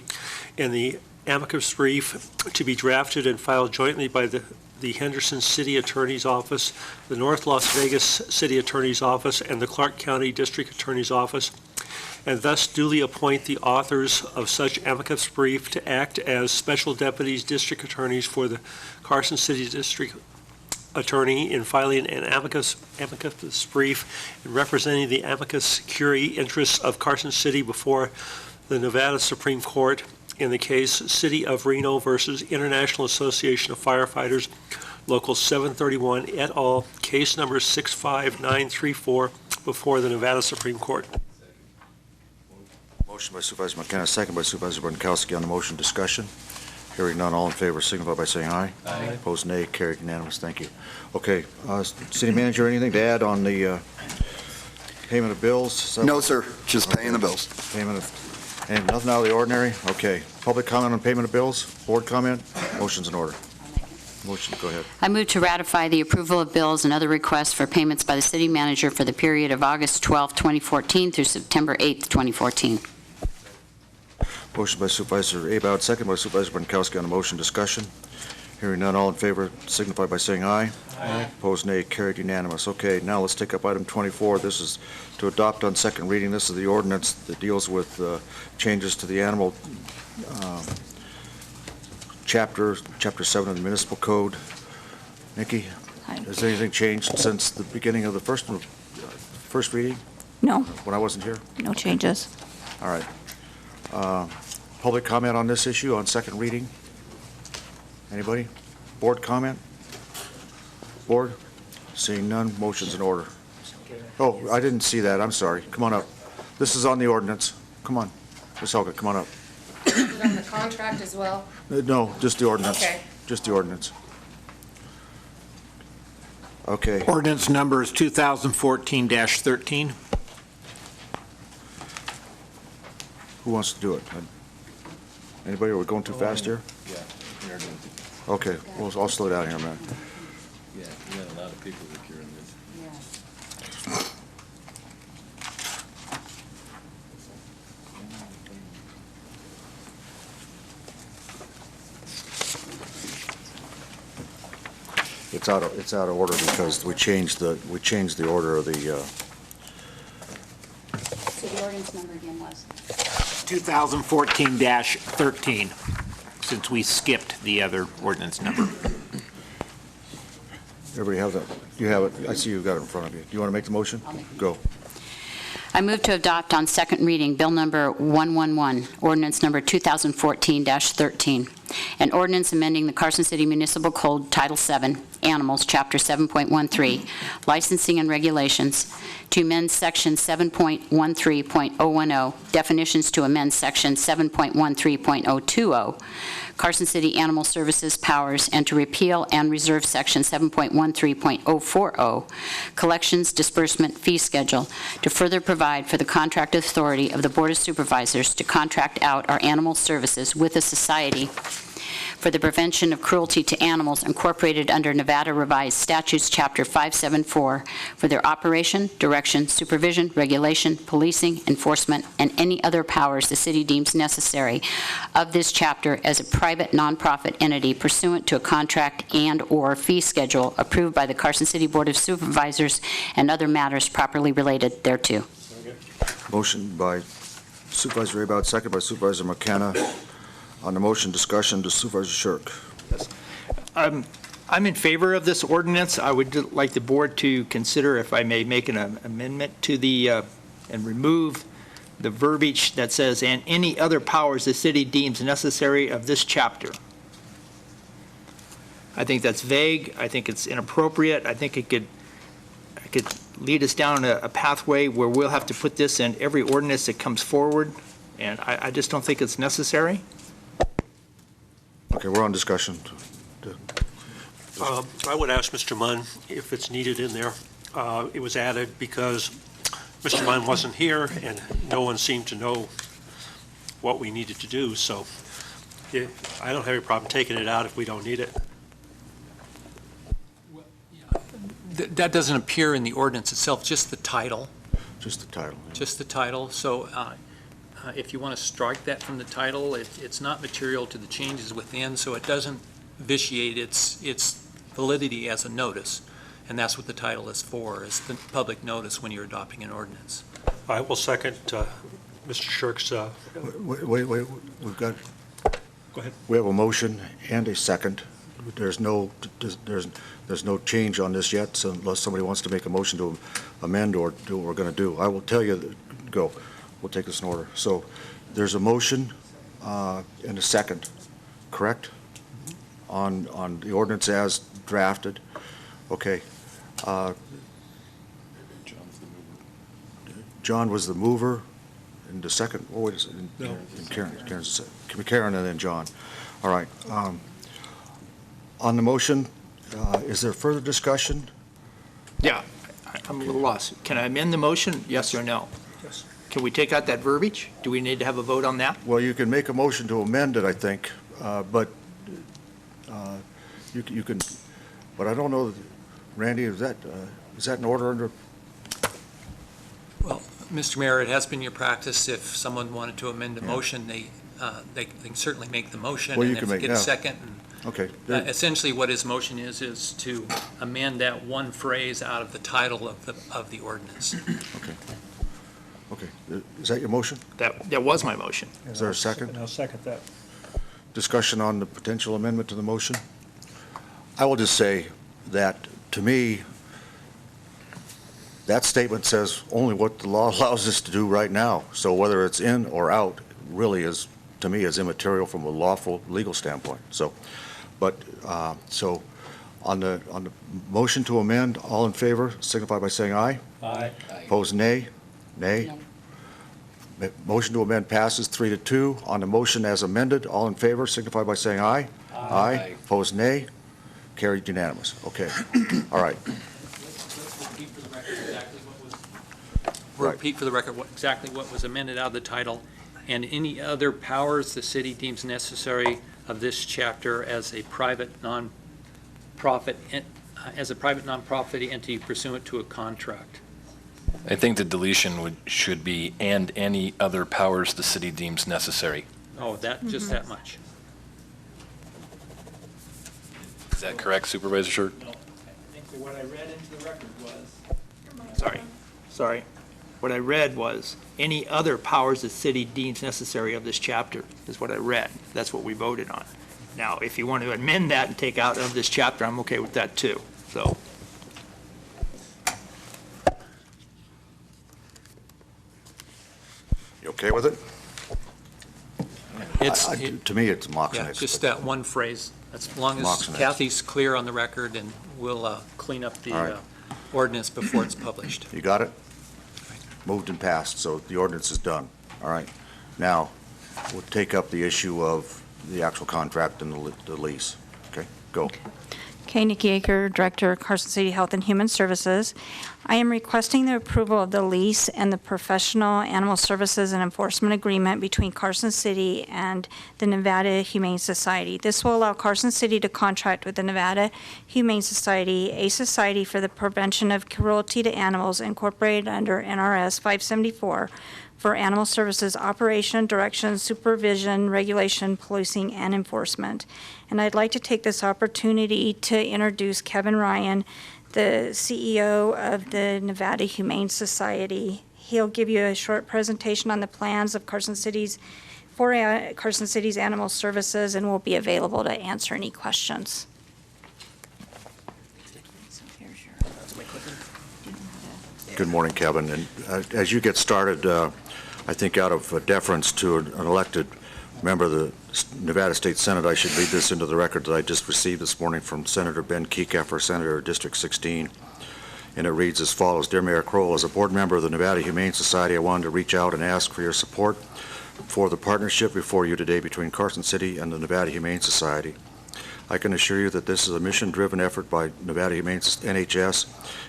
and the amicus brief to be drafted and filed jointly by the Henderson City Attorney's Office, the North Las Vegas City Attorney's Office, and the Clark County District Attorney's Office, and thus duly appoint the authors of such amicus brief to act as special deputies district attorneys for the Carson City District Attorney in filing an amicus brief and representing the amicus curiae interests of Carson City before the Nevada Supreme Court in the case City of Reno versus International Association of Firefighters, Local 731 et al., case number 65934, before the Nevada Supreme Court. Motion by Supervisor McKenna, second by Supervisor Bonkowski on the motion. Discussion. Hearing none, all in favor signify by saying aye. Aye. Opposed, nay. Carried unanimous. Thank you. Okay, City Manager, anything to add on the payment of bills? No, sir, just paying the bills. Payment of, and nothing out of the ordinary? Okay. Public comment on payment of bills? Board comment? Motion's in order. Motion, go ahead. I move to ratify the approval of bills and other requests for payments by the city manager for the period of August 12, 2014 through September 8, 2014. Motion by Supervisor Abad, second by Supervisor Bonkowski on the motion. Discussion. Hearing none, all in favor signify by saying aye. Aye. Opposed, nay. Carried unanimous. Okay, now let's take up item 24. This is to adopt on second reading. This is the ordinance that deals with changes to the animal Chapter 7 of the Municipal Code. Nikki, has anything changed since the beginning of the first reading? No. When I wasn't here? No changes. All right. Public comment on this issue on second reading? Anybody? Board comment? Board? Seeing none, motion's in order. Oh, I didn't see that. I'm sorry. Come on up. This is on the ordinance. Come on. Ms. Helga, come on up. Is it on the contract as well? No, just the ordinance. Okay. Just the ordinance. Okay. Ordinance number is 2014-13. Who wants to do it? Anybody? Are we going too fast here? Yeah. Okay, well, I'll slow down here a minute. Yeah, we got a lot of people that are in this. It's out of order because we changed the order of the, So the ordinance number again was? 2014-13, since we skipped the other ordinance number. everybody have that? You have it? I see you've got it in front of you. Do you want to make the motion? I'll make it. Go. I move to adopt on second reading Bill number 111, ordinance number 2014-13, an ordinance amending the Carson City Municipal Code Title 7, Animals, Chapter 7.13, Licensing and Regulations, to amend Section 7.13.010, definitions to amend Section 7.13.020, Carson City Animal Services powers, and to repeal and reserve Section 7.13.040, collections, disbursement, fee schedule, to further provide for the contract authority of the Board of Supervisors to contract out our animal services with a society for the prevention of cruelty to animals incorporated under Nevada Revised Statutes, Chapter 574, for their operation, direction, supervision, regulation, policing, enforcement, and any other powers the city deems necessary of this chapter as a private nonprofit entity pursuant to a contract and/or fee schedule approved by the Carson City Board of Supervisors and other matters properly related thereto. Motion by Supervisor Abad, second by Supervisor McKenna. On the motion, discussion to Supervisor Shirk. I'm in favor of this ordinance. I would like the board to consider if I may make an amendment to the, and remove the verbiage that says, and any other powers the city deems necessary of this chapter. I think that's vague. I think it's inappropriate. I think it could lead us down a pathway where we'll have to put this in every ordinance that comes forward, and I just don't think it's necessary. Okay, we're on discussion. I would ask Mr. Munn if it's needed in there. It was added because Mr. Munn wasn't here and no one seemed to know what we needed to do, so I don't have any problem taking it out if we don't need it. That doesn't appear in the ordinance itself, just the title. Just the title. Yeah. Just the title. So if you want to strike that from the title, it's not material to the changes within, so it doesn't vitiate its validity as a notice. And that's what the title is for, is the public notice when you're adopting an ordinance. I will second Mr. Shirk's. Wait, we've got. Go ahead. We have a motion and a second. There's no change on this yet, so unless somebody wants to make a motion to amend or do what we're going to do. I will tell you, go. We'll take this in order. So there's a motion and a second, correct? on the ordinance as drafted. Okay. John was the mover, and the second, oh, wait a second. No. And Karen and then John. All right. On the motion, is there further discussion? Yeah, I'm a little lost. Can I amend the motion, yes or no? Yes. Can we take out that verbiage? Do we need to have a vote on that? Well, you can make a motion to amend it, I think, but you can, but I don't know, Randy, is that in order under? Well, Mr. Mayor, it has been your practice, if someone wanted to amend a motion, they can certainly make the motion. Well, you and can if make- get a yeah. second. Okay. Essentially, what his motion is to amend that one phrase out of the title of the ordinance. Okay. Okay. Is that your motion? That was my motion. Is there a second? And I'll second that. Discussion on the potential amendment to the motion? I will just say that, to me, that statement says only what the law allows us to do right now. So whether it's in or out really is, to me, is immaterial from a lawful legal standpoint. So, but, so on the motion to amend, all in favor, signify by saying aye. Aye. Opposed, nay? Nay? Motion to amend passes 3-2. On the motion as amended, all in favor, signify by saying aye. Aye. Opposed, nay? Carried unanimous. Okay. All right. Repeat for the record exactly what was amended out of the title, and any other powers the city deems necessary of this chapter as a private nonprofit entity pursuant to a contract. I think the deletion should be, and any other powers the city deems necessary. Oh, just that much. Is that correct, Supervisor Shirt? No, I think that what I read into the record was, sorry. What I read was, any other powers the city deems necessary of this chapter is what I read. That's what we voted on. Now, if you want to amend that and take out of this chapter, I'm okay with that too, so. You okay with it? It's, To me, it's moxonate. yeah, just that one phrase, as long as Moxonate. Kathy's clear on the record, and we'll clean up All the right. ordinance before it's published. You got it? Moved and passed, so the ordinance is done. All right. Now, we'll take up the issue of the actual contract and the lease. Okay, go. Okay, Nikki Aker, Director, Carson City Health and Human Services. I am requesting the approval of the lease and the professional animal services and enforcement agreement between Carson City and the Nevada Humane Society. This will allow Carson City to contract with the Nevada Humane Society, a society for the prevention of cruelty to animals incorporated under NRS 574, for animal services operation, direction, supervision, regulation, policing, and enforcement. And I'd like to take this opportunity to introduce Kevin Ryan, the CEO of the Nevada Humane Society. He'll give you a short presentation on the plans of Carson City's animal services, and will be available to answer any questions. Good morning, Kevin. And as you get started, I think out of deference to an elected member of the Nevada State Senate, I should read this into the record that I just received this morning from Senator Ben Kekeffer, Senator of District 16. And it reads as follows. Dear Mayor Kroll, as a board member of the Nevada Humane Society, I wanted to reach out and ask for your support for the partnership before you today between Carson City and the Nevada Humane Society. I can assure you that this is a mission-driven effort by Nevada Humane NHS,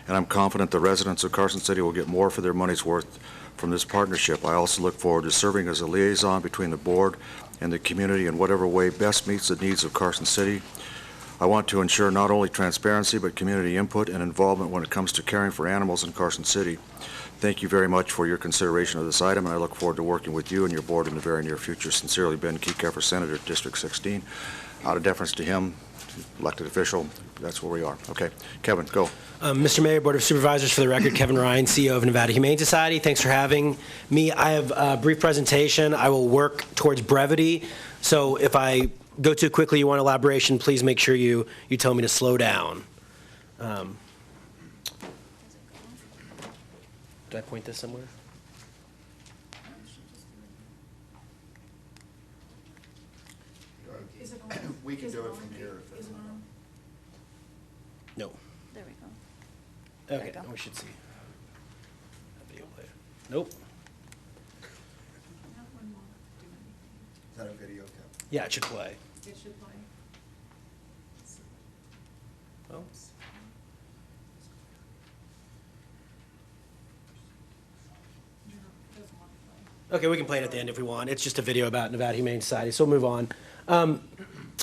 and I'm confident the residents of Carson City will get more for their money's worth from this partnership. I also look forward to serving as a liaison between the board and the community in whatever way best meets the needs of Carson City. I want to ensure not only transparency but community input and involvement when it comes to caring for animals in Carson City. Thank you very much for your consideration of this item, and I look forward to working with you and your board in the very near future. Sincerely, Ben Kekeffer, Senator, District 16. Out of deference to him, elected official, that's where we are. Okay, Kevin, go. Mr. Mayor, Board of Supervisors, for the record, Kevin Ryan, CEO of Nevada Humane Society. Thanks for having me. I have a brief presentation. I will work towards brevity. So if I go too quickly, you want elaboration, please make sure you tell me to slow down. Did I point this somewhere? We can do it from here. No. There we go. Okay, we should see. Video player. Nope. Is that a video? Yeah, it should play. It should play. Oh. Okay, we can play it at the end if we want. It's just a video about Nevada Humane Society, so we'll move on.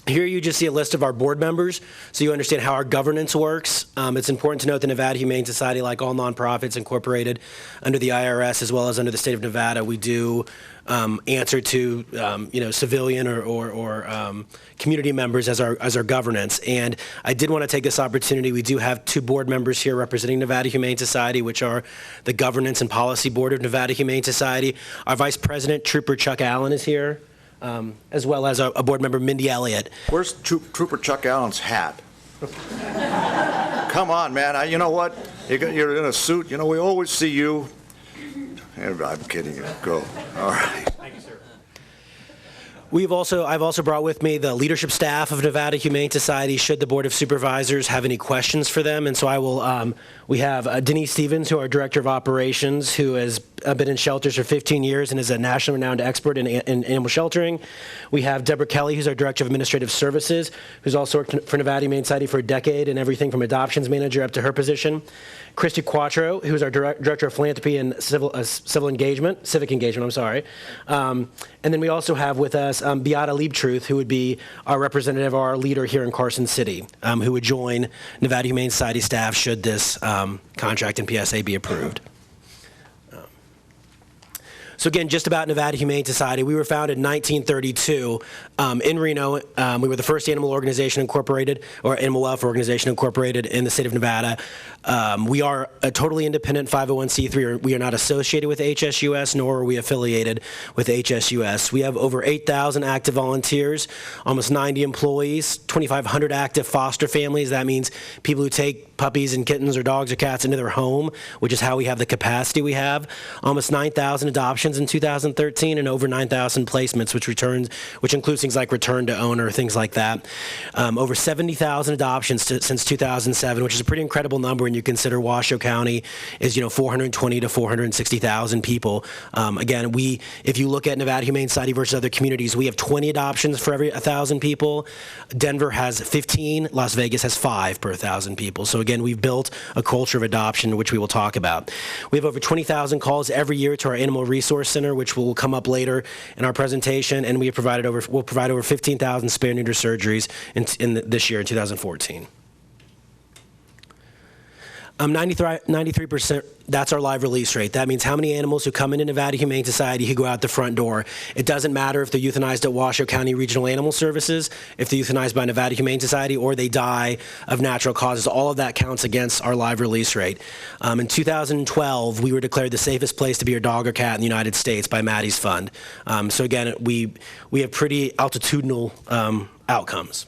Here you just see a list of our board members, so you understand how our governance works. It's important to note the Nevada Humane Society, like all nonprofits incorporated under the IRS as well as under the state of Nevada, we do answer to civilian or community members as our governance. And I did want to take this opportunity. We do have two board members here representing Nevada Humane Society, which are the Governance and Policy Board of Nevada Humane Society. Our Vice President, Trooper Chuck Allen, is here. As well as a board member, Mindy Elliott. Where's Trooper Chuck Allen's hat? Come on, man. You know what? You're in a suit. You know, we always see you. I'm kidding you. Go. All right. Thank you, sir. I've also brought with me the leadership staff of Nevada Humane Society should the Board of Supervisors have any questions for them. And so I will, we have Denise Stevens, who our Director of Operations, who has been in shelters for 15 years and is a nationally renowned expert in animal sheltering. We have Deborah Kelly, who's our Director of Administrative Services, who's also worked for Nevada Humane Society for a decade and everything from adoptions manager up to her position. Christy Quattro, who's our Director of Philanthropy and civic engagement, and then we also have with us Beata Liebtruth, who would be our representative or our leader here in Carson City, who would join Nevada Humane Society staff should this contract and PSA be approved. So again, just about Nevada Humane Society, we were founded in 1932 in Reno. We were the first animal organization incorporated, or animal welfare organization incorporated in the state of Nevada. We are a totally independent 501c3. We are not associated with HSUS, nor are we affiliated with HSUS. We have over 8,000 active volunteers, almost 90 employees, 2,500 active foster families. That means people who take puppies and kittens or dogs or cats into their home, which is how we have the capacity we have. Almost 9,000 adoptions in 2013 and over 9,000 placements, which includes things like return to owner, things like that. Over 70,000 adoptions since 2007, which is a pretty incredible number when you consider Washoe County is 420 to 460,000 people. Again, if you look at Nevada Humane Society versus other communities, we have 20 adoptions for every 1,000 people. Denver has 15. Las Vegas has 5 per 1,000 people. So again, we've built a culture of adoption, which we will talk about. We have over 20,000 calls every year to our Animal Resource Center, which will come up later in our presentation, and we'll provide over 15,000 spay neuter surgeries in this year in 2014. 93%, that's our live release rate. That means how many animals who come into Nevada Humane Society who go out the front door. It doesn't matter if they're euthanized at Washoe County Regional Animal Services, if they're euthanized by Nevada Humane Society, or they die of natural causes. All of that counts against our live release rate. In 2012, we were declared the safest place to be your dog or cat in the United States by Maddie's Fund. So again, we have pretty altitudinal outcomes.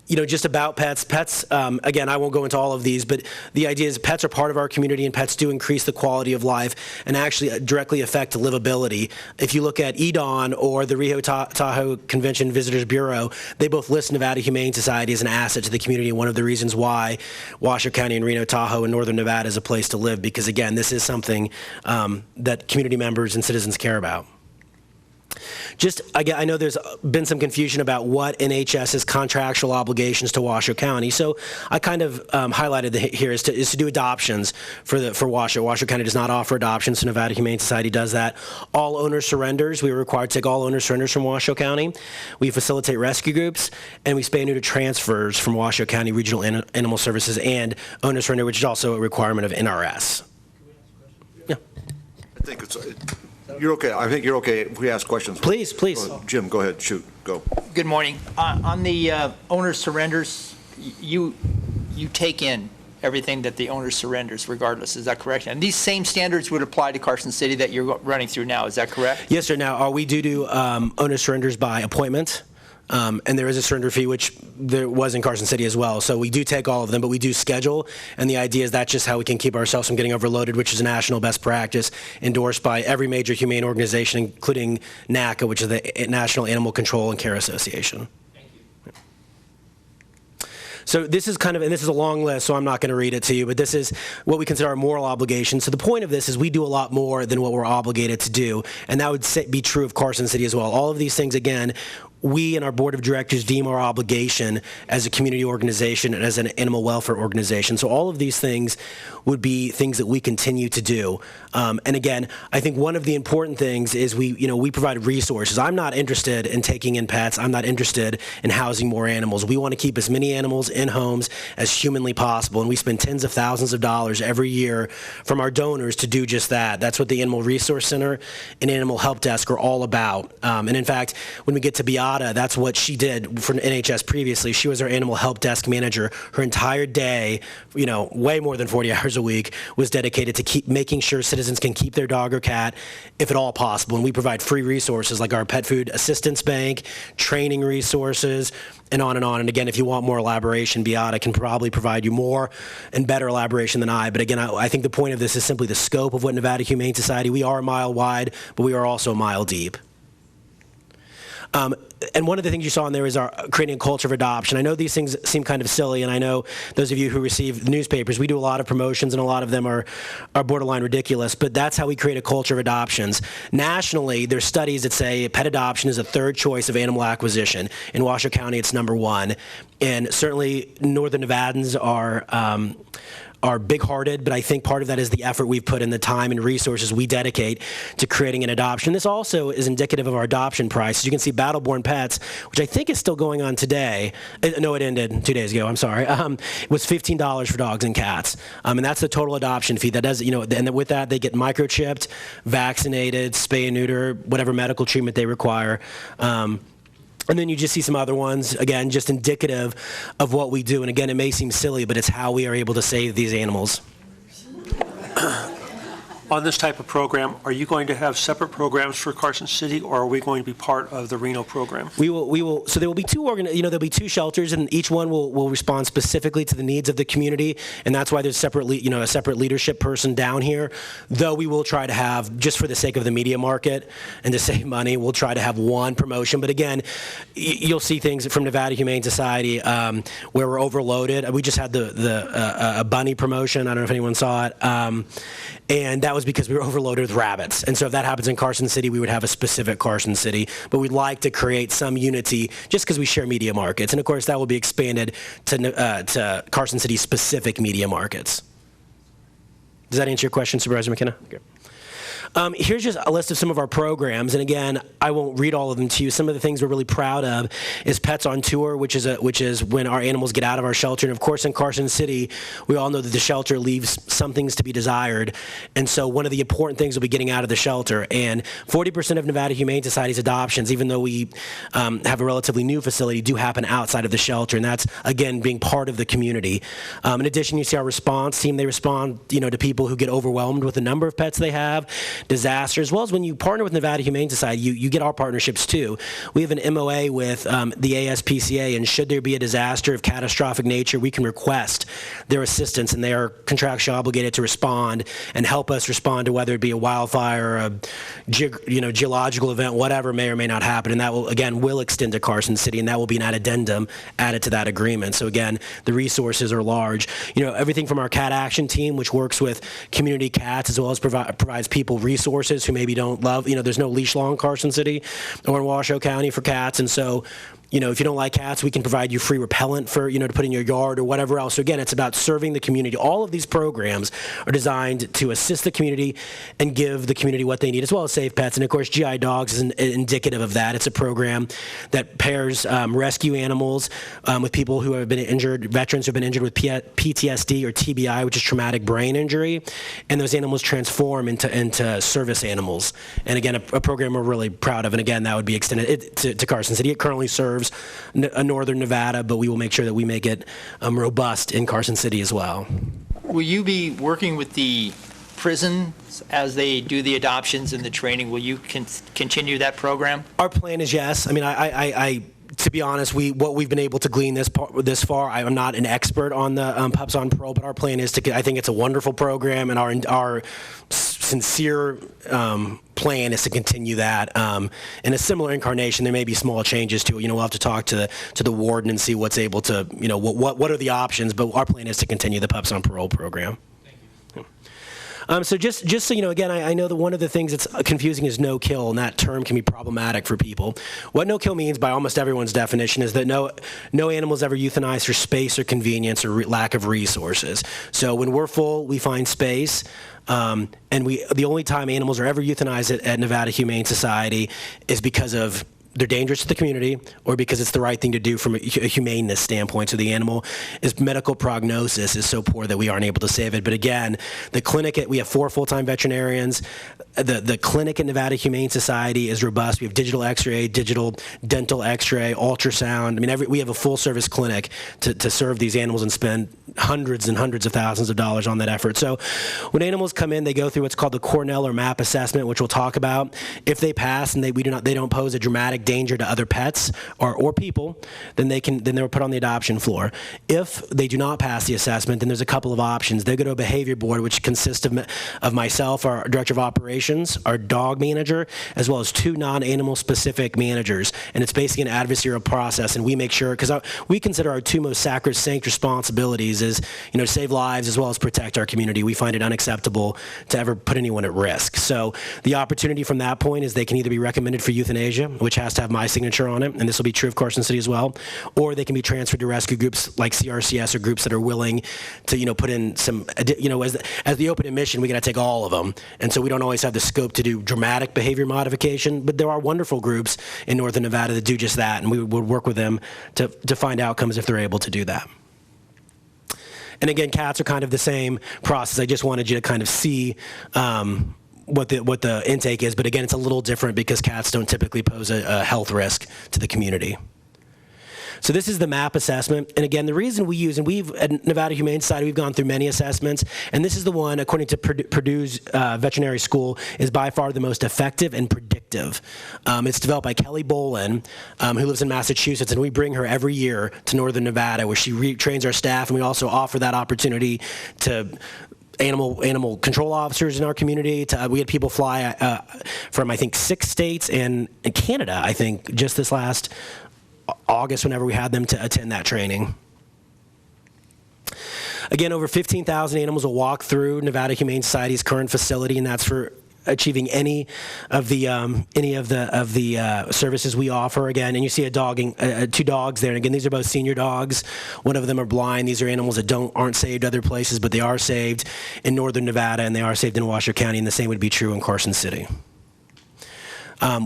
Just about pets. Pets, again, I won't go into all of these, but the idea is pets are part of our community, and pets do increase the quality of life and actually directly affect livability. If you look at EDON or the Rio Tahoe Convention Visitors Bureau, they both list Nevada Humane Society as an asset to the community, and one of the reasons why Washoe County and Reno Tahoe and Northern Nevada is a place to live, because, again, this is something that community members and citizens care about. I know there's been some confusion about what NHS's contractual obligations to Washoe County. So I kind of highlighted here is to do adoptions for Washoe. Washoe County does not offer adoptions, so Nevada Humane Society does that. All owner surrenders, we are required to take all owner surrenders from Washoe County. We facilitate rescue groups, and we spay and neuter transfers from Washoe County Regional Animal Services and owner surrender, which is also a requirement of NRS. Yeah. I think you're okay. I think you're okay if we ask questions. Please. Jim, go ahead. Shoot. Go. Good morning. On the owner surrenders, you take in everything that the owner surrenders regardless. Is that correct? And these same standards would apply to Carson City that you're running through now. Is that correct? Yes, sir. Now, we do owner surrenders by appointment. And there is a surrender fee, which there was in Carson City as well. So we do take all of them, but we do schedule. And the idea is that's just how we can keep ourselves from getting overloaded, which is a national best practice endorsed by every major humane organization, including NACA, which is the National Animal Control and Care Association. Thank you. So this is kind of, and this is a long list, so I'm not going to read it to you, but this is what we consider our moral obligation. So the point of this is we do a lot more than what we're obligated to do, and that would be true of Carson City as well. All of these things, again, we and our board of directors deem our obligation as a community organization and as an animal welfare organization. So all of these things would be things that we continue to do. And again, I think one of the important things is we provide resources. I'm not interested in taking in pets. I'm not interested in housing more animals. We want to keep as many animals in homes as humanly possible, and we spend tens of thousands of dollars every year from our donors to do just that. That's what the Animal Resource Center and Animal Help Desk are all about. And in fact, when we get to Beata, that's what she did for NHS previously. She was our Animal Help Desk manager. Her entire day, way more than 40 hours a week, was dedicated to keep making sure citizens can keep their dog or cat, if at all possible. And we provide free resources like our Pet Food Assistance Bank, training resources, and on and on. And again, if you want more elaboration, Beata can probably provide you more and better elaboration than I. But again, I think the point of this is simply the scope of what Nevada Humane Society. We are a mile wide, but we are also a mile deep. And one of the things you saw in there is our creating a culture of adoption. I know these things seem kind of silly, and I know those of you who receive the newspapers, we do a lot of promotions, and a lot of them are borderline ridiculous, but that's how we create a culture of adoptions. Nationally, there's studies that say pet adoption is a third choice of animal acquisition. In Washoe County, it's number one. And certainly, Northern Nevadans are big-hearted, but I think part of that is the effort we've put in, the time and resources we dedicate to creating an adoption. This also is indicative of our adoption price. As you can see, Battleborn Pets, which I think is still going on today. No, it ended 2 days ago. I'm sorry. It was $15 for dogs and cats, and that's the total adoption fee. That does, and with that they get microchipped, vaccinated, spay and neuter, whatever medical treatment they require. And then you just see some other ones, again, just indicative of what we do. And again, it may seem silly, but it's how we are able to save these animals. On this type of program, are you going to have separate programs for Carson City, or are we going to be part of the Reno program? We will. So there will be there'll be two shelters, and each one will respond specifically to the needs of the community, and that's why there's a separate leadership person down here. Though we will try to have, just for the sake of the media market and to save money, we'll try to have one promotion. But again, you'll see things from Nevada Humane Society where we're overloaded. We just had a bunny promotion. I don't know if anyone saw it, and that was because we were overloaded with rabbits. And so if that happens in Carson City, we would have a specific Carson City. But we'd like to create some unity just because we share media markets. And of course, that will be expanded to Carson City specific media markets. Does that answer your question, Supervisor McKenna? Okay. Here's just a list of some of our programs, and again, I won't read all of them to you. Some of the things we're really proud of is Pets on Tour, which is when our animals get out of our shelter. And of course, in Carson City, we all know that the shelter leaves some things to be desired. And so one of the important things will be getting out of the shelter. And 40% of Nevada Humane Society's adoptions, even though we have a relatively new facility, do happen outside of the shelter. And that's, again, being part of the community. In addition, you see our response team. They respond, to people who get overwhelmed with the number of pets they have, disaster, as well as when you partner with Nevada Humane Society, you get our partnerships too. We have an MOA with the ASPCA, and should there be a disaster of catastrophic nature, we can request their assistance, and they are contractually obligated to respond and help us respond to whether it be a wildfire, a geological event, whatever may or may not happen. And that will extend to Carson City, and that will be an addendum added to that agreement. So again, the resources are large. Everything from our cat action team, which works with community cats, as well as provides people resources who maybe don't love, there's no leash law in Carson City or in Washoe County for cats. And so, if you don't like cats, we can provide you free repellent for, to put in your yard or whatever else. So again, it's about serving the community. All of these programs are designed to assist the community and give the community what they need, as well as save pets. And of course, GI Dogs is indicative of that. It's a program that pairs rescue animals with people who have been injured, veterans who have been injured with PTSD or TBI, which is traumatic brain injury. And those animals transform into service animals. And again, a program we're really proud of. And again, that would be extended to Carson City. It currently serves northern Nevada, but we will make sure that we make it robust in Carson City as well. Will you be working with the prisons as they do the adoptions and the training? Will you continue that program? Our plan is yes. I mean, I to be honest, what we've been able to glean this far, I'm not an expert on the Pups on Parole, but our plan is I think it's a wonderful program, and our sincere plan is to continue that in a similar incarnation. There may be small changes to it. We'll have to talk to the warden and see what's able to, what are the options. But our plan is to continue the Pups on Parole program. So just so you know, again, I know that one of the things that's confusing is no-kill, and that term can be problematic for people. What no-kill means by almost everyone's definition is that no animal is ever euthanized for space or convenience or lack of resources. So when we're full, we find space. And the only time animals are ever euthanized at Nevada Humane Society is because of they're dangerous to the community or because it's the right thing to do from a humaneness standpoint. So the animal's medical prognosis is so poor that we aren't able to save it. But again, the clinic, we have 4 full-time veterinarians. The clinic at Nevada Humane Society is robust. We have digital x-ray, digital dental x-ray, ultrasound. I mean, we have a full-service clinic to serve these animals and spend hundreds and hundreds of thousands of dollars on that effort. So when animals come in, they go through what's called the Cornell or MAP assessment, which we'll talk about. If they pass and they don't pose a dramatic danger to other pets or people, then they're put on the adoption floor. If they do not pass the assessment, then there's a couple of options. They go to a behavior board, which consists of myself, our director of operations, our dog manager, as well as 2 non-animal specific managers. And it's basically an adversarial process, and we make sure, because we consider our 2 most sacrosanct responsibilities is, to save lives as well as protect our community. We find it unacceptable to ever put anyone at risk. So the opportunity from that point is they can either be recommended for euthanasia, which has to have my signature on it, and this will be true of Carson City as well, or they can be transferred to rescue groups like CRCS or groups that are willing to, put in some, as the open admission, we got to take all of them. And so we don't always have the scope to do dramatic behavior modification, but there are wonderful groups in Northern Nevada that do just that, and we would work with them to find outcomes if they're able to do that. And again, cats are kind of the same process. I just wanted you to kind of see what the intake is, but again, it's a little different because cats don't typically pose a health risk to the community. So this is the MAP assessment, and again, the reason we use, and at Nevada Humane Society, we've gone through many assessments, and this is the one, according to Purdue's veterinary school, is by far the most effective and predictive. It's developed by Kelly Bolin, who lives in Massachusetts, and we bring her every year to Northern Nevada, where she retrains our staff, and we also offer that opportunity to animal control officers in our community. We had people fly from, I think, 6 states and Canada, I think, just this last August, whenever we had them to attend that training. Again, over 15,000 animals will walk through Nevada Humane Society's current facility, and that's for achieving any of the services we offer. Again, and you see 2 dogs there. And again, these are both senior dogs. One of them are blind. These are animals that aren't saved other places, but they are saved in Northern Nevada, and they are saved in Washoe County, and the same would be true in Carson City.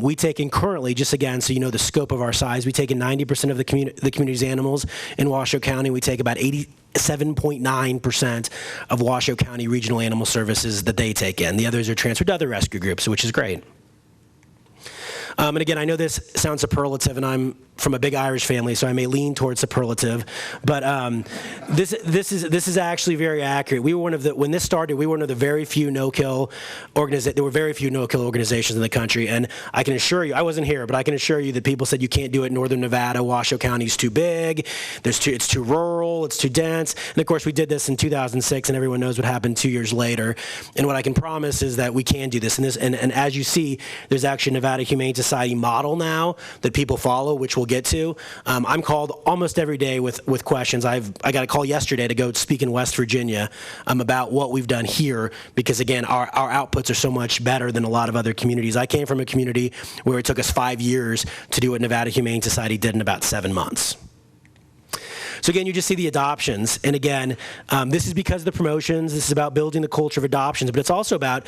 We take in currently, just again, so you know the scope of our size, we take in 90% of the community's animals in Washoe County. We take about 87.9% of Washoe County Regional Animal Services that they take in. The others are transferred to other rescue groups, which is great. And again, I know this sounds superlative, and I'm from a big Irish family, so I may lean towards superlative, but this is actually very accurate. We were when this started, we were one of the very few no-kill organizations. There were very few no-kill organizations in the country, and I can assure you, I wasn't here, but I can assure you that people said you can't do it in Northern Nevada. Washoe County's too big. It's too rural. It's too dense. And of course, we did this in 2006, and everyone knows what happened 2 years later. And what I can promise is that we can do this. And as you see, there's actually a Nevada Humane Society model now that people follow, which we'll get to. I'm called almost every day with questions. I got a call yesterday to go speak in West Virginia about what we've done here, because again, our outputs are so much better than a lot of other communities. I came from a community where it took us 5 years to do what Nevada Humane Society did in about 7 months. So again, you just see the adoptions. And again, this is because of the promotions. This is about building the culture of adoptions. But it's also about,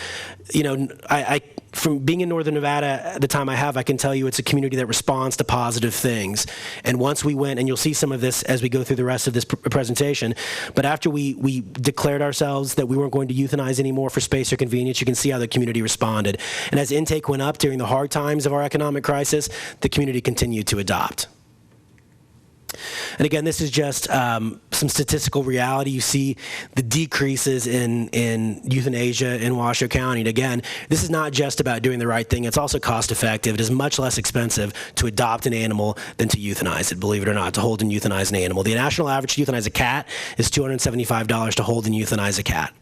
from being in Northern Nevada at the time I can tell you it's a community that responds to positive things. And once we went, and you'll see some of this as we go through the rest of this presentation, but after we declared ourselves that we weren't going to euthanize anymore for space or convenience, you can see how the community responded. And as intake went up during the hard times of our economic crisis, the community continued to adopt. And again, this is just some statistical reality. You see the decreases in euthanasia in Washoe County. And again, this is not just about doing the right thing. It's also cost effective. It is much less expensive to adopt an animal than to euthanize it, believe it or not, to hold and euthanize an animal. The national average to euthanize a cat is $275 to hold and euthanize a cat.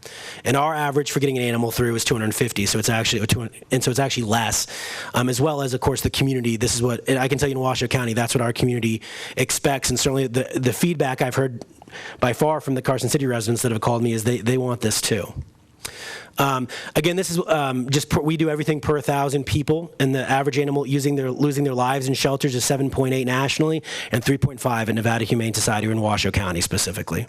And our average for getting an animal through is $250, so it's actually less. As well as, of course, the community. This is what, and I can tell you in Washoe County, that's what our community expects. And certainly the feedback I've heard by far from the Carson City residents that have called me is they want this too. Again, this is we do everything per 1,000 people, and the average animal losing their lives in shelters is 7.8 nationally and 3.5 at Nevada Humane Society or in Washoe County specifically.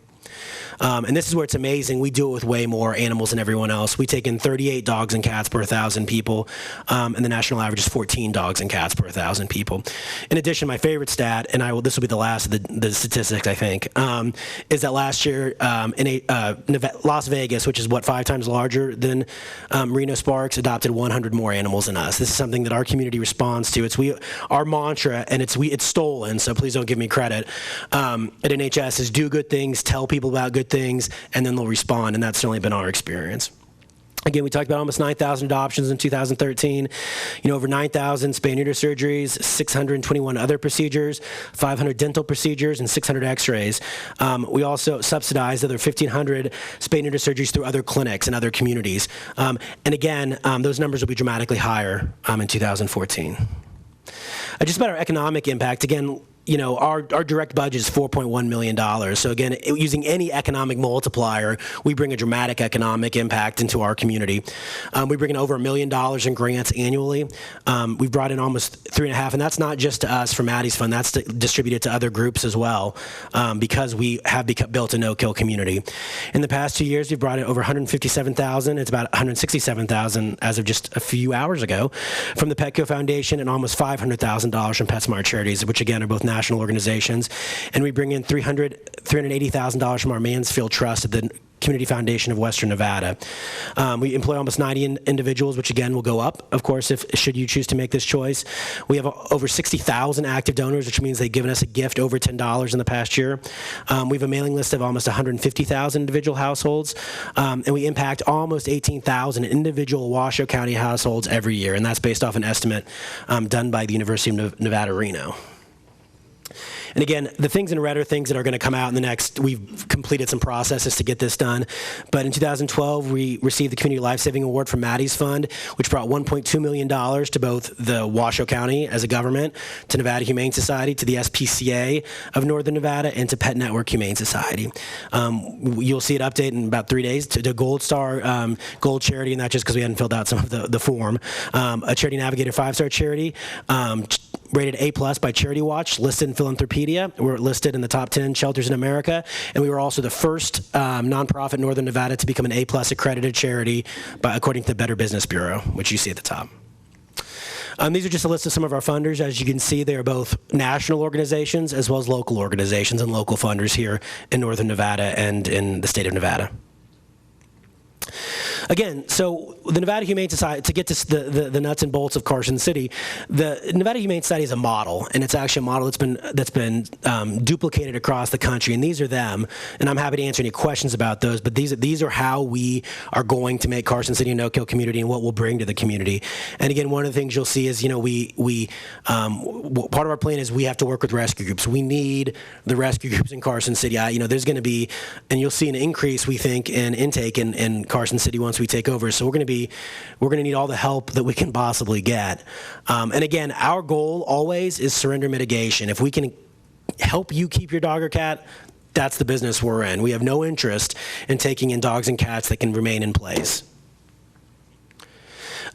And this is where it's amazing. We do it with way more animals than everyone else. We take in 38 dogs and cats per 1,000 people, and the national average is 14 dogs and cats per 1,000 people. In addition, my favorite stat, and this will be the last of the statistics, I think, is that last year in Las Vegas, which is 5 times larger than Reno Sparks, adopted 100 more animals than us. This is something that our community responds to. It's our mantra, and it's stolen, so please don't give me credit. At NHS is do good things, tell people about good things, and then they'll respond, and that's certainly been our experience. Again, we talked about almost 9,000 adoptions in 2013, over 9,000 spay-neuter surgeries, 621 other procedures, 500 dental procedures, and 600 x-rays. We also subsidized other 1,500 spay-neuter surgeries through other clinics and other communities. And again, those numbers will be dramatically higher in 2014. Just about our economic impact, again, our direct budget is $4.1 million. So again, using any economic multiplier, we bring a dramatic economic impact into our community. We bring in over $1 million in grants annually. We've brought in almost 3.5, and that's not just to us from Maddie's Fund. That's distributed to other groups as well, because we have built a no-kill community. In the past 2 years, we've brought in over $157,000. It's about $167,000 as of just a few hours ago from the Petco Foundation, and almost $500,000 from PetSmart Charities, which again are both national organizations. And we bring in $380,000 from our Mansfield Trust at the Community Foundation of Western Nevada. We employ almost 90 individuals, which again will go up, of course, should you choose to make this choice. We have over 60,000 active donors, which means they've given us a gift over $10 in the past year. We have a mailing list of almost 150,000 individual households, and we impact almost 18,000 individual Washoe County households every year, and that's based off an estimate done by the University of Nevada, Reno. And again, the things in red are things that are going to come out in the next, we've completed some processes to get this done. But in 2012, we received the Community Life Saving Award from Maddie's Fund, which brought $1.2 million to both the Washoe County as a government, to Nevada Humane Society, to the SPCA of Northern Nevada, and to Pet Network Humane Society. You'll see it update in about 3 days to Gold Star, Gold Charity, and not just because we hadn't filled out some of the form. A Charity Navigator 5-star charity, rated A+ by Charity Watch, listed in Philanthropedia. We're listed in the top 10 shelters in America, and we were also the first nonprofit in Northern Nevada to become an A+ accredited charity according to the Better Business Bureau, which you see at the top. These are just a list of some of our funders. As you can see, they are both national organizations as well as local organizations and local funders here in Northern Nevada and in the state of Nevada. Again, so the Nevada Humane Society, to get to the nuts and bolts of Carson City, the Nevada Humane Society is a model, and it's actually a model that's been duplicated across the country, and these are them, and I'm happy to answer any questions about those, but these are how we are going to make Carson City a no-kill community and what we'll bring to the community. And again, one of the things you'll see is, part of our plan is we have to work with rescue groups. We need the rescue groups in Carson City. There's going to be, and you'll see an increase, we think, in intake in Carson City once we take over. So we're going to need all the help that we can possibly get. And again, our goal always is surrender mitigation. If we can help you keep your dog or cat, that's the business we're in. We have no interest in taking in dogs and cats that can remain in place.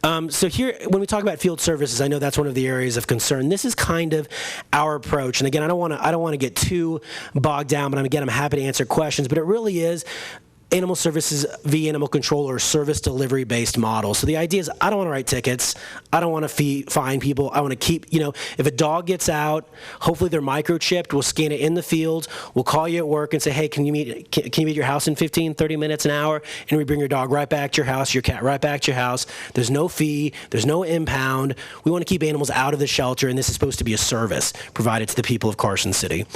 So here, when we talk about field services, I know that's one of the areas of concern. This is kind of our approach. And again, I don't want to get too bogged down, but I'm happy to answer questions. But it really is, animal services via animal control or service delivery based model. So the idea is I don't want to write tickets. I don't want to fine people. I want to keep, if a dog gets out, hopefully they're microchipped. We'll scan it in the field. We'll call you at work and say, hey, can you meet at your house in 15, 30 minutes, an hour? And we bring your dog right back to your house, your cat right back to your house. There's no fee. There's no impound. We want to keep animals out of the shelter, and this is supposed to be a service provided to the people of Carson City.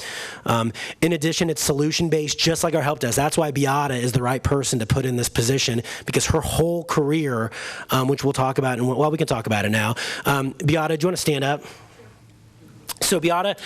In addition, it's solution-based, just like our help desk. That's why Beata is the right person to put in this position, because her whole career, which we'll talk about, we can talk about it now. Beata, do you want to stand up? So Beata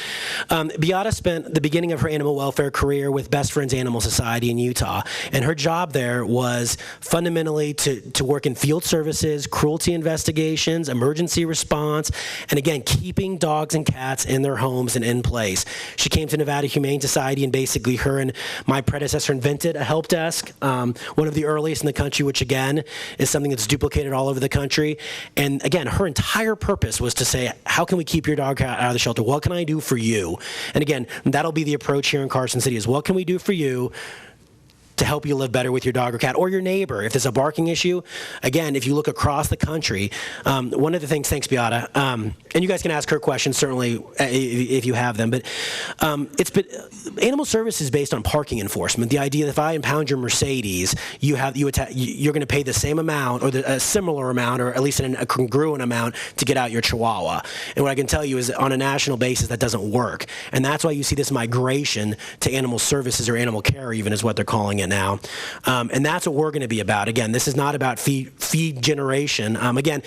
spent the beginning of her animal welfare career with Best Friends Animal Society in Utah, and her job there was fundamentally to work in field services, cruelty investigations, emergency response, and again, keeping dogs and cats in their homes and in place. She came to Nevada Humane Society, and basically her and my predecessor invented a help desk, one of the earliest in the country, which again is something that's duplicated all over the country. And again, her entire purpose was to say, how can we keep your dog out of the shelter? What can I do for you? And again, that'll be the approach here in Carson City is what can we do for you to help you live better with your dog or cat or your neighbor. If there's a barking issue, again, if you look across the country, one of the things, thanks Beata, and you guys can ask her questions certainly if you have them, but animal service is based on parking enforcement. The idea that if I impound your Mercedes, you're going to pay the same amount or a similar amount or at least a congruent amount to get out your Chihuahua. And what I can tell you is on a national basis that doesn't work. And that's why you see this migration to animal services or animal care even is what they're calling it now. And that's what we're going to be about. Again, this is not about feed generation. Again,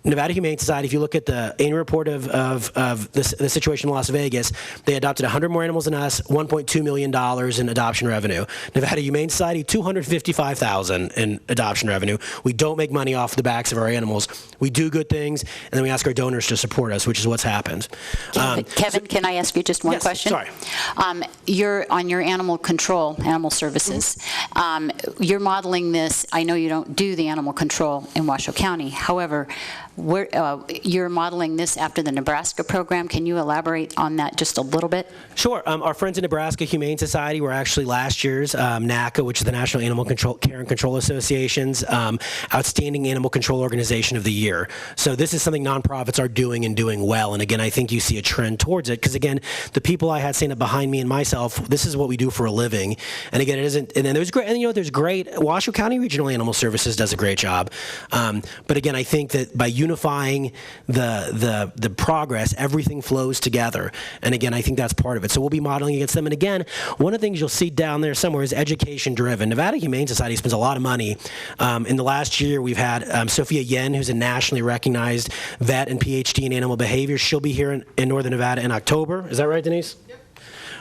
Nevada Humane Society, if you look at the annual report of the situation in Las Vegas, they adopted 100 more animals than us, $1.2 million in adoption revenue. Nevada Humane Society, $255,000 in adoption revenue. We don't make money off the backs of our animals. We do good things, and then we ask our donors to support us, which is what's happened. Kevin, can I ask you just one question? Sorry. You're on your animal control, animal services. You're modeling this. I know you don't do the animal control in Washoe County. However, you're modeling this after the Nebraska program. Can you elaborate on that just a little bit? Sure. Our friends in Nebraska Humane Society were actually last year's NACA, which is the National Animal Care and Control Association's Outstanding Animal Control Organization of the Year. So this is something nonprofits are doing and doing well. And again, I think you see a trend towards it because again, the people I had standing up behind me and myself, this is what we do for a living. And again, it isn't. And then there's great. And there's great. Washoe County Regional Animal Services does a great job. But again, I think that by unifying the progress, everything flows together. And again, I think that's part of it. So we'll be modeling against them. And again, one of the things you'll see down there somewhere is education driven. Nevada Humane Society spends a lot of money. In the last year, we've had Sophia Yen, who's a nationally recognized vet and PhD in animal behavior. She'll be here in Northern Nevada in October. Is that right, Denise? Yep.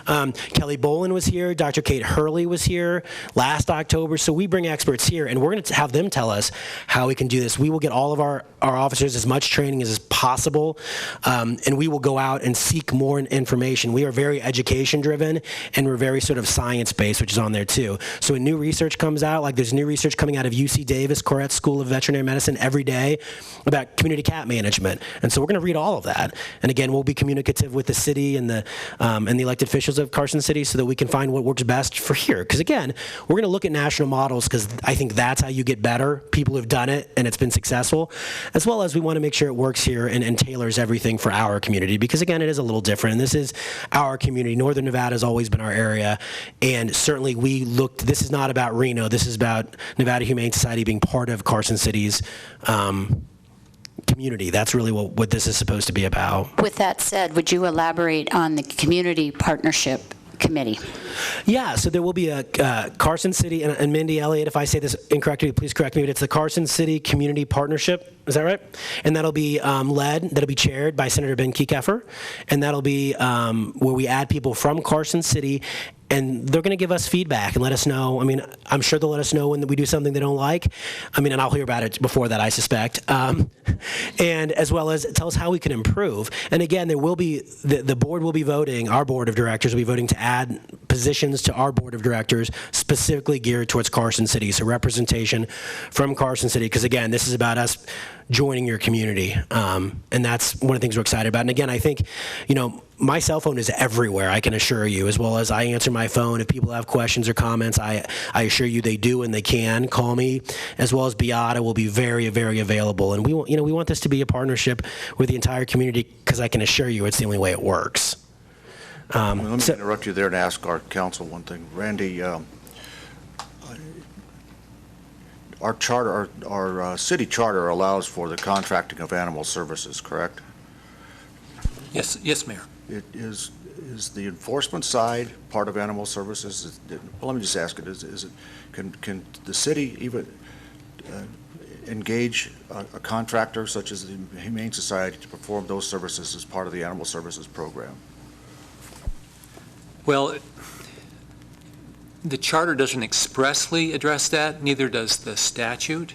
Kelly Bolin was here. Dr. Kate Hurley was here last October. So we bring experts here, and we're going to have them tell us how we can do this. We will get all of our officers as much training as is possible, and we will go out and seek more information. We are very education-driven, and we're very sort of science-based, which is on there too. So when new research comes out, like there's new research coming out of UC Davis, Koretz School of Veterinary Medicine every day about community cat management. And so we're going to read all of that. And again, we'll be communicative with the city and the elected officials of Carson City so that we can find what works best for here. Because again, we're going to look at national models because I think that's how you get better. People who've done it and it's been successful, as well as we want to make sure it works here and tailors everything for our community. Because again, it is a little different. And this is our community. Northern Nevada has always been our area. And certainly this is not about Reno. This is about Nevada Humane Society being part of Carson City's community. That's really what this is supposed to be about. With that said, would you elaborate on the Community Partnership Committee? Yeah, so there will be a Carson City, and Mindy Elliott, if I say this incorrectly, please correct me, but it's the Carson City Community Partnership. Is that right? And that'll be that'll be chaired by Senator Ben Kiekeffer, and that'll be where we add people from Carson City, and they're going to give us feedback and let us know. I mean, I'm sure they'll let us know when we do something they don't like. I mean, and I'll hear about it before that, I suspect. And as well as tell us how we can improve. And again, there will be, the board will be voting, our board of directors will be voting to add positions to our board of directors specifically geared towards Carson City. So representation from Carson City, because again, this is about us joining your community. And that's one of the things we're excited about. And again, I think, my cell phone is everywhere, I can assure you, as well as I answer my phone. If people have questions or comments, I assure you they do and they can call me, as well as Beata will be very, very available. And we want this to be a partnership with the entire community, because I can assure you it's the only way it works. Let me interrupt you there and ask our council one thing. Randy, our charter, our city charter allows for the contracting of animal services, correct? Yes, Mayor. It is the enforcement side part of animal services? Well, let me just ask it. Can the city even engage a contractor such as the Humane Society to perform those services as part of the animal services program? Well, the charter doesn't expressly address that, neither does the statute.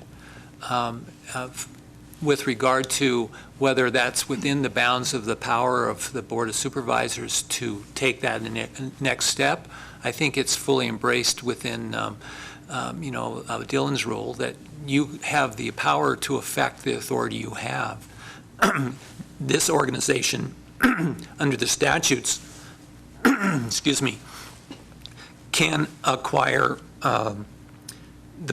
With regard to whether that's within the bounds of the power of the Board of Supervisors to take that next step, I think it's fully embraced within, Dylan's rule that you have the power to affect the authority you have. This organization, under the statutes, excuse me, can acquire the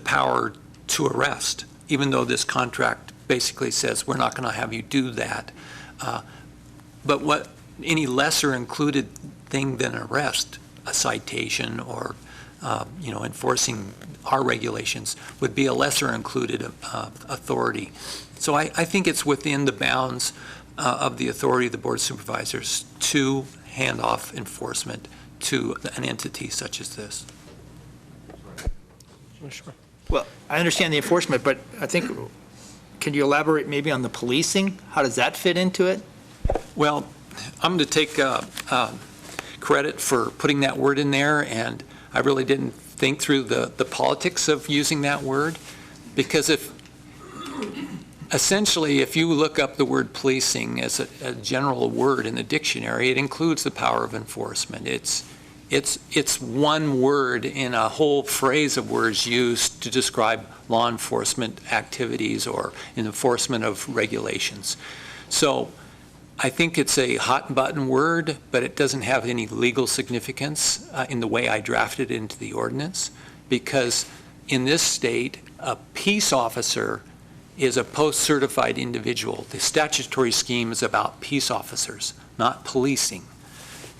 power to arrest, even though this contract basically says we're not going to have you do that. But what any lesser included thing than arrest, a citation or enforcing our regulations would be a lesser included authority. So I think it's within the bounds of the authority of the Board of Supervisors to hand off enforcement to an entity such as this. Sure. Well, I understand the enforcement, but I think, can you elaborate maybe on the policing? How does that fit into it? Well, I'm going to take credit for putting that word in there, and I really didn't think through the politics of using that word, because essentially, if you look up the word policing as a general word in the dictionary, it includes the power of enforcement. It's one word in a whole phrase of words used to describe law enforcement activities or enforcement of regulations. So I think it's a hot button word, but it doesn't have any legal significance in the way I drafted it into the ordinance, because in this state, a peace officer is a post-certified individual. The statutory scheme is about peace officers, not policing.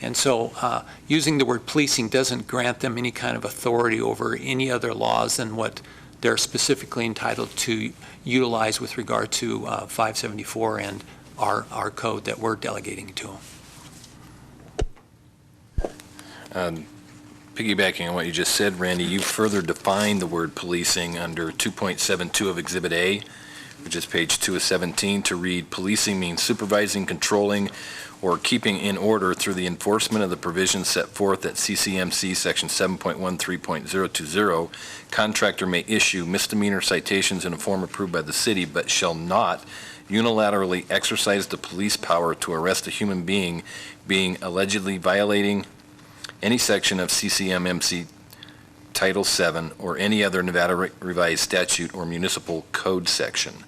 And so using the word policing doesn't grant them any kind of authority over any other laws than what they're specifically entitled to utilize with regard to 574 and our code that we're delegating to them. Piggybacking on what you just said, Randy, you further defined the word policing under 2.72 of Exhibit A, which is page 2 of 17, to read, policing means supervising, controlling, or keeping in order through the enforcement of the provisions set forth at CCMC Section 7.13.020. Contractor may issue misdemeanor citations in a form approved by the city, but shall not unilaterally exercise the police power to arrest a human being allegedly violating any section of CCMMC Title VII or any other Nevada revised statute or municipal code section,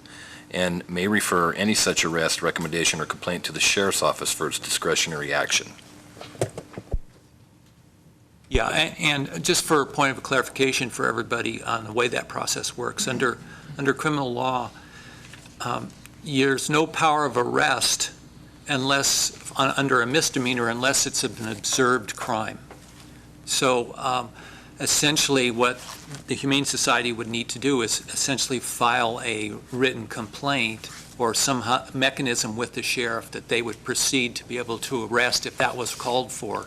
and may refer any such arrest, recommendation, or complaint to the sheriff's office for its discretionary action. Yeah, and just for a point of clarification for everybody on the way that process works, under criminal law, there's no power of arrest unless, under a misdemeanor, unless it's an observed crime. So essentially what the Humane Society would need to do is essentially file a written complaint or some mechanism with the sheriff that they would proceed to be able to arrest if that was called for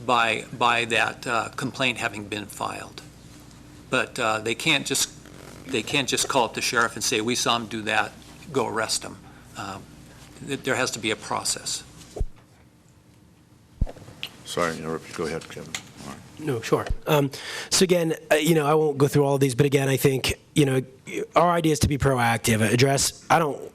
by that complaint having been filed. But they can't just call up the sheriff and say, we saw him do that, go arrest him. There has to be a process. Sorry to interrupt you. Go ahead, Kevin. No, sure. So again, I won't go through all of these, but again, I think, our idea is to be proactive,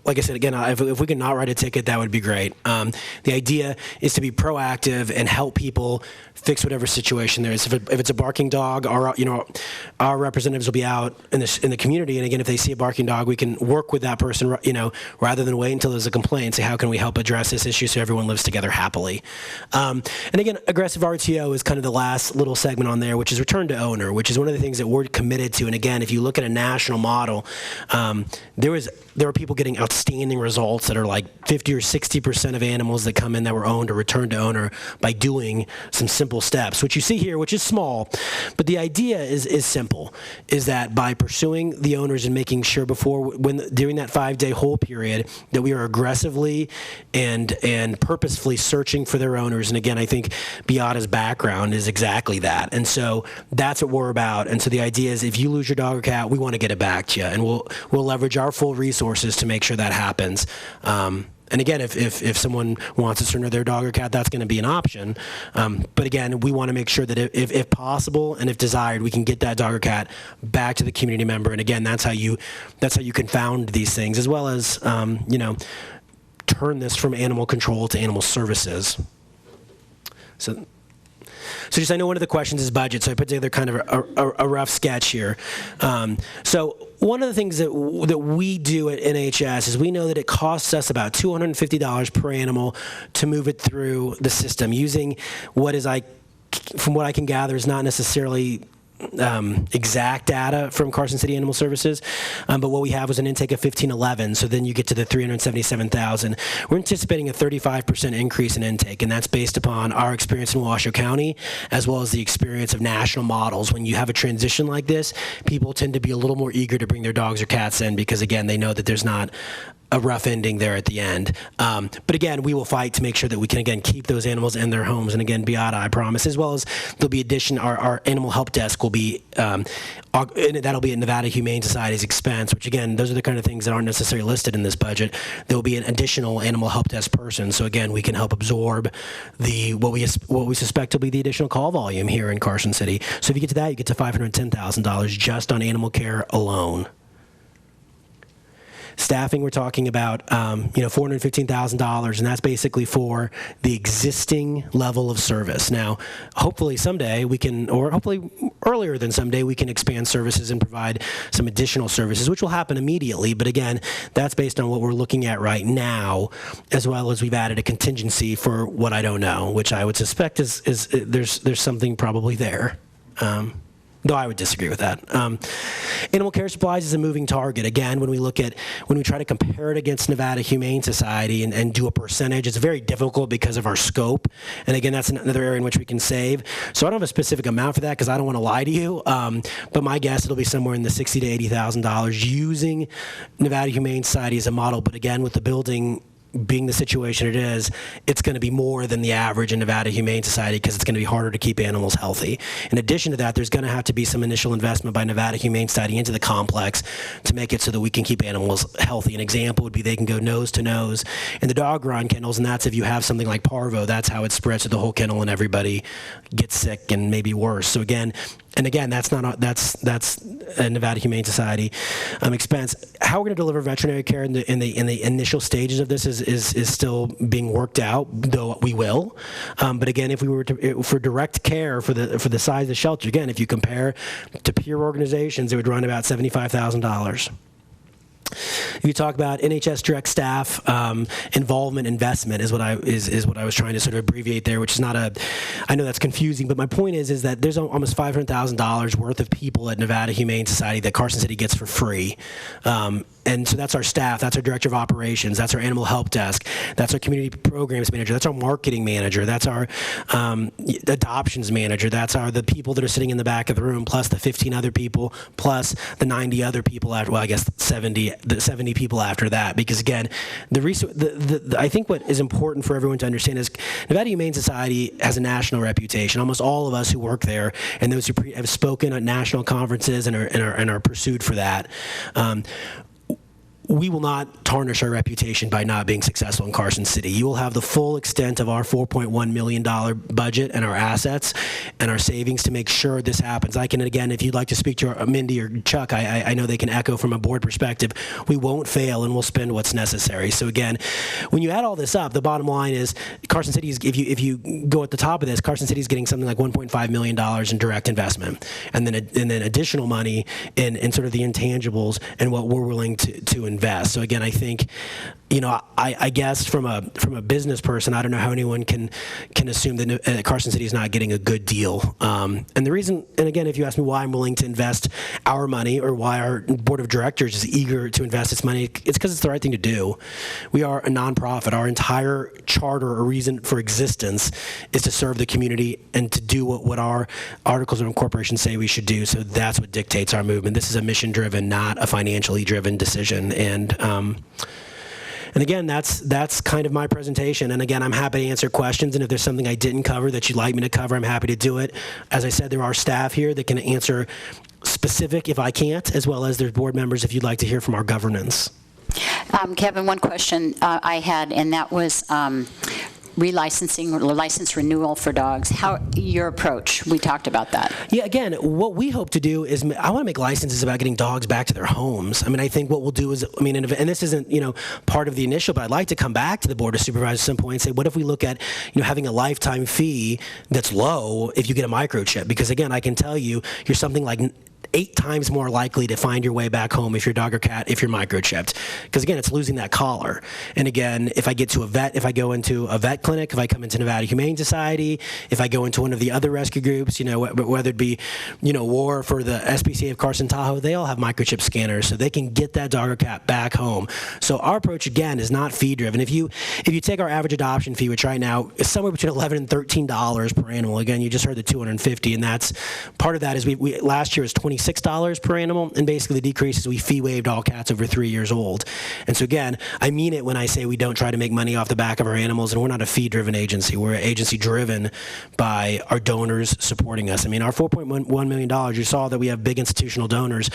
like I said, again, if we can not write a ticket, that would be great. The idea is to be proactive and help people fix whatever situation there is. If it's a barking dog, our representatives will be out in the community, and again, if they see a barking dog, we can work with that person, rather than wait until there's a complaint and say, how can we help address this issue so everyone lives together happily? And again, aggressive RTO is kind of the last little segment on there, which is return to owner, which is one of the things that we're committed to. And again, if you look at a national model, there are people getting outstanding results that are like 50 or 60% of animals that come in that were owned or returned to owner by doing some simple steps, which you see here, which is small, but the idea is simple, is that by pursuing the owners and making sure during that 5-day hold period that we are aggressively and purposefully searching for their owners. And again, I think Beata's background is exactly that. And so that's what we're about. And so the idea is if you lose your dog or cat, we want to get it back to you, and we'll leverage our full resources to make sure that happens. And again, if someone wants to surrender their dog or cat, that's going to be an option. But again, we want to make sure that if possible and if desired, we can get that dog or cat back to the community member. And again, that's how you confound these things, as well as turn this from animal control to animal services. So just, I know one of the questions is budget, so I put together kind of a rough sketch here. So one of the things that we do at NHS is we know that it costs us about $250 per animal to move it through the system, using from what I can gather, is not necessarily exact data from Carson City Animal Services, but what we have was an intake of 1511, so then you get to the 377,000. We're anticipating a 35% increase in intake, and that's based upon our experience in Washoe County, as well as the experience of national models. When you have a transition like this, people tend to be a little more eager to bring their dogs or cats in because, again, they know that there's not a rough ending there at the end. But again, we will fight to make sure that we can, again, keep those animals in their homes. And again, Beata, I promise, as well as there'll be our animal help desk will be, that'll be at Nevada Humane Society's expense, which again, those are the kind of things that aren't necessarily listed in this budget. There'll be an additional animal help desk person. So again, we can help absorb what we suspect will be the additional call volume here in Carson City. So if you get to that, you get to $510,000 just on animal care alone. Staffing, we're talking about, $415,000, and that's basically for the existing level of service. Now, hopefully someday we can, or hopefully earlier than someday, we can expand services and provide some additional services, which will happen immediately. But again, that's based on what we're looking at right now, as well as we've added a contingency for what I don't know, which I would suspect is there's something probably there. Though I would disagree with that. Animal care supplies is a moving target. Again, when we try to compare it against Nevada Humane Society and do a percentage, it's very difficult because of our scope. And again, that's another area in which we can save. So I don't have a specific amount for that because I don't want to lie to you. But my guess, it'll be somewhere in the $60,000 to $80,000 using Nevada Humane Society as a model. But again, with the building being the situation it is, it's going to be more than the average in Nevada Humane Society because it's going to be harder to keep animals healthy. In addition to that, there's going to have to be some initial investment by Nevada Humane Society into the complex to make it so that we can keep animals healthy. An example would be they can go nose to nose in the dog run kennels, and that's if you have something like parvo, that's how it spreads to the whole kennel and everybody gets sick and maybe worse. So again, that's a Nevada Humane Society expense. How we're going to deliver veterinary care in the initial stages of this is still being worked out, though we will. But again, if we were for direct care for the size of the shelter, again, if you compare to peer organizations, it would run about $75,000. If you talk about NHS direct staff involvement, investment is what I was trying to sort of abbreviate there, which is not I know that's confusing, but my point is that there's almost $500,000 worth of people at Nevada Humane Society that Carson City gets for free. And so that's our staff, that's our director of operations, that's our animal help desk, that's our community programs manager, that's our marketing manager, that's our adoptions manager, that's the people that are sitting in the back of the room, plus the 15 other people, plus the 90 other people after, well, I guess the 70 people after that. Because again, I think what is important for everyone to understand is Nevada Humane Society has a national reputation. Almost all of us who work there and those who have spoken at national conferences and are pursued for that. we will not tarnish our reputation by not being successful in Carson City. You will have the full extent of our $4.1 million budget and our assets and our savings to make sure this happens. I can, again, if you'd like to speak to Mindy or Chuck, I know they can echo from a board perspective. We won't fail, and we'll spend what's necessary. So again, when you add all this up, the bottom line is Carson City is, if you go at the top of this, Carson City is getting something like $1.5 million in direct investment, and then additional money in sort of the intangibles and what we're willing to invest. So again, I think, I guess from a business person, I don't know how anyone can assume that Carson City is not getting a good deal. And the reason, and again, if you ask me why I'm willing to invest our money or why our board of directors is eager to invest its money, it's because it's the right thing to do. We are a nonprofit. Our entire charter or reason for existence is to serve the community and to do what our articles of incorporation say we should do. So that's what dictates our movement. This is a mission-driven, not a financially driven decision. And again, that's kind of my presentation. And again, I'm happy to answer questions. And if there's something I didn't cover that you'd like me to cover, I'm happy to do it. As I said, there are staff here that can answer specific if I can't, as well as there's board members if you'd like to hear from our governance. Kevin, one question I had, and that was relicensing or license renewal for dogs. How your approach? We talked about that. Yeah, again, what we hope to do is, I want to make licenses about getting dogs back to their homes. I mean, I think what we'll do is, and this isn't, part of the initial, but I'd like to come back to the Board of Supervisors at some point and say, what if we look at, having a lifetime fee that's low if you get a microchip? Because again, I can tell you, you're something like 8 times more likely to find your way back home if you're dog or cat, if you're microchipped. Because again, it's losing that collar. And again, if I get to a vet, if I go into a vet clinic, if I come into Nevada Humane Society, if I go into one of the other rescue groups, whether it be, WAR for the SPCA of Carson Tahoe, they all have microchip scanners, so they can get that dog or cat back home. So our approach, again, is not fee driven. If you take our average adoption fee, which right now is somewhere between $11 and $13 per animal, again, you just heard the $250, and that's part of that is we last year was $26 per animal, and basically the decrease is we fee waived all cats over 3 years old. And so again, I mean it when I say we don't try to make money off the back of our animals, and we're not a fee-driven agency. We're an agency driven by our donors supporting us. I mean, our $4.1 million, you saw that we have big institutional donors,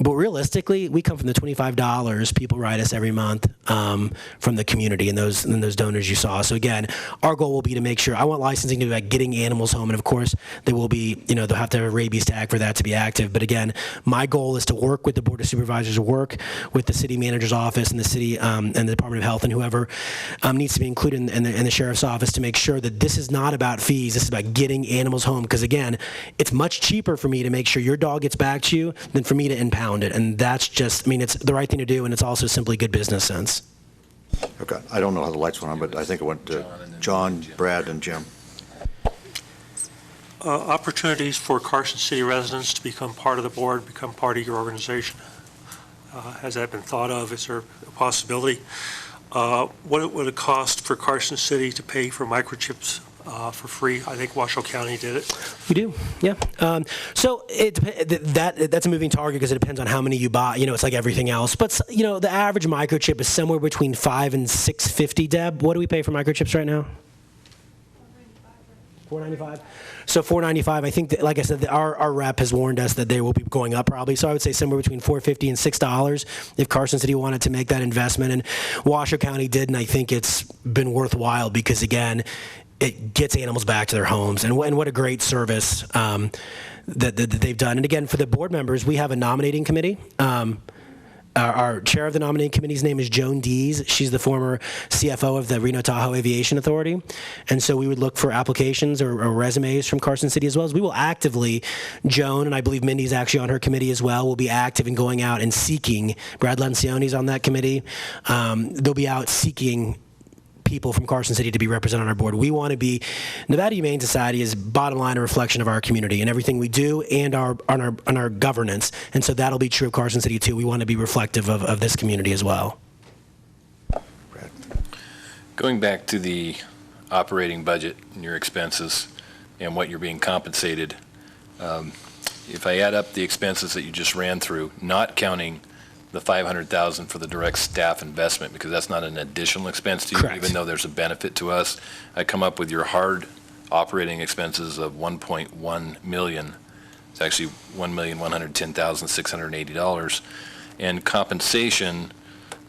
but realistically, we come from the $25 people write us every month from the community and those donors you saw. So again, our goal will be to make sure, I want licensing to be about getting animals home, and of course, they will be, they'll have to have a rabies tag for that to be active. But again, my goal is to work with the Board of Supervisors, work with the city manager's office and the city and the Department of Health and whoever needs to be included in the sheriff's office to make sure that this is not about fees. This is about getting animals home. Because again, it's much cheaper for me to make sure your dog gets back to you than for me to impound it. And that's just, it's the right thing to do, and it's also simply good business sense. Okay, I don't know how the lights went on, but I think it went to John, Brad, and Jim. Opportunities for Carson City residents to become part of the board, become part of your organization. Has that been thought of? Is there a possibility? What would it cost for Carson City to pay for microchips for free? I think Washoe County did it. We do, yeah. So that's a moving target because it depends on how many you buy. It's like everything else. But the average microchip is somewhere between $5 and $6.50. Deb, what do we pay for microchips right now? $4.95. So $4.95. I think that, like I said, our rep has warned us that they will be going up probably. So I would say somewhere between $4.50 and $6 if Carson City wanted to make that investment. And Washoe County did, and I think it's been worthwhile because again, it gets animals back to their homes, and what a great service that they've done. And again, for the board members, we have a nominating committee. Our chair of the nominating committee's name is Joan Dees. She's the former CFO of the Reno Tahoe Aviation Authority. And so we would look for applications or resumes from Carson City, as well as we will actively, Joan, and I believe Mindy's actually on her committee as well, will be active in going out and seeking, Brad Lencioni's on that committee, they'll be out seeking people from Carson City to be represented on our board. We want to be, Nevada Humane Society is bottom line a reflection of our community and everything we do and on our governance. And so that'll be true of Carson City too. We want to be reflective of this community as well. Going back to the operating budget and your expenses and what you're being compensated, if I add up the expenses that you just ran through, not counting the $500,000 for the direct staff investment, because that's not an additional expense to you, Correct. even though there's a benefit to us. I come up with your hard operating expenses of $1.1 million. It's actually $1,110,680. And compensation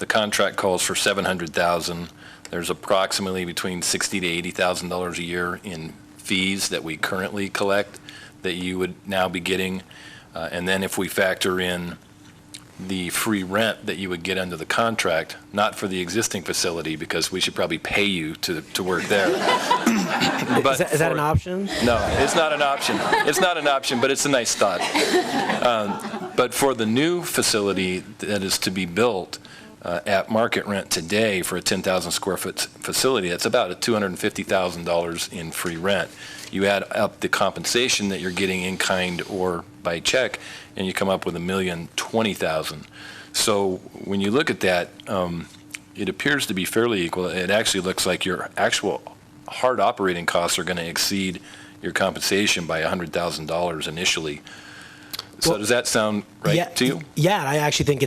The contract calls for $700,000. There's approximately between $60,000 to $80,000 a year in fees that we currently collect that you would now be getting. And then if we factor in the free rent that you would get under the contract, not for the existing facility, because we should probably pay you to work there. But is that an option? No, it's not an option. It's not an option, but it's a nice thought. But for the new facility that is to be built at market rent today for a 10,000 square foot facility, that's about $250,000 in free rent. You add up the compensation that you're getting in kind or by check, and you come up with $1,020,000. So when you look at that, it appears to be fairly equal. It actually looks like your actual hard operating costs are going to exceed your compensation by $100,000 initially. So does that sound right to you? Yeah, I actually think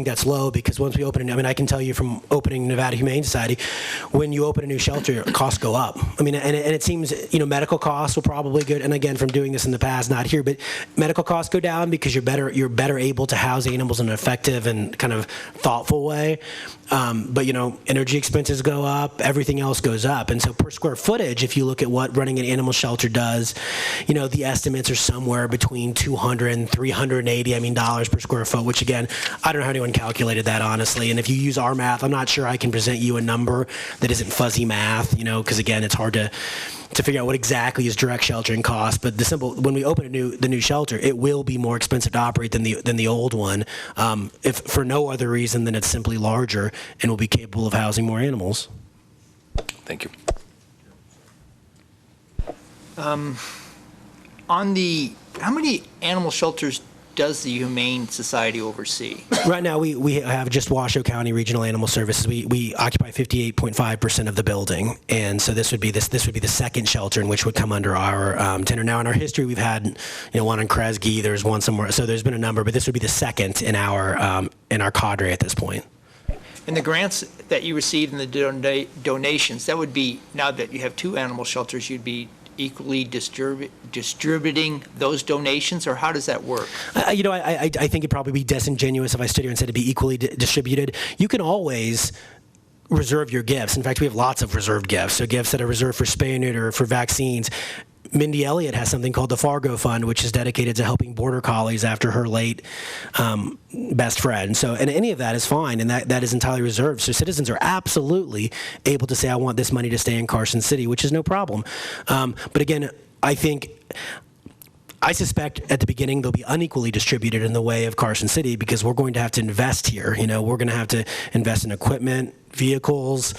that's low, because once we open I can tell you from opening Nevada Humane Society, when you open a new shelter, costs go up. I mean, and it seems, medical costs will probably go, and again, from doing this in the past, not here, but medical costs go down because you're better able to house animals in an effective and kind of thoughtful way. But energy expenses go up, everything else goes up. And so per square footage, if you look at what running an animal shelter does, the estimates are somewhere between $200 and $380 dollars per square foot, which again, I don't know how anyone calculated that, honestly. And if you use our math, I'm not sure I can present you a number that isn't fuzzy math, because again, it's hard to figure out what exactly is direct sheltering cost. But when we open the new shelter, it will be more expensive to operate than the old one, if for no other reason than it's simply larger and will be capable of housing more animals. Thank you. How many animal shelters does the Humane Society oversee? Right now, we have just Washoe County Regional Animal Services. We occupy 58.5% of the building, and so this would be the second shelter in which would come under our tenure. Now, in our history, we've had one in Kresge. There's one somewhere, so there's been a number, but this would be the second in our cadre at this point. And the grants that you received and the donations, that would be, now that you have two animal shelters, you'd be equally distributing those donations, or how does that work? I think it'd probably be disingenuous if I stood here and said it'd be equally distributed. You can always reserve your gifts. In fact, we have lots of reserved gifts. So gifts that are reserved for spay and neuter, for vaccines. Mindy Elliott has something called the Fargo Fund, which is dedicated to helping border collies after her late best friend. So, and any of that is fine, and that is entirely reserved. So citizens are absolutely able to say, I want this money to stay in Carson City, which is no problem. But again, I suspect at the beginning they'll be unequally distributed in the way of Carson City, because we're going to have to invest here. We're going to have to invest in equipment, vehicles,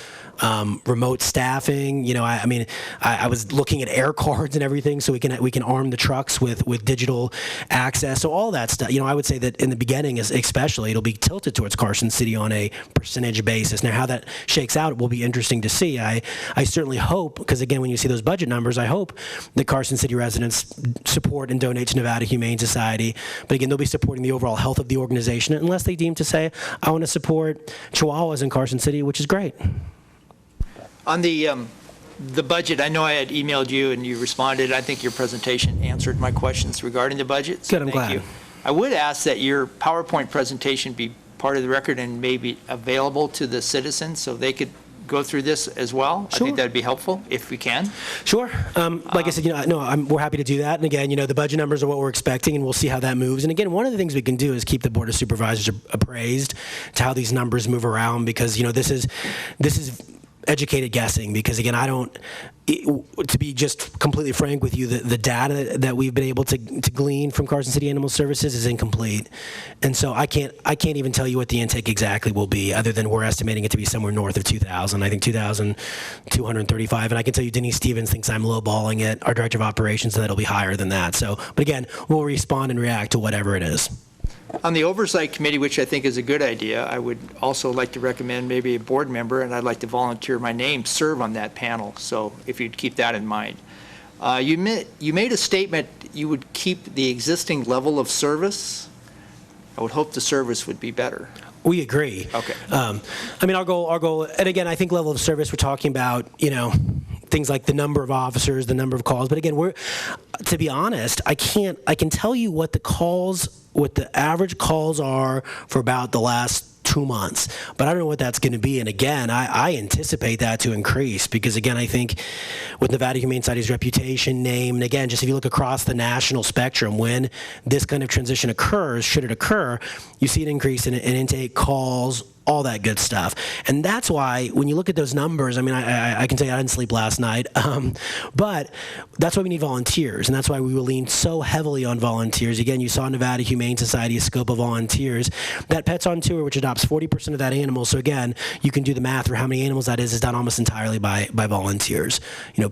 remote staffing. I was looking at air cards and everything, so we can arm the trucks with digital access. So all that stuff. I would say that in the beginning, especially, it'll be tilted towards Carson City on a percentage basis. Now, how that shakes out will be interesting to see. I certainly hope, because again, when you see those budget numbers, I hope that Carson City residents support and donate to Nevada Humane Society. But again, they'll be supporting the overall health of the organization, unless they deem to say, I want to support Chihuahuas in Carson City, which is great. On the budget, I know I had emailed you and you responded. I think your presentation answered my questions regarding the budget. So Good, I'm glad. Thank you. I would ask that your PowerPoint presentation be part of the record and maybe available to the citizens so they could go through this as well. Sure. I think that'd be helpful if we can. Sure. Like I said, we're happy to do that. And again, the budget numbers are what we're expecting, and we'll see how that moves. And again, one of the things we can do is keep the Board of Supervisors appraised to how these numbers move around, because this is educated guessing, because again, to be just completely frank with you, the data that we've been able to glean from Carson City Animal Services is incomplete. And so I can't even tell you what the intake exactly will be, other than we're estimating it to be somewhere north of 2,000. I think 2,235. And I can tell you Denise Stevens thinks I'm lowballing it, our Director of Operations, and that it'll be higher than that. So, but again, we'll respond and react to whatever it is. On the Oversight Committee, which I think is a good idea, I would also like to recommend maybe a board member, and I'd like to volunteer my name, serve on that panel. So if you'd keep that in mind. You made a statement you would keep the existing level of service. I would hope the service would be better. We agree. Okay. Our goal, and again, I think level of service, we're talking about, things like the number of officers, the number of calls. But again, to be honest, I can tell you what the average calls are for about the last 2 months. But I don't know what that's going to be. And again, I anticipate that to increase because, again, I think with Nevada Humane Society's reputation, name, and again, just if you look across the national spectrum, when this kind of transition occurs, should it occur, you see an increase in intake, calls, all that good stuff. And that's why when you look at those numbers, I mean, I can tell you I didn't sleep last night, but that's why we need volunteers, and that's why we will lean so heavily on volunteers. Again, you saw Nevada Humane Society, a scope of volunteers. That Pets on Tour, which adopts 40% of that animal, so again, you can do the math for how many animals that is done almost entirely by volunteers.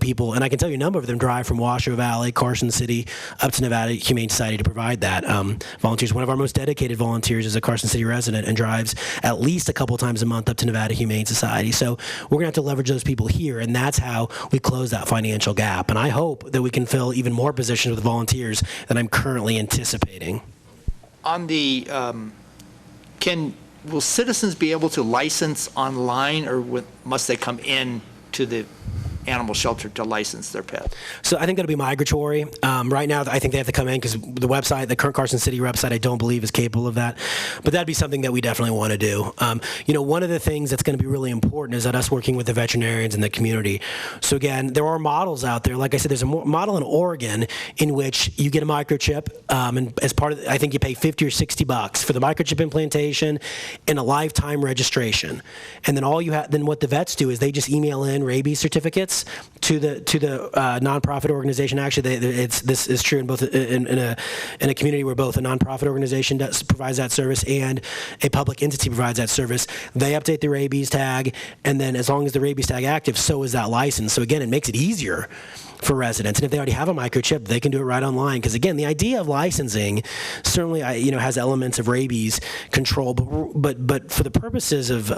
People, and I can tell you a number of them drive from Washoe Valley, Carson City, up to Nevada Humane Society to provide that. Volunteers, one of our most dedicated volunteers is a Carson City resident and drives at least a couple times a month up to Nevada Humane Society. So we're going to have to leverage those people here, and that's how we close that financial gap. And I hope that we can fill even more positions with volunteers than I'm currently anticipating. On the, will citizens be able to license online, or must they come in to the animal shelter to license their pet? So I think that'll be migratory. Right now, I think they have to come in because the website, the current Carson City website, I don't believe is capable of that. But that'd be something that we definitely want to do. One of the things that's going to be really important is that us working with the veterinarians in the community. So again, there are models out there. Like I said, there's a model in Oregon in which you get a microchip, and as part of I think you pay $50 or $60 for the microchip implantation and a lifetime registration. And then then what the vets do is they just email in rabies certificates to the nonprofit organization. Actually, this is true in both in a community where both a nonprofit organization provides that service and a public entity provides that service. They update the rabies tag, and then as long as the rabies tag active, so is that license. So again, it makes it easier for residents. And if they already have a microchip, they can do it right online. Because again, the idea of licensing certainly has elements of rabies control, but for the purposes of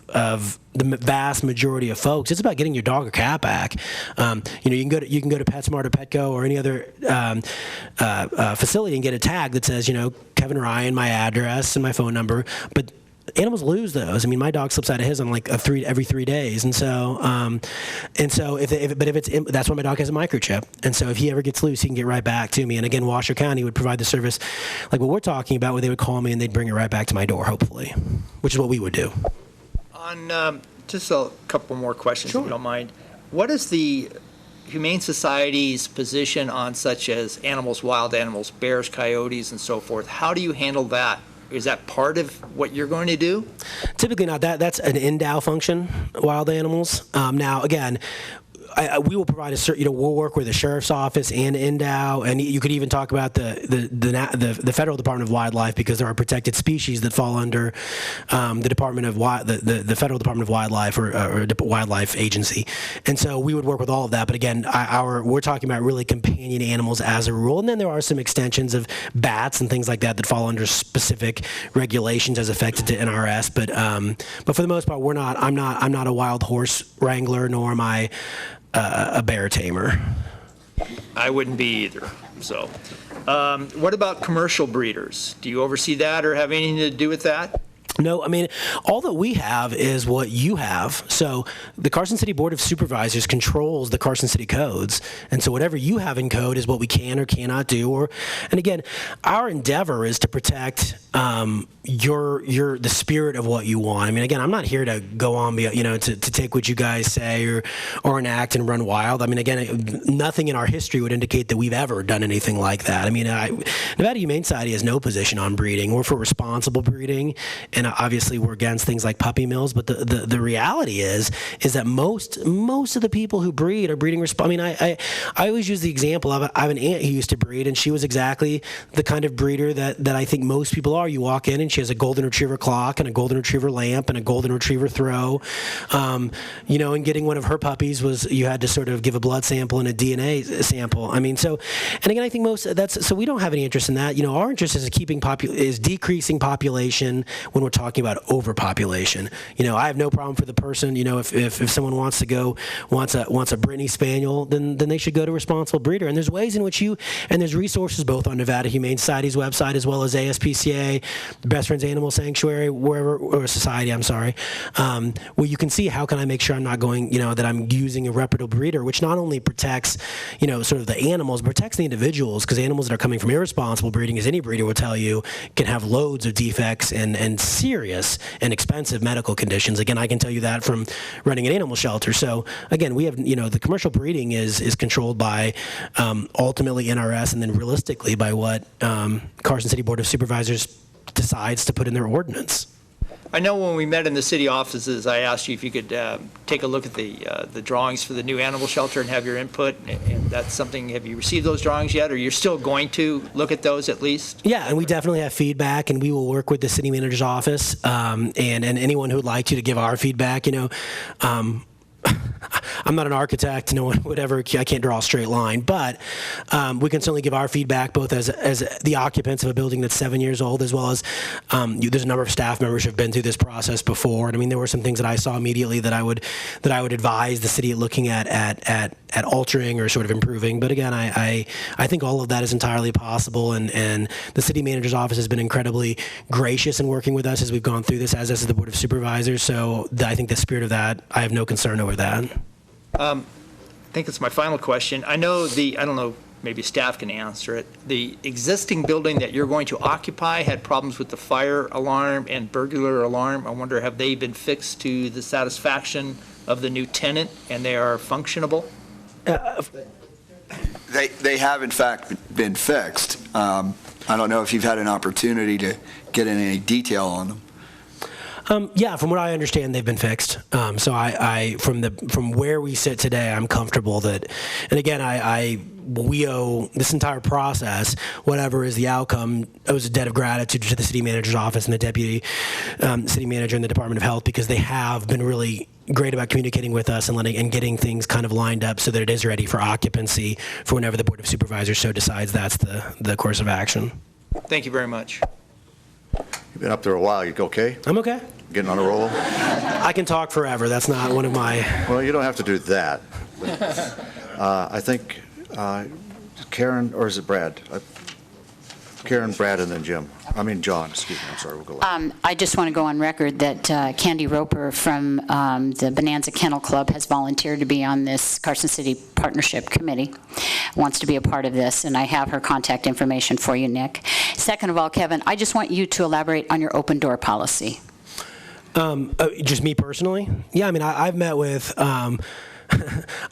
the vast majority of folks, it's about getting your dog or cat back. You can go to PetSmart or Petco or any other facility and get a tag that says, Kevin Ryan, my address and my phone number, but animals lose those. I mean, my dog slips out of his on like every 3 days, and so that's why my dog has a microchip. And so if he ever gets loose, he can get right back to me. And again, Washoe County would provide the service like what we're talking about, where they would call me and they'd bring it right back to my door, hopefully, which is what we would do. On just a couple more questions, if you don't mind. What is the Humane Society's position on such as animals, wild animals, bears, coyotes, and so forth? How do you handle that? Is that part of what you're going to do? Typically not. That's an NDOW function, wild animals. Now, again, we will provide we'll work with the sheriff's office and NDOW, and you could even talk about the Federal Department of Wildlife, because there are protected species that fall under the Department of the Federal Department of Wildlife or Wildlife Agency, and so we would work with all of that. But again, we're talking about really companion animals as a rule, and then there are some extensions of bats and things like that that fall under specific regulations as affected to NRS. But for the most part, I'm not a wild horse wrangler, nor am I a bear tamer. I wouldn't be either. So, what about commercial breeders? Do you oversee that or have anything to do with that? No, I mean, all that we have is what you have. So the Carson City Board of Supervisors controls the Carson City codes. And so whatever you have in code is what we can or cannot do. And again, our endeavor is to protect the spirit of what you want. I mean, again, I'm not here to go on, to take what you guys say or enact and run wild. I mean, again, nothing in our history would indicate that we've ever done anything like that. I mean, Nevada Humane Society has no position on breeding. We're for responsible breeding, and obviously we're against things like puppy mills. But the reality is that most of the people who breed are breeding I always use the example of I have an aunt who used to breed, and she was exactly the kind of breeder that I think most people are. You walk in and she has a golden retriever clock and a golden retriever lamp and a golden retriever throw. And getting one of her puppies was you had to sort of give a blood sample and a DNA sample. I mean, so, and again, I think so we don't have any interest in that. Our interest is decreasing population when we're talking about overpopulation. I have no problem for the person, if someone wants a Brittany Spaniel, then they should go to a responsible breeder. And there's ways in which and there's resources both on Nevada Humane Society's website as well as ASPCA, Best Friends Animal Sanctuary, or Society, I'm sorry, where you can see how can I make sure I'm not going, that I'm using a reputable breeder, which not only protects, sort of the animals, but protects the individuals, because animals that are coming from irresponsible breeding, as any breeder will tell you, can have loads of defects and serious and expensive medical conditions. Again, I can tell you that from running an animal shelter. So again, we have, the commercial breeding is controlled by ultimately NRS and then realistically by what Carson City Board of Supervisors decides to put in their ordinance. I know when we met in the city offices, I asked you if you could take a look at the drawings for the new animal shelter and have your input, and that's something, have you received those drawings yet, or you're still going to look at those at least? Yeah, and we definitely have feedback, and we will work with the city manager's office, and anyone who would like to give our feedback. I'm not an architect. No one would ever. I can't draw a straight line, but we can certainly give our feedback, both as the occupants of a building that's 7 years old, as well as there's a number of staff members who have been through this process before. And I mean, there were some things that I saw immediately that I would advise the city looking at altering or sort of improving. But again, I think all of that is entirely possible, and the city manager's office has been incredibly gracious in working with us as we've gone through this, as is the Board of Supervisors. So I think the spirit of that, I have no concern over that. I think it's my final question. I don't know, maybe staff can answer it. The existing building that you're going to occupy had problems with the fire alarm and burglar alarm. I wonder, have they been fixed to the satisfaction of the new tenant and they are functionable? They have in fact been fixed. I don't know if you've had an opportunity to get in any detail on them. Yeah, from what I understand, they've been fixed. So from where we sit today, I'm comfortable that, and again, we owe this entire process, whatever is the outcome, owes a debt of gratitude to the city manager's office and the deputy city manager and the Department of Health, because they have been really great about communicating with us and getting things kind of lined up so that it is ready for occupancy for whenever the Board of Supervisors so decides that's the course of action. Thank you very much. You've been up there a while. You okay? I'm okay. Getting on a roll? I can talk forever. That's not one of my... Well, you don't have to do that. But, I think Karen, or is it Brad? Karen, Brad, and then John, excuse me, I'm sorry, we'll go on. I just want to go on record that Candy Roper from the Bonanza Kennel Club has volunteered to be on this Carson City Partnership Committee, wants to be a part of this, and I have her contact information for you, Nick. Second of all, Kevin, I just want you to elaborate on your open door policy. Just me personally? Yeah, I mean, I've met with...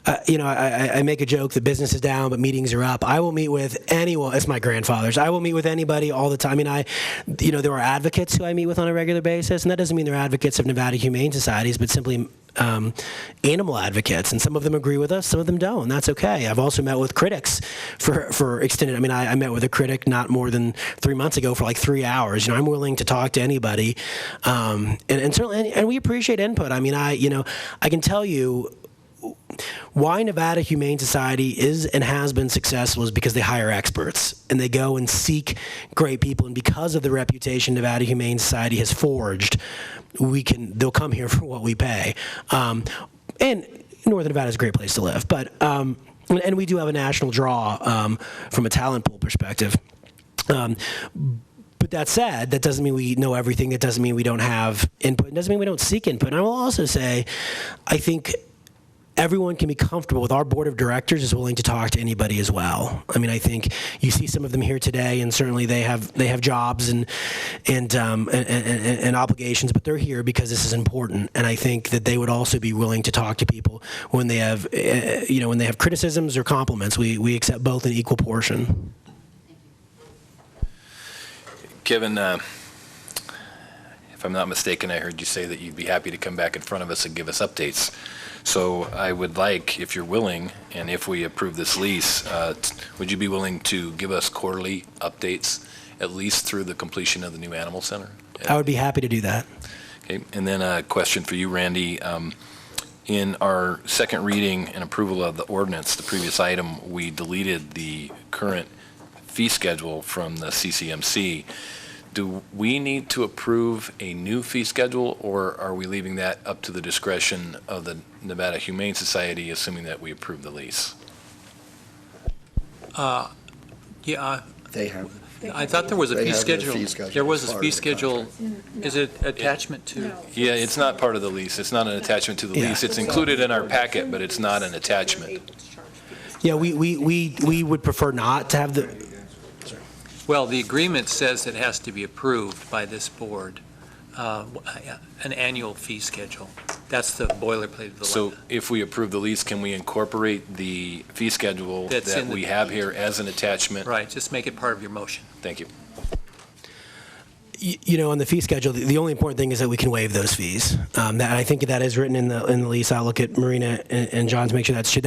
I make a joke that business is down, but meetings are up. I will meet with anyone. It's my grandfather's. I will meet with anybody all the time. I mean, there are advocates who I meet with on a regular basis, and that doesn't mean they're advocates of Nevada Humane Societies, but simply animal advocates. And some of them agree with us, some of them don't. And that's okay. I've also met with critics for extended. I mean, I met with a critic not more than 3 months ago for like 3 hours. I'm willing to talk to anybody, and certainly, and we appreciate input. I mean, I can tell you. Why Nevada Humane Society is and has been successful is because they hire experts and they go and seek great people, and because of the reputation Nevada Humane Society has forged, they'll come here for what we pay. And Northern Nevada is a great place to live, but and we do have a national draw from a talent pool perspective. But that said, that doesn't mean we know everything. That doesn't mean we don't have input. It doesn't mean we don't seek input. And I will also say, I think everyone can be comfortable with our board of directors is willing to talk to anybody as well. I mean, I think you see some of them here today, and certainly they have jobs and obligations, but they're here because this is important. And I think that they would also be willing to talk to people when they have, when they have criticisms or compliments. We accept both in equal portion. Kevin, if I'm not mistaken, I heard you say that you'd be happy to come back in front of us and give us updates. So I would like, if you're willing, and if we approve this lease, would you be willing to give us quarterly updates, at least through the completion of the new animal center? I would be happy to do that. Okay, and then a question for you, Randy. In our second reading and approval of the ordinance, the previous item, we deleted the current fee schedule from the CCMC. Do we need to approve a new fee schedule, or are we leaving that up to the discretion of the Nevada Humane Society, assuming that we approve the lease? Yeah. They have. I thought there was a They fee have their schedule. fee schedule There was as a part fee of the schedule. Is it attachment to? Yeah, it's not part of the lease. It's not an attachment to the lease. It's included in our packet, but it's not an attachment. Yeah, we would prefer not to have the... Well, the agreement says it has to be approved by this board. an annual fee schedule. That's the boilerplate of the So if we approve the lease, can we incorporate the fee schedule That's that in the- we have here as an attachment? Right, just make it part of your motion. Thank you. You know, on the fee schedule, the only important thing is that we can waive those fees. And I think that is written in the lease. I'll look at Marina and John to make sure that's true.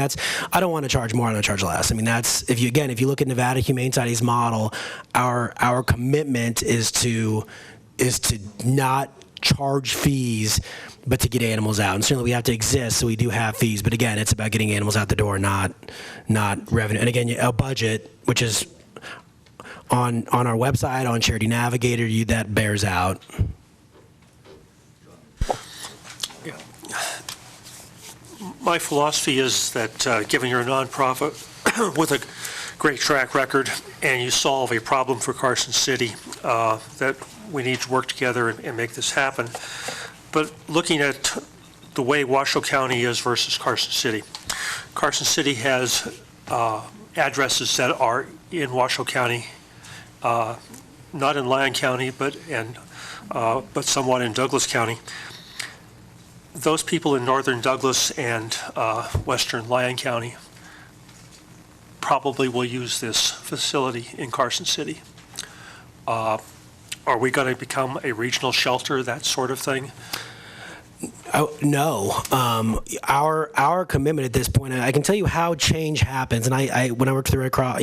I don't want to charge more, I want to charge less. I mean, if you look at Nevada Humane Society's model, our commitment is to not charge fees, but to get animals out. And certainly we have to exist, so we do have fees. But again, it's about getting animals out the door, not revenue. And again, our budget, which is on our website, on Charity Navigator, that bears out. My philosophy is that given you're a nonprofit with a great track record and you solve a problem for Carson City, that we need to work together and make this happen. But looking at the way Washoe County is versus Carson City has addresses that are in Washoe County, not in Lyon County, but somewhat in Douglas County. Those people in northern Douglas and western Lyon County probably will use this facility in Carson City. Are we going to become a regional shelter, that sort of thing? No. Our commitment at this point, I can tell you how change happens. And I when I worked through Red Cross,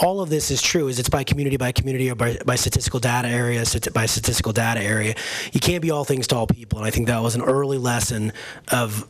all of this is true. It's by community or by statistical data area, by statistical data area. You can't be all things to all people. And I think that was an early lesson of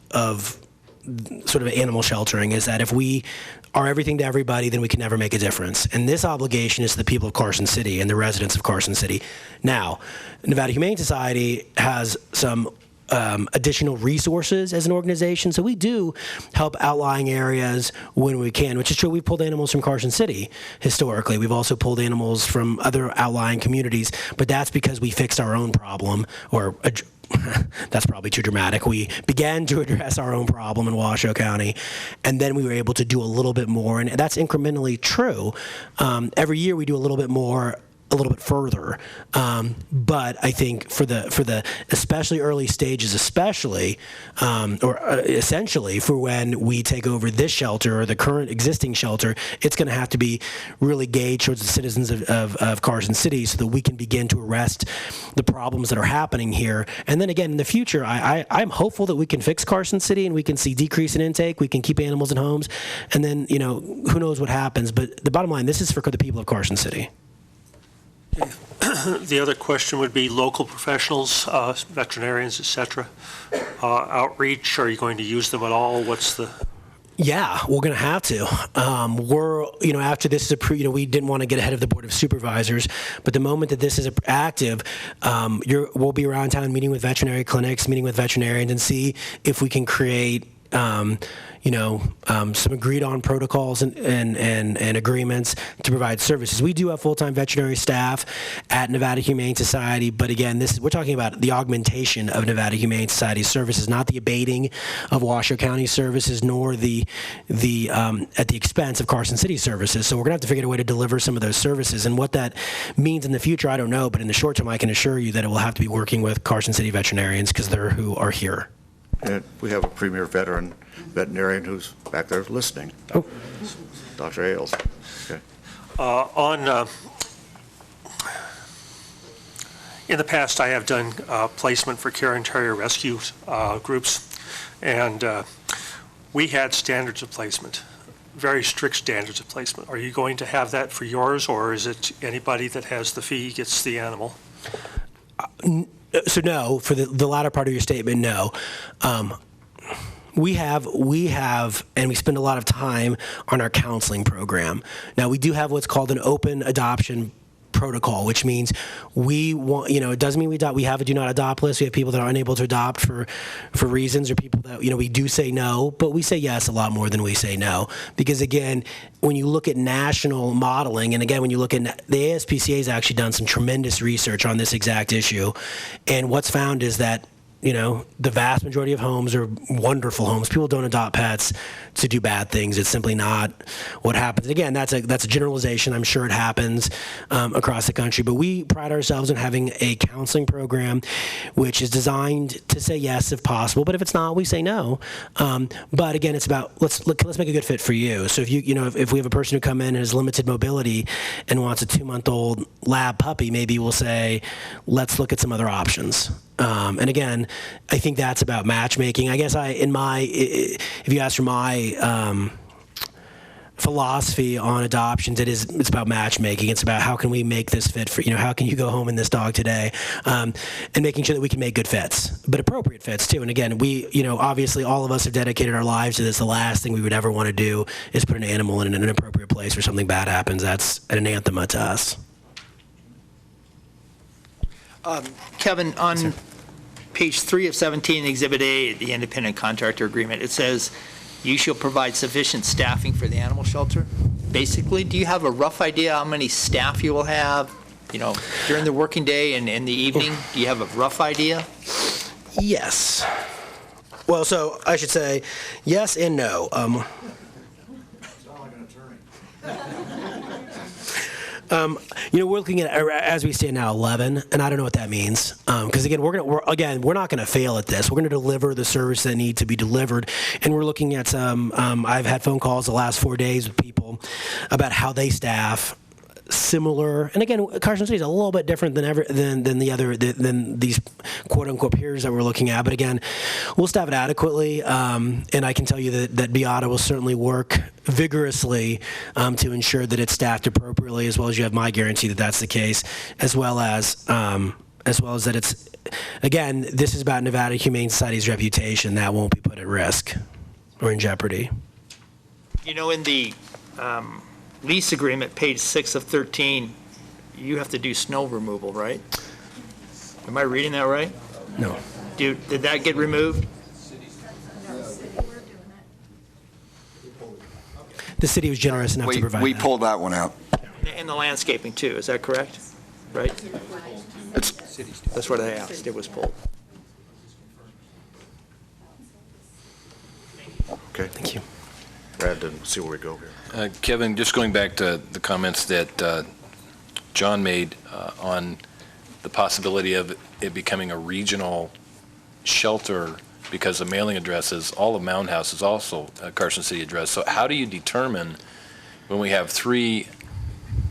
sort of animal sheltering, is that if we are everything to everybody, then we can never make a difference. And this obligation is to the people of Carson City and the residents of Carson City. Now, Nevada Humane Society has some additional resources as an organization. So we do help outlying areas when we can, which is true. We've pulled animals from Carson City historically. We've also pulled animals from other outlying communities, but that's because we fixed our own problem, or that's probably too dramatic. We began to address our own problem in Washoe County, and then we were able to do a little bit more, and that's incrementally true. Every year we do a little bit more, a little bit further, but I think for the especially early stages, essentially for when we take over this shelter or the current existing shelter, it's going to have to be really gauged towards the citizens of Carson City so that we can begin to arrest the problems that are happening here. And then again, in the future, I'm hopeful that we can fix Carson City and we can see decrease in intake, we can keep animals in homes, and then, who knows what happens. But the bottom line, this is for the people of Carson City. The other question would be local professionals, veterinarians, et cetera. Outreach, are you going to use them at all? What's the... Yeah, we're going to have to. After this is approved, we didn't want to get ahead of the Board of Supervisors, but the moment that this is active, we'll be around town meeting with veterinary clinics, meeting with veterinarians, and see if we can create some agreed on protocols and agreements to provide services. We do have full-time veterinary staff at Nevada Humane Society, but again, we're talking about the augmentation of Nevada Humane Society's services, not the abating of Washoe County services, nor at the expense of Carson City services. So we're going to have to figure out a way to deliver some of those services. And what that means in the future, I don't know, but in the short term, I can assure you that it will have to be working with Carson City veterinarians because they're who are here. And we have a premier veterinarian who's back there listening. Oh. Dr. Ailes. Okay. In the past, I have done placement for care and terrier rescue groups, and we had standards of placement, very strict standards of placement. Are you going to have that for yours, or is it anybody that has the fee gets the animal? So no, for the latter part of your statement, no. We have, and we spend a lot of time on our counseling program. Now, we do have what's called an open adoption protocol, which means we want, it doesn't mean we have a do not adopt list. We have people that are unable to adopt for reasons, or people that, we do say no, but we say yes a lot more than we say no. Because again, when you look at national modeling, and again, when you look at, the ASPCA has actually done some tremendous research on this exact issue. And what's found is that the vast majority of homes are wonderful homes. People don't adopt pets to do bad things. It's simply not what happens. Again, that's a generalization. I'm sure it happens across the country, but we pride ourselves on having a counseling program which is designed to say yes if possible, but if it's not, we say no. But again, it's about let's make a good fit for you. So if we have a person who come in and has limited mobility and wants a 2-month-old lab puppy, maybe we'll say let's look at some other options. And again, I think that's about matchmaking. I guess if you ask for my philosophy on adoptions, it's about matchmaking. It's about how can we make this fit for, how can you go home in this dog today? And making sure that we can make good fits, but appropriate fits too. And again, obviously all of us have dedicated our lives to this. The last thing we would ever want to do is put an animal in an inappropriate place where something bad happens. That's an anathema to us. Kevin, on page 3 of 17, Exhibit A, the independent contractor agreement, it says you shall provide sufficient staffing for the animal shelter. Basically, do you have a rough idea how many staff you will have, during the working day and in the evening? Do you have a rough idea? Yes. Well, so I should say yes and no. We're looking at, as we stand now, 11, and I don't know what that means. Because again, we're not going to fail at this. We're going to deliver the service that need to be delivered, and we're looking at some. I've had phone calls the last 4 days with people about how they staff. Similar, and again, Carson City is a little bit different than these quote unquote peers that we're looking at. But again, we'll staff it adequately, and I can tell you that Beata will certainly work vigorously to ensure that it's staffed appropriately, as well as you have my guarantee that that's the case, as well as that it's. Again, this is about Nevada Humane Society's reputation that won't be put at risk or in jeopardy. In the lease agreement, page 6 of 13, you have to do snow removal, right? Am I reading that right? No. Did that get removed? The city was generous enough to provide We that. pulled that one out. And the landscaping too, is that correct? Right? That's what I asked, it was pulled. Okay. Thank you. Brad, and see where we go here. Kevin, just going back to the comments that John made on the possibility of it becoming a regional shelter because the mailing addresses, all of Mound House is also a Carson City address. So how do you determine when we have 3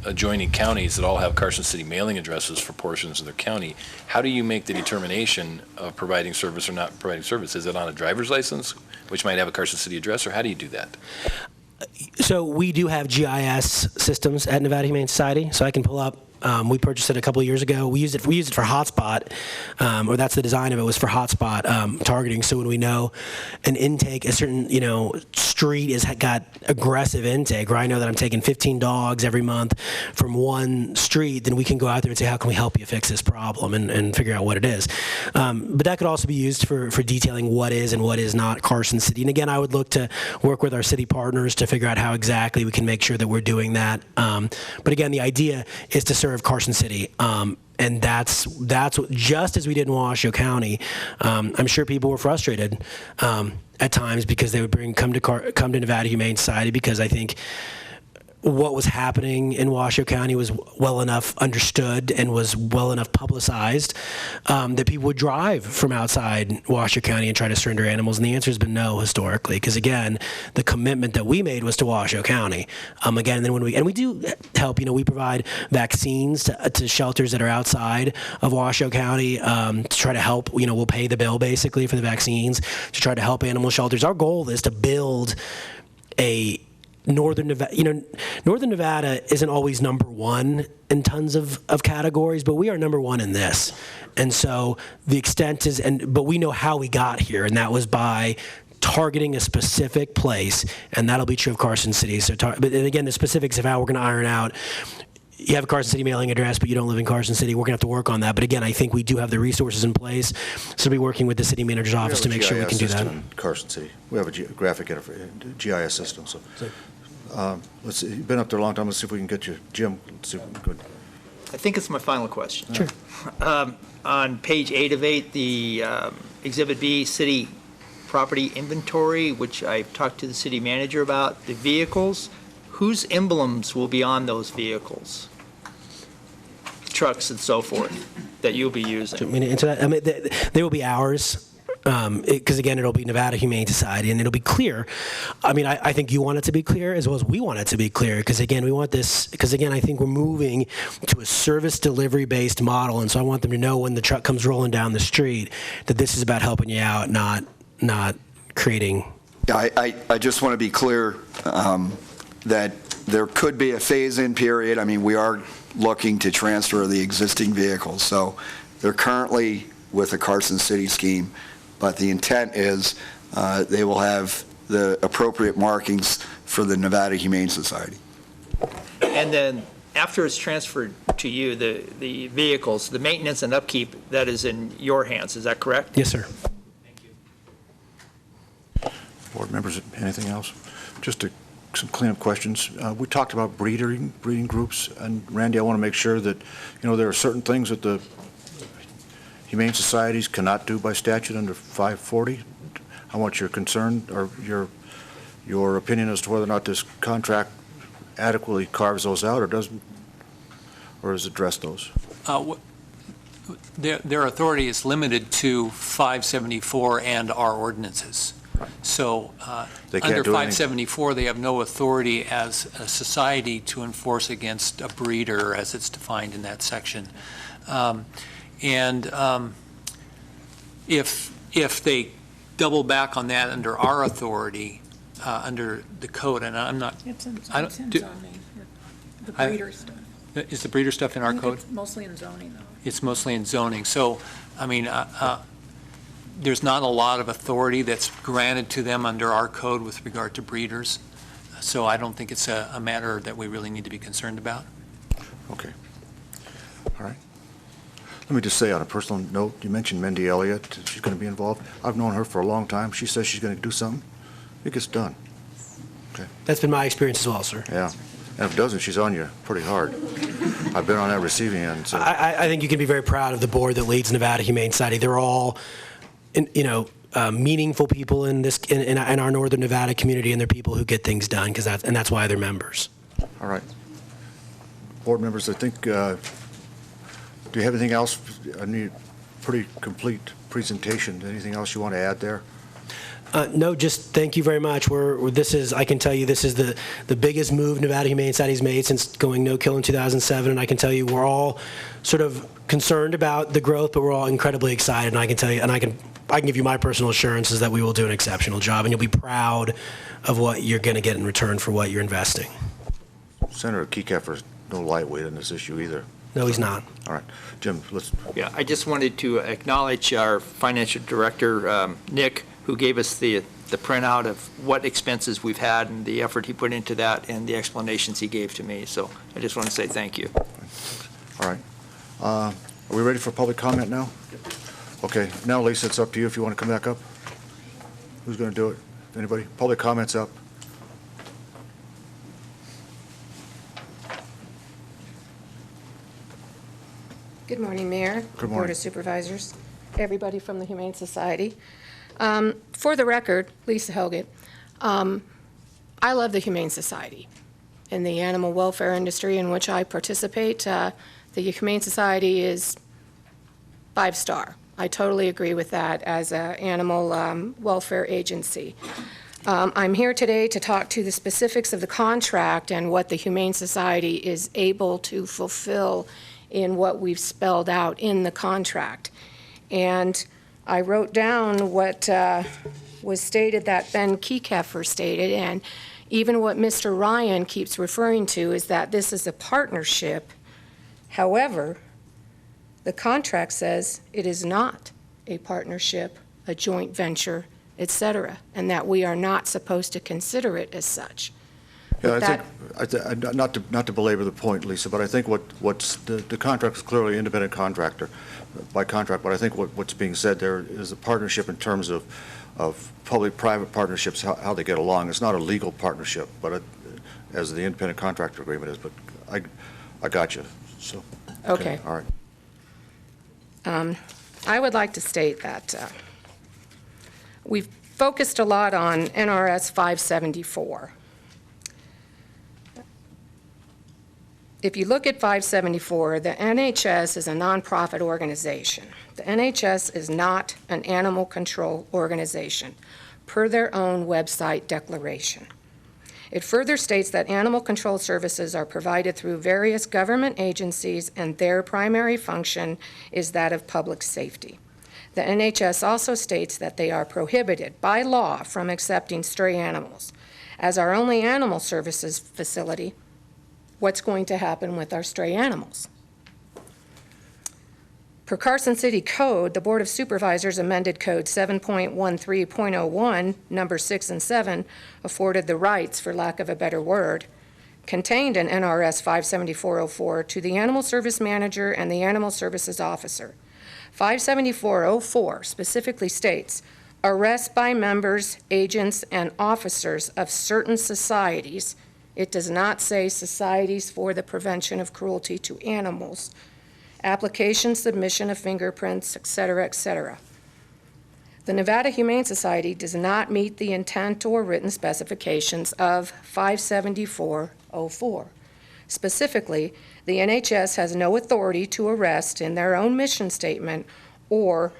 adjoining counties that all have Carson City mailing addresses for portions of their county, how do you make the determination of providing service or not providing service? Is it on a driver's license, which might have a Carson City address, or how do you do that? So we do have GIS systems at Nevada Humane Society, so I can pull up. We purchased it a couple of years ago. We use it for hotspot, or that's the design of it, was for hotspot targeting. So when we know an intake, a certain street has got aggressive intake, or I know that I'm taking 15 dogs every month from one street, then we can go out there and say, how can we help you fix this problem and figure out what it is. But that could also be used for detailing what is and what is not Carson City. And again, I would look to work with our city partners to figure out how exactly we can make sure that we're doing that. But again, the idea is to serve Carson City, and that's what, just as we did in Washoe County. I'm sure people were frustrated at times because they would come to Nevada Humane Society, because I think what was happening in Washoe County was well enough understood and was well enough publicized that people would drive from outside Washoe County and try to surrender animals. And the answer has been no historically, because again, the commitment that we made was to Washoe County. Again, and then we do help. We provide vaccines to shelters that are outside of Washoe County to try to help. We'll pay the bill basically for the vaccines to try to help animal shelters. Our goal is to build a Northern Nevada isn't always number one in tons of categories, but we are number one in this. And so the extent is, but we know how we got here, and that was by targeting a specific place, and that'll be true of Carson City. But again, the specifics of how we're going to iron out. You have a Carson City mailing address, but you don't live in Carson City. We're going to have to work on that. But again, I think we do have the resources in place. So we'll be working with the city manager's office to make sure we can do that. In Carson City, we have a graphic GIS system. So let's see. You've been up there a long time. Let's see if we can get you, Jim. Let's see if we can. Good. I think it's my final question. Sure. On page 8 of 8, the Exhibit B, city property inventory, which I've talked to the city manager about, the vehicles. Whose emblems will be on those vehicles? Trucks and so forth that you'll be using? I mean, into that, I mean, they will be ours. Because again, it'll be Nevada Humane Society, and it'll be clear. I mean, I think you want it to be clear as well as we want it to be clear. Because again, we want this. Because again, I think we're moving to a service delivery based model, and so I want them to know when the truck comes rolling down the street that this is about helping you out, not creating. I just want to be clear that there could be a phase-in period. I mean, we are looking to transfer the existing vehicles, so they're currently with the Carson City scheme. But the intent is they will have the appropriate markings for the Nevada Humane Society. And then after it's transferred to you, the vehicles, the maintenance and upkeep, that is in your hands, is that correct? Yes, sir. Board members, anything else? Just some cleanup questions. We talked about breeding groups, and Randy, I want to make sure that, there are certain things that the Humane Societies cannot do by statute under 540. I want your concern or your opinion as to whether or not this contract adequately carves those out or doesn't, or does it address those? Their authority is limited to 574 and our ordinances. So under 574, they have no authority as a society to enforce against a breeder as it's defined in that section. If they double back on that under our authority, under the code, and I'm not. It's in zoning, the breeder stuff. Is the breeder stuff in our code? It's mostly in zoning, though. It's mostly in zoning. So, I mean, there's not a lot of authority that's granted to them under our code with regard to breeders. So I don't think it's a matter that we really need to be concerned about. Okay. All right. Let me just say on a personal note, you mentioned Mindy Elliott. She's going to be involved. I've known her for a long time. She says she's going to do something. It gets done. Okay. That's been my experience as well, sir. Yeah. And if it doesn't, she's on you pretty hard. I've been on that receiving end. So. I think you can be very proud of the board that leads Nevada Humane Society. They're all, meaningful people in our northern Nevada community, and they're people who get things done, and that's why they're members. All right. Board members, I think, do you have anything else? I need a pretty complete presentation. Anything else you want to add there? No, just thank you very much. I can tell you this is the biggest move Nevada Humane Society's made since going no-kill in 2007, and I can tell you we're all sort of concerned about the growth, but we're all incredibly excited, and I can tell you, and I can give you my personal assurances that we will do an exceptional job, and you'll be proud of what you're going to get in return for what you're investing. Senator Kekeffer's no lightweight in this issue either. No, he's not. All right. Jim, let's... Yeah, I just wanted to acknowledge our financial director, Nick, who gave us the printout of what expenses we've had and the effort he put into that and the explanations he gave to me. So I just want to say thank you. All right. Are we ready for public comment now? Okay. Now, Lisa, it's up to you if you want to come back up. Who's going to do it? Anybody? Public comment's up. Good morning, Mayor. Good morning. Board of Supervisors, everybody from the Humane Society. For the record, Lisa Helgett, I love the Humane Society. In the animal welfare industry in which I participate, the Humane Society is 5-star. I totally agree with that as an animal welfare agency. I'm here today to talk to the specifics of the contract and what the Humane Society is able to fulfill in what we've spelled out in the contract. And I wrote down what was stated that Ben Kekeffer stated, and even what Mr. Ryan keeps referring to is that this is a partnership. However, the contract says it is not a partnership, a joint venture, etc., and that we are not supposed to consider it as such. Yeah, I think not to belabor the point, Lisa, but I think what's the contract is clearly an independent contractor by contract. But I think what's being said there is a partnership in terms of public-private partnerships, how they get along. It's not a legal partnership, but as the independent contractor agreement is. But I got you. So okay. All right. I would like to state that We've focused a lot on NRS 574. If you look at 574, the NHS is a nonprofit organization. The NHS is not an animal control organization, per their own website declaration. It further states that animal control services are provided through various government agencies and their primary function is that of public safety. The NHS also states that they are prohibited by law from accepting stray animals. As our only animal services facility, what's going to happen with our stray animals? Per Carson City Code, the Board of Supervisors amended Code 7.13.01, number 6 and 7, afforded the rights, for lack of a better word, contained in NRS 57404 to the Animal Service Manager and the Animal Services Officer. 57404 specifically states, arrest by members, agents, and officers of certain societies. It does not say societies for the prevention of cruelty to animals. Application, submission of fingerprints, et cetera, et cetera. The Nevada Humane Society does not meet the intent or written specifications of 57404. Specifically, the NHS has no authority to arrest in their own mission statement or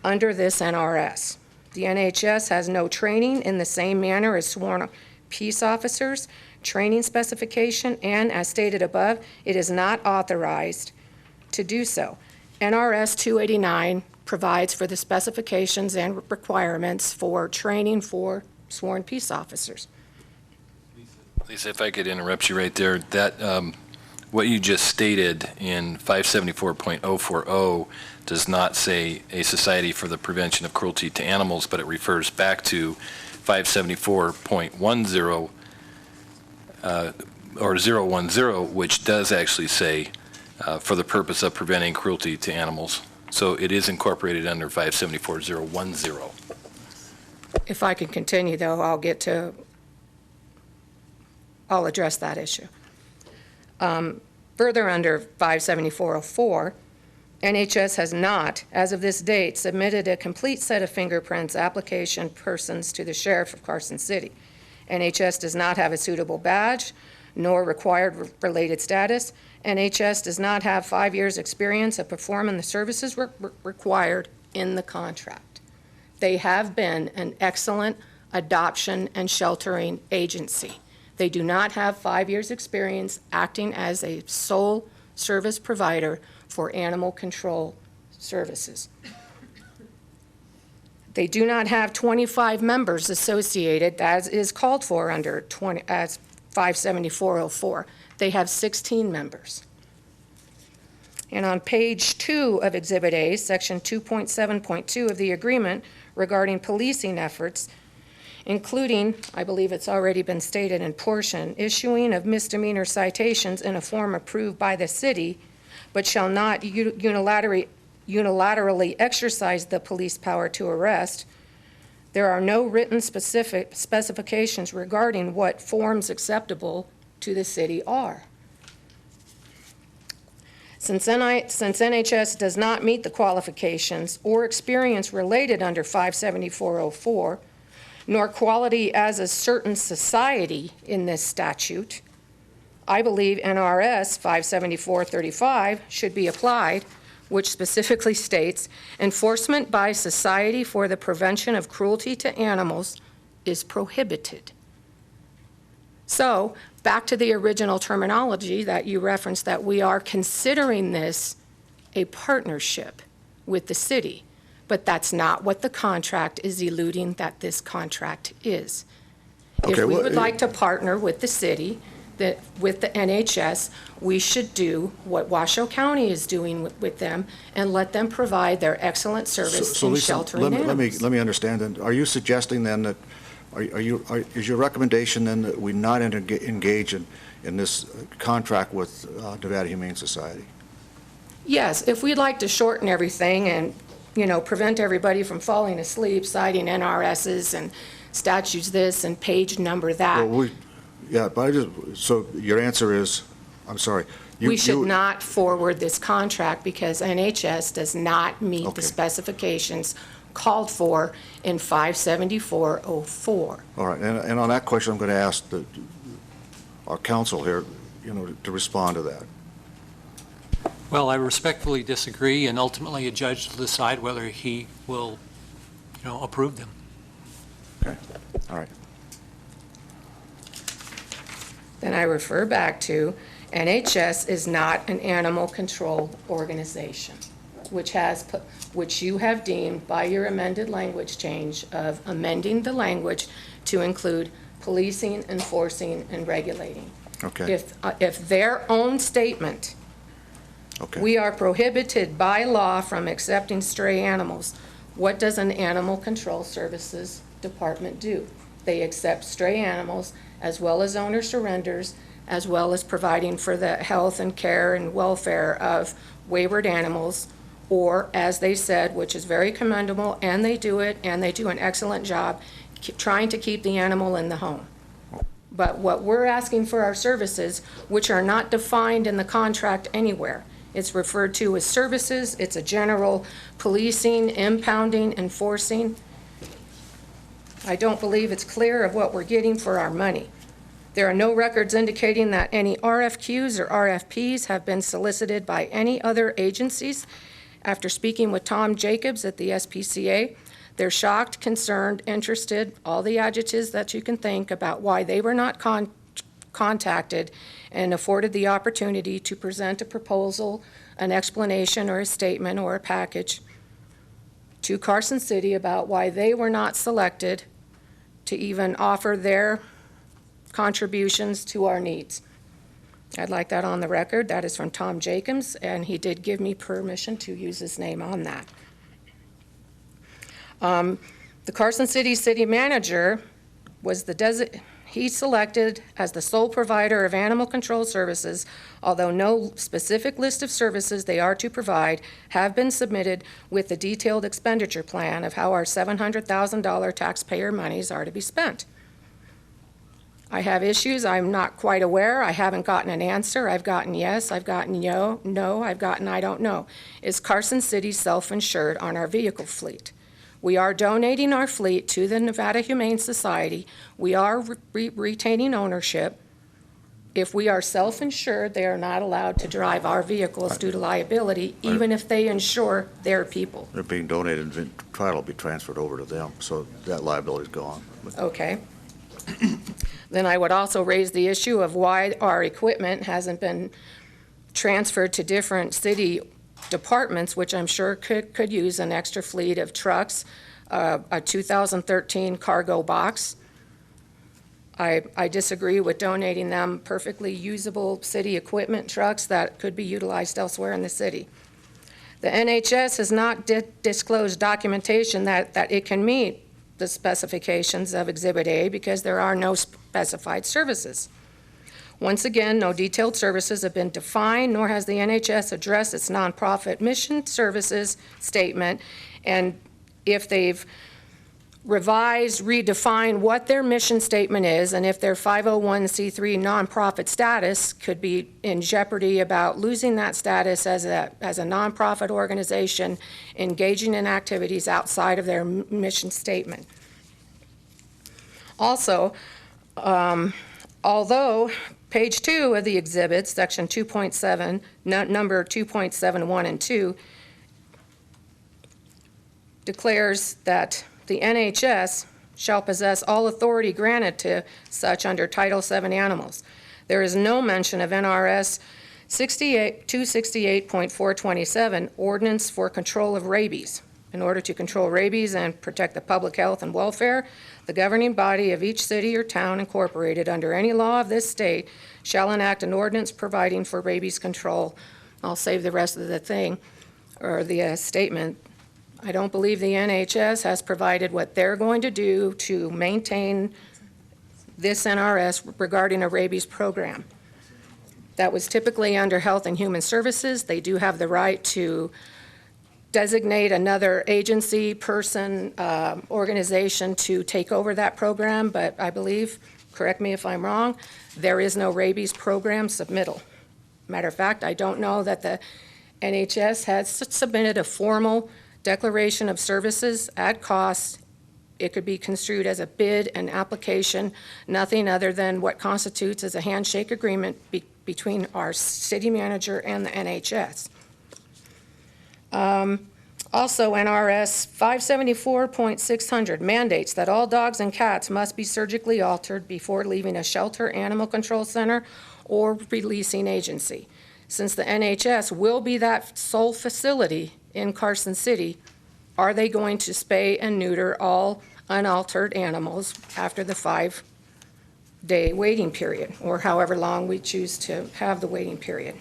under this NRS. The NHS has no training in the same manner as sworn peace officers, training specification, and as stated above, it is not authorized to do so. NRS 289 provides for the specifications and requirements for training for sworn peace officers. Lisa, if I could interrupt you right there, that what you just stated in 574.040 does not say a society for the prevention of cruelty to animals, but it refers back to 574.10 or 010, which does actually say for the purpose of preventing cruelty to animals. So it is incorporated under 574.010. If I can continue, though, I'll address that issue. Further, under 574.04, NHS has not, as of this date, submitted a complete set of fingerprints application persons to the Sheriff of Carson City. NHS does not have a suitable badge, nor required related status. NHS does not have 5 years' experience of performing the services required in the contract. They have been an excellent adoption and sheltering agency. They do not have 5 years' experience acting as a sole service provider for animal control services. They do not have 25 members associated, as is called for under 574.04. They have 16 members. And on page 2 of Exhibit A, section 2.7.2 of the agreement regarding policing efforts, including, I believe it's already been stated in portion, issuing of misdemeanor citations in a form approved by the city, but shall not unilaterally exercise the police power to arrest. There are no written specific specifications regarding what forms acceptable to the city are. Since NHS does not meet the qualifications or experience related under 574.04, nor quality as a certain society in this statute, I believe NRS 574.35 should be applied, which specifically states, enforcement by society for the prevention of cruelty to animals is prohibited. So, back to the original terminology that you referenced, that we are considering this a partnership with the city, but that's not what the contract is eluding that this contract is. Okay, if we would like to partner with the city, with the NHS, we should do what Washoe County is doing with them and let them provide their excellent service in Lisa, sheltering animals. let me understand then. Are you suggesting then that, is your recommendation then that we not engage in this contract with Nevada Humane Society? Yes, if we'd like to shorten everything and, prevent everybody from falling asleep, citing NRSs and statutes this and page number that. Well, so your answer is, I'm sorry. We should not forward this contract because NHS does not meet the specifications called for in 57404. All right, and on that question, I'm going to ask our counsel here, to respond to that. Well, I respectfully disagree, and ultimately a judge will decide whether he will, approve them. Okay, all right. Then I refer back to NHS is not an animal control organization, which you have deemed by your amended language change of amending the language to include policing, enforcing, and regulating. Okay. If their own statement, Okay. we are prohibited by law from accepting stray animals, what does an Animal Control Services Department do? They accept stray animals as well as owner surrenders, as well as providing for the health and care and welfare of wayward animals, or, as they said, which is very commendable, and they do it, and they do an excellent job, trying to keep the animal in the home. But what we're asking for our services, which are not defined in the contract anywhere, it's referred to as services, it's a general policing, impounding, enforcing. I don't believe it's clear of what we're getting for our money. There are no records indicating that any RFQs or RFPs have been solicited by any other agencies. After speaking with Tom Jacobs at the SPCA, they're shocked, concerned, interested, all the adjectives that you can think about why they were not contacted and afforded the opportunity to present a proposal, an explanation, or a statement, or a package to Carson City about why they were not selected to even offer their contributions to our needs. I'd like that on the record. That is from Tom Jacobs, and he did give me permission to use his name on that. The Carson City City Manager was he selected as the sole provider of animal control services, although no specific list of services they are to provide have been submitted with the detailed expenditure plan of how our $700,000 taxpayer monies are to be spent. I have issues. I'm not quite aware. I haven't gotten an answer. I've gotten yes. I've gotten no. I've gotten I don't know. Is Carson City self-insured on our vehicle fleet? We are donating our fleet to the Nevada Humane Society. We are retaining ownership. If we are self-insured, they are not allowed to drive our vehicles due to liability, even if they insure their people. They're being donated, and trial will be transferred over to them, so that liability is gone. Okay. Then I would also raise the issue of why our equipment hasn't been transferred to different city departments, which I'm sure could use an extra fleet of trucks, a 2013 cargo box. I disagree with donating them perfectly usable city equipment trucks that could be utilized elsewhere in the city. The NHS has not disclosed documentation that it can meet the specifications of Exhibit A because there are no specified services. Once again, no detailed services have been defined, nor has the NHS addressed its nonprofit mission services statement, and if they've revised, redefined what their mission statement is, and if their 501c3 nonprofit status could be in jeopardy about losing that status as a nonprofit organization engaging in activities outside of their mission statement. Also, although page 2 of the exhibit, section 2.7, number 2.71 and 2, declares that the NHS shall possess all authority granted to such under Title VII animals. There is no mention of NRS 268.427, Ordinance for Control of Rabies. In order to control rabies and protect the public health and welfare, the governing body of each city or town incorporated under any law of this state shall enact an ordinance providing for rabies control. I'll save the rest of the thing, or the statement. I don't believe the NHS has provided what they're going to do to maintain this NRS regarding a rabies program. That was typically under Health and Human Services. They do have the right to designate another agency, person, organization to take over that program, but I believe, correct me if I'm wrong, there is no rabies program submittal. Matter of fact, I don't know that the NHS has submitted a formal declaration of services at cost. It could be construed as a bid, an application, nothing other than what constitutes as a handshake agreement between our city manager and the NHS. Also, NRS 574.600 mandates that all dogs and cats must be surgically altered before leaving a shelter, animal control center, or releasing agency. Since the NHS will be that sole facility in Carson City, are they going to spay and neuter all unaltered animals after the 5-day waiting period, or however long we choose to have the waiting period?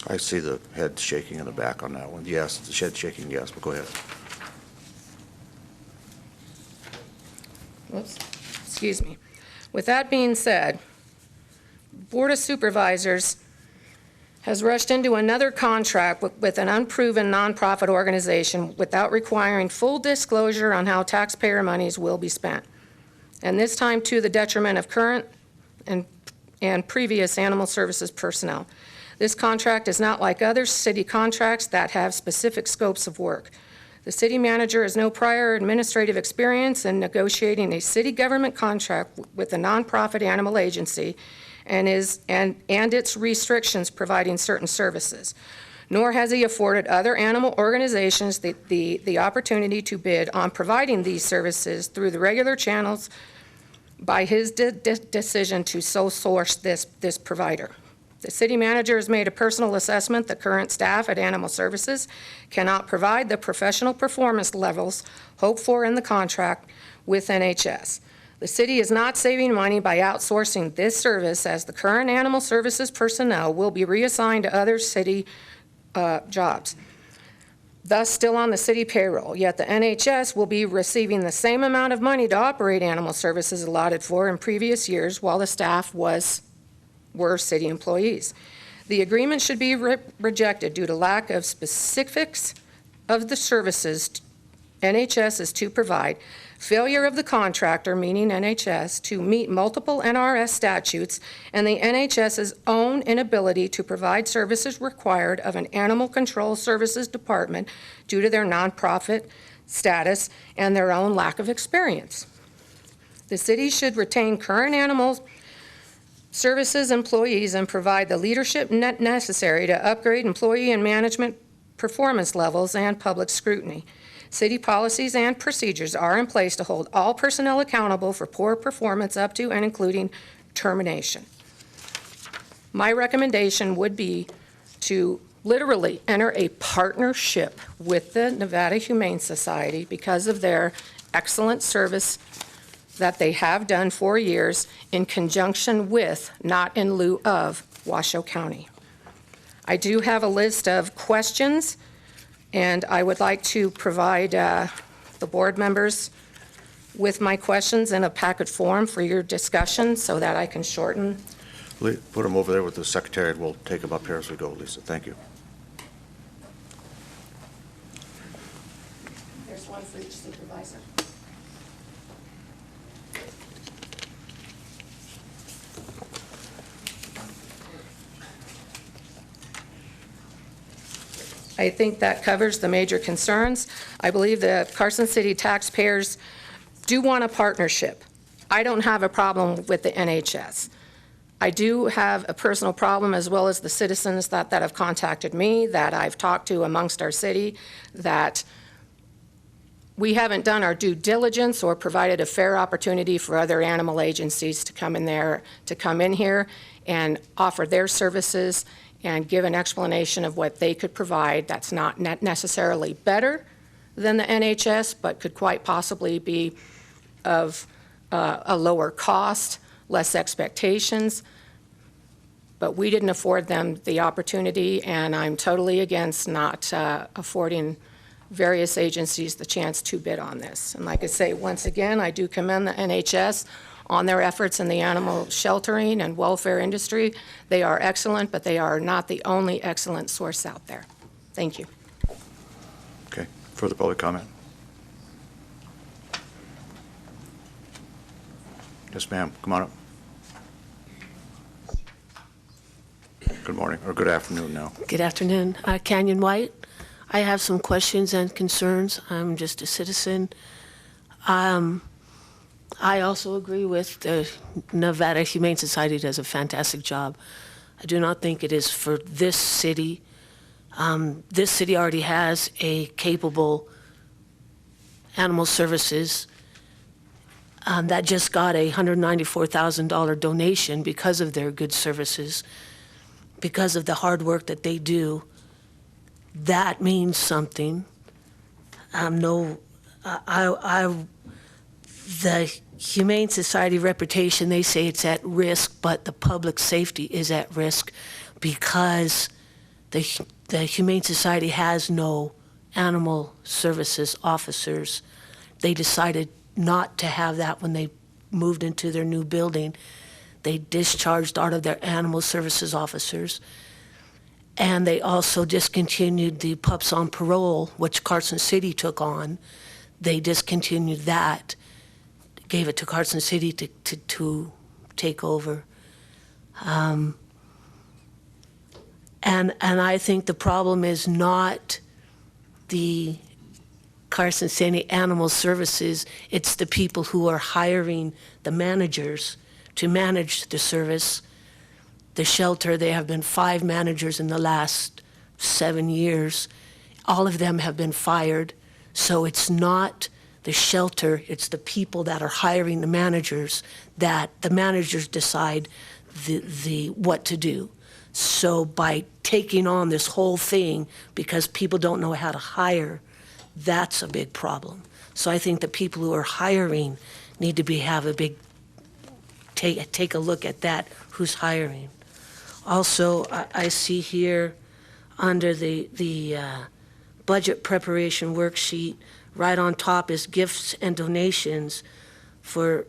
I see the head shaking in the back on that one. Yes, the head shaking, yes, but go ahead. Whoops, excuse me. With that being said, Board of Supervisors has rushed into another contract with an unproven nonprofit organization without requiring full disclosure on how taxpayer monies will be spent, and this time to the detriment of current and previous animal services personnel. This contract is not like other city contracts that have specific scopes of work. The city manager has no prior administrative experience in negotiating a city government contract with a nonprofit animal agency and its restrictions providing certain services, nor has he afforded other animal organizations the opportunity to bid on providing these services through the regular channels by his decision to sole source this provider. The city manager has made a personal assessment that current staff at Animal Services cannot provide the professional performance levels hoped for in the contract with NHS. The city is not saving money by outsourcing this service, as the current Animal Services personnel will be reassigned to other city jobs, thus still on the city payroll, yet the NHS will be receiving the same amount of money to operate Animal Services allotted for in previous years while the staff were city employees. The agreement should be rejected due to lack of specifics of the services NHS is to provide, failure of the contractor, meaning NHS, to meet multiple NRS statutes, and the NHS's own inability to provide services required of an animal control services department due to their nonprofit status and their own lack of experience. The city should retain current animal services employees and provide the leadership necessary to upgrade employee and management performance levels and public scrutiny. City policies and procedures are in place to hold all personnel accountable for poor performance up to and including termination. My recommendation would be to literally enter a partnership with the Nevada Humane Society because of their excellent service that they have done for years in conjunction with, not in lieu of, Washoe County. I do have a list of questions, and I would like to provide the board members with my questions in a packet form for your discussion so that I can shorten. Put them over there with the secretary, and we'll take them up here as we go, Lisa. Thank you. There's one for each supervisor. I think that covers the major concerns. I believe the Carson City taxpayers do want a partnership. I don't have a problem with the NHS. I do have a personal problem, as well as the citizens that have contacted me, that I've talked to amongst our city, that we haven't done our due diligence or provided a fair opportunity for other animal agencies to come in here and offer their services and give an explanation of what they could provide that's not necessarily better than the NHS, but could quite possibly be of a lower cost, less expectations. But we didn't afford them the opportunity, and I'm totally against not affording various agencies the chance to bid on this. And like I say, once again, I do commend the NHS on their efforts in the animal sheltering and welfare industry. They are excellent, but they are not the only excellent source out there. Thank you. Okay, further public comment? Yes, ma'am, come on up. Good morning, or good afternoon now. Good afternoon. Canyon White. I have some questions and concerns. I'm just a citizen. I also agree with the Nevada Humane Society does a fantastic job. I do not think it is for this city. This city already has a capable animal services that just got a $194,000 donation because of their good services, because of the hard work that they do. That means something. The Humane Society reputation, they say it's at risk, but the public safety is at risk because the Humane Society has no animal services officers. They decided not to have that when they moved into their new building. They discharged all of their animal services officers. And they also discontinued the pups on parole, which Carson City took on. They discontinued that, gave it to Carson City to take over. And I think the problem is not the Carson City Animal Services, it's the people who are hiring the managers to manage the service. The shelter, there have been 5 managers in the last 7 years. All of them have been fired. So it's not the shelter, it's the people that are hiring the managers that the managers decide what to do. So by taking on this whole thing, because people don't know how to hire, that's a big problem. So I think the people who are hiring need to have a big, take a look at that, who's hiring. Also, I see here under the budget preparation worksheet, right on top is gifts and donations. For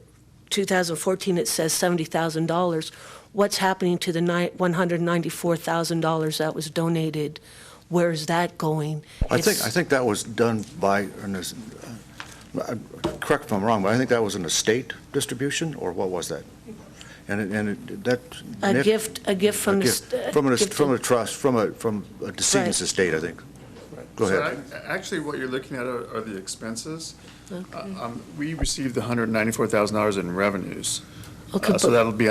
2014, it says $70,000. What's happening to the $194,000 that was donated? Where is that going? I think that was done by, correct if I'm wrong, but I think that was an estate distribution, or what was that? A gift from a trust, from a decedent's estate, I think. Go ahead. So actually, what you're looking at are the expenses. Okay. We received the $194,000 in revenues. Okay, So that'll be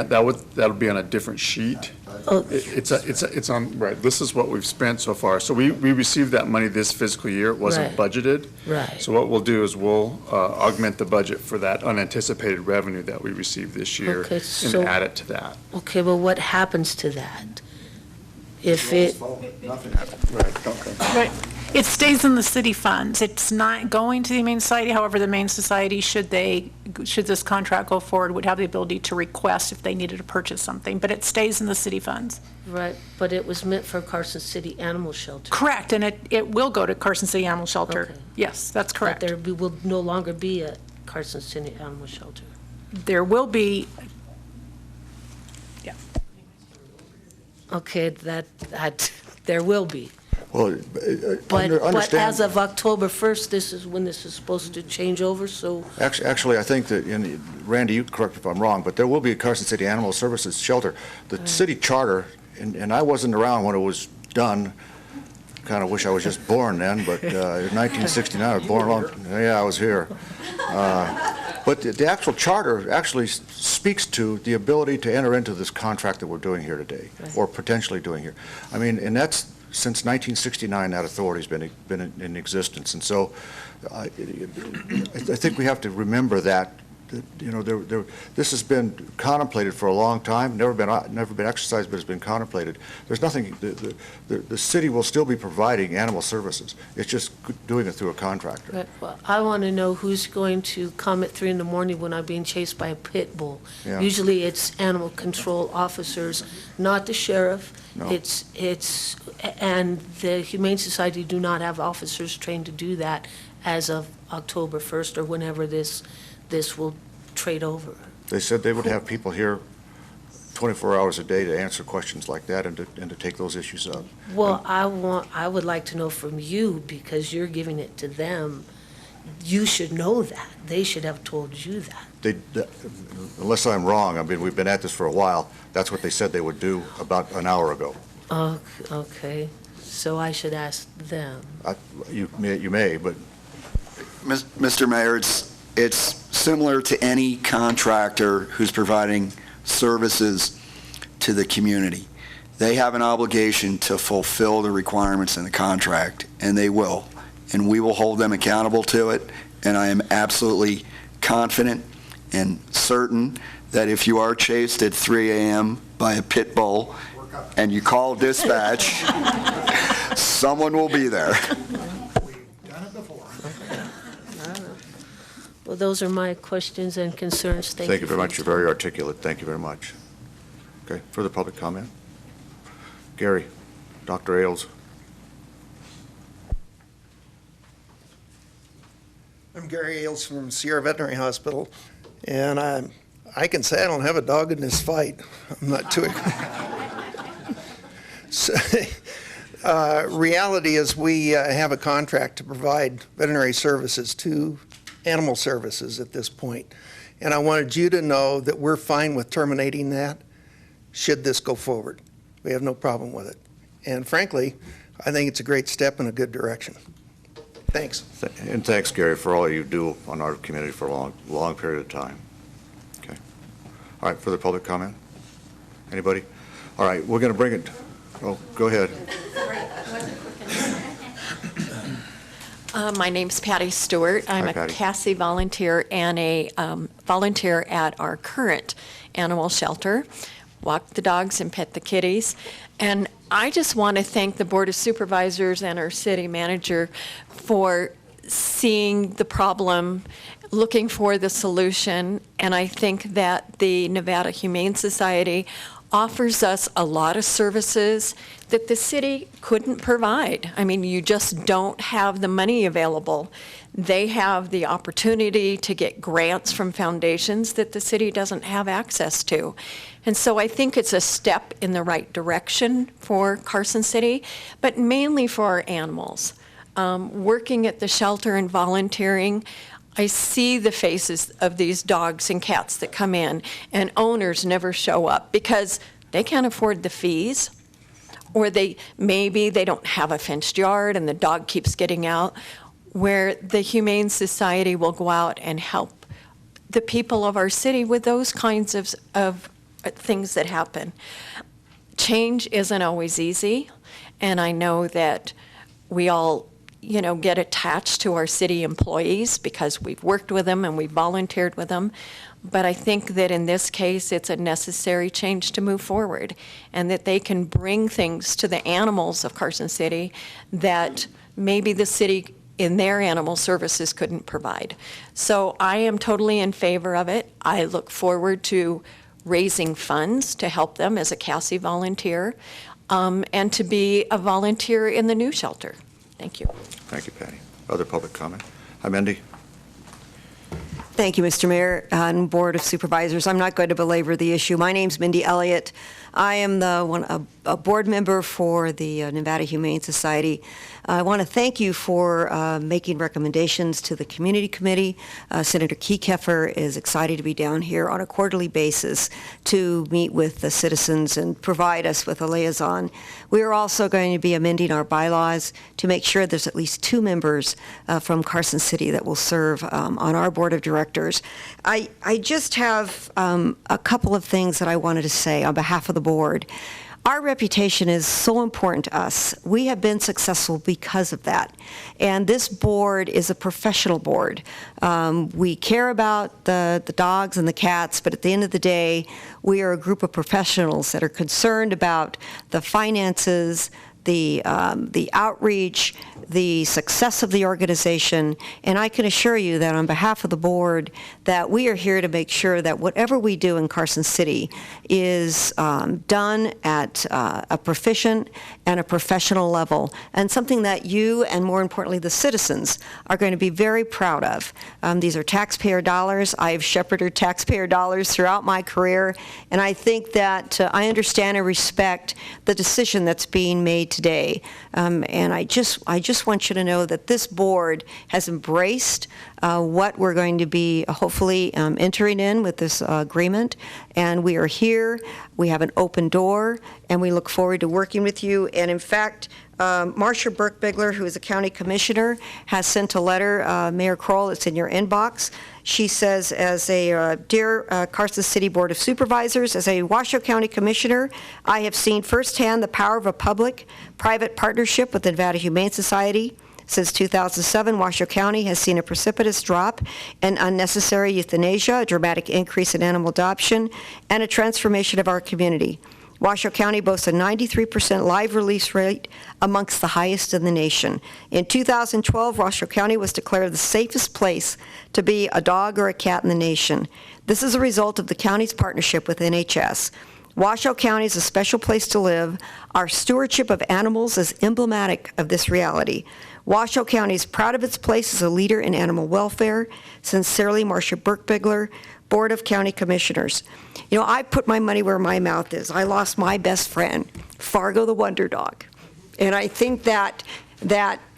on a different sheet. Oh. It's on, right, this is what we've spent so far. So we received that money this fiscal year. It wasn't budgeted. Right. So what we'll do is we'll augment the budget for that unanticipated revenue that we received this year Okay, and add it to that. Okay, but what happens to that? If it, Nothing happened. Right, okay. Right. It stays in the city funds. It's not going to the Humane Society. However, the Humane Society, should this contract go forward, would have the ability to request if they needed to purchase something, but it stays in the city funds. right, but it was meant for Carson City Animal Shelter. Correct, and it will go to Carson City Animal Shelter. Okay. Yes, that's correct. But there will no longer be a Carson City Animal Shelter. There will be, Okay, that there will be. Well, But understand. as of October 1st, this is when this is supposed to change over, so, Actually, I think that, Randy, you correct me if I'm wrong, but there will be a Carson City Animal Services Shelter. The city charter, and I wasn't around when it was done, kind of wish I was just born then, but in 1969, I was born I was here. But the actual charter actually speaks to the ability to enter into this contract that we're doing here today, or potentially doing here. I mean, and that's, since 1969, that authority's been in existence. And so I think we have to remember that, this has been contemplated for a long time, never been exercised, but it's been contemplated. There's nothing, the city will still be providing animal services. It's just doing it through a contractor. but, well, I want to know who's going to come at 3 in the morning when I'm being chased by a pit bull. Yeah. Usually it's animal control officers, not the sheriff. No. And the Humane Society do not have officers trained to do that as of October 1st or whenever this will trade over. They said they would have people here 24 hours a day to answer questions like that and to take those issues up. Well, I would like to know from you, because you're giving it to them. You should know that. They should have told you that. Unless I'm wrong, I mean, we've been at this for a while, that's what they said they would do about an hour ago. Okay. so I should ask them. You may, but Mr. Mayor, it's similar to any contractor who's providing services to the community. They have an obligation to fulfill the requirements in the contract, and they will. And we will hold them accountable to it, and I am absolutely confident and certain that if you are chased at 3 a.m. by a pit bull and you call dispatch, someone will be there. Well, those are my questions and concerns. thank you very much. You're very articulate. Thank you very much. Okay, further public comment? Gary, Dr. Ailes. I'm Gary Ailes from Sierra Veterinary Hospital, and I can say I don't have a dog in this fight. I'm not too. So, reality is we have a contract to provide veterinary services to animal services at this point, and I wanted you to know that we're fine with terminating that should this go forward. We have no problem with it, and frankly, I think it's a great step in a good direction. Thanks. And thanks, Gary, for all you do on our community for a long period of time. Okay. All right, further public comment? Anybody? All right, we're going to bring it. Oh, go ahead. My name's Patty Stewart. I'm Hi, a Patty. CASI volunteer and a volunteer at our current animal shelter. Walk the dogs and pet the kitties. And I just want to thank the Board of Supervisors and our city manager for seeing the problem, looking for the solution. And I think that the Nevada Humane Society offers us a lot of services that the city couldn't provide. I mean, you just don't have the money available. They have the opportunity to get grants from foundations that the city doesn't have access to. And so I think it's a step in the right direction for Carson City, but mainly for our animals. Working at the shelter and volunteering, I see the faces of these dogs and cats that come in, and owners never show up because they can't afford the fees, or maybe they don't have a fenced yard and the dog keeps getting out, where the Humane Society will go out and help the people of our city with those kinds of things that happen. Change isn't always easy, and I know that we all get attached to our city employees because we've worked with them and we've volunteered with them. But I think that in this case, it's a necessary change to move forward, and that they can bring things to the animals of Carson City that maybe the city in their animal services couldn't provide. So I am totally in favor of it. I look forward to raising funds to help them as a CASI volunteer, and to be a volunteer in the new shelter. Thank you. Thank you, Patty. Other public comment? Hi, Mindy. Thank you, Mr. Mayor and Board of Supervisors. I'm not going to belabor the issue. My name's Mindy Elliott. I am a board member for the Nevada Humane Society. I want to thank you for making recommendations to the Community Committee. Senator Kekeffer is excited to be down here on a quarterly basis to meet with the citizens and provide us with a liaison. We are also going to be amending our bylaws to make sure there's at least 2 members from Carson City that will serve on our board of directors. I just have a couple of things that I wanted to say on behalf of the board. Our reputation is so important to us. We have been successful because of that. And this board is a professional board. We care about the dogs and the cats, but at the end of the day, we are a group of professionals that are concerned about the finances, the outreach, the success of the organization, and I can assure you that on behalf of the board that we are here to make sure that whatever we do in Carson City is done at a proficient and a professional level, and something that you and more importantly the citizens are going to be very proud of. These are taxpayer dollars. I have shepherded taxpayer dollars throughout my career, and I think that I understand and respect the decision that's being made today. And I just want you to know that this board has embraced what we're going to be hopefully entering in with this agreement. And we are here, we have an open door, and we look forward to working with you. And in fact, Marcia Burke-Bigler, who is a county commissioner, has sent a letter, Mayor Kroll, it's in your inbox. She says, as a dear Carson City Board of Supervisors, as a Washoe County Commissioner, I have seen firsthand the power of a public-private partnership with the Nevada Humane Society. Since 2007, Washoe County has seen a precipitous drop in unnecessary euthanasia, a dramatic increase in animal adoption, and a transformation of our community. Washoe County boasts a 93% live release rate, amongst the highest in the nation. In 2012, Washoe County was declared the safest place to be a dog or a cat in the nation. This is a result of the county's partnership with NHS. Washoe County is a special place to live. Our stewardship of animals is emblematic of this reality. Washoe County is proud of its place as a leader in animal welfare. Sincerely, Marcia Burke-Bigler, Board of County Commissioners. You know, I put my money where my mouth is. I lost my best friend, Fargo the Wonder Dog. And I think that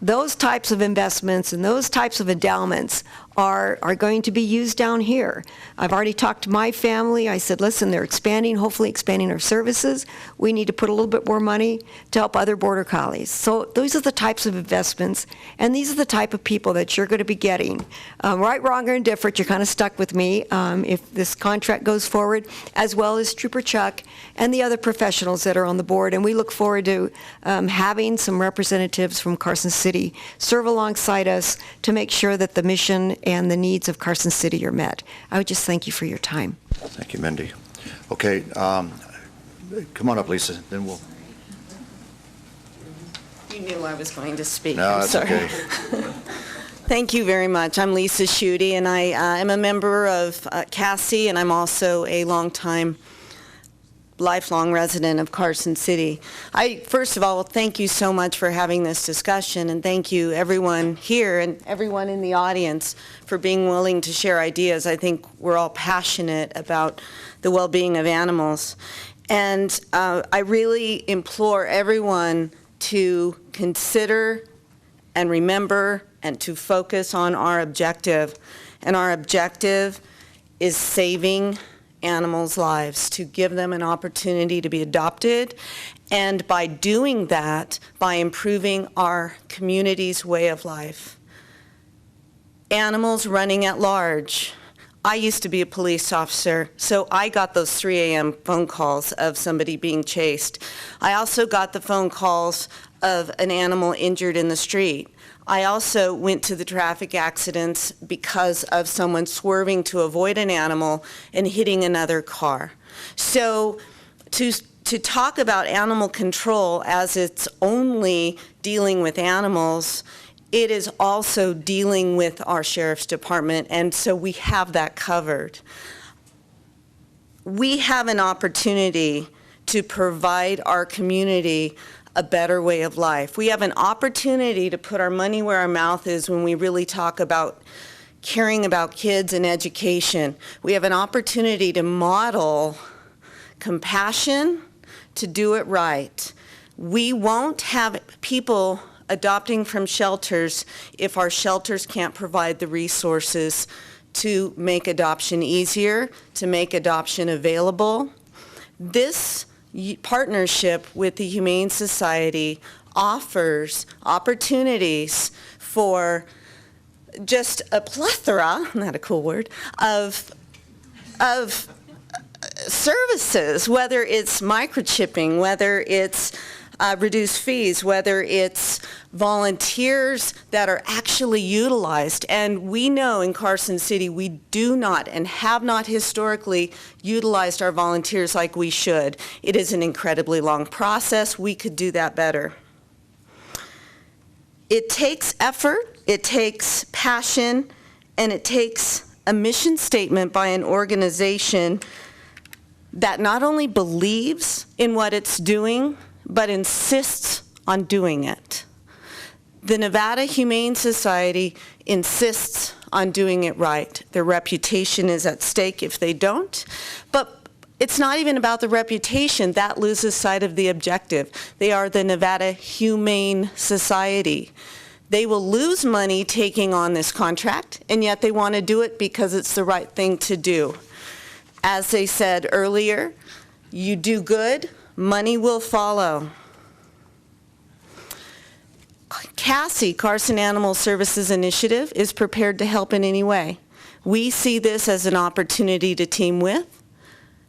those types of investments and those types of endowments are going to be used down here. I've already talked to my family. I said, listen, they're expanding, hopefully expanding our services. We need to put a little bit more money to help other border collies. So those are the types of investments, and these are the type of people that you're going to be getting. Right, wrong, or indifferent, you're kind of stuck with me if this contract goes forward, as well as Trooper Chuck and the other professionals that are on the board. And we look forward to having some representatives from Carson City serve alongside us to make sure that the mission and the needs of Carson City are met. I would just thank you for your time. Thank you, Mindy. Okay, come on up, Lisa, then we'll... You knew I was going to speak. No, I'm that's sorry. okay. Thank you very much. I'm Lisa Schutte, and I am a member of CASI, and I'm also a lifelong resident of Carson City. First of all, thank you so much for having this discussion, and thank you everyone here and everyone in the audience for being willing to share ideas. I think we're all passionate about the well-being of animals. And I really implore everyone to consider and remember and to focus on our objective. And our objective is saving animals' lives, to give them an opportunity to be adopted, and by doing that, by improving our community's way of life. Animals running at large. I used to be a police officer, so I got those 3 a.m. phone calls of somebody being chased. I also got the phone calls of an animal injured in the street. I also went to the traffic accidents because of someone swerving to avoid an animal and hitting another car. So to talk about animal control as it's only dealing with animals, it is also dealing with our sheriff's department, and so we have that covered. We have an opportunity to provide our community a better way of life. We have an opportunity to put our money where our mouth is when we really talk about caring about kids and education. We have an opportunity to model compassion, to do it right. We won't have people adopting from shelters if our shelters can't provide the resources to make adoption easier, to make adoption available. This partnership with the Humane Society offers opportunities for just a plethora, not a cool word, of services, whether it's microchipping, whether it's reduced fees, whether it's volunteers that are actually utilized. And we know in Carson City we do not and have not historically utilized our volunteers like we should. It is an incredibly long process. We could do that better. It takes effort, it takes passion, and it takes a mission statement by an organization that not only believes in what it's doing, but insists on doing it. The Nevada Humane Society insists on doing it right. Their reputation is at stake if they don't, but it's not even about the reputation. That loses sight of the objective. They are the Nevada Humane Society. They will lose money taking on this contract, and yet they want to do it because it's the right thing to do. As they said earlier, you do good, money will follow. Cassie, Carson Animal Services Initiative, is prepared to help in any way. We see this as an opportunity to team with,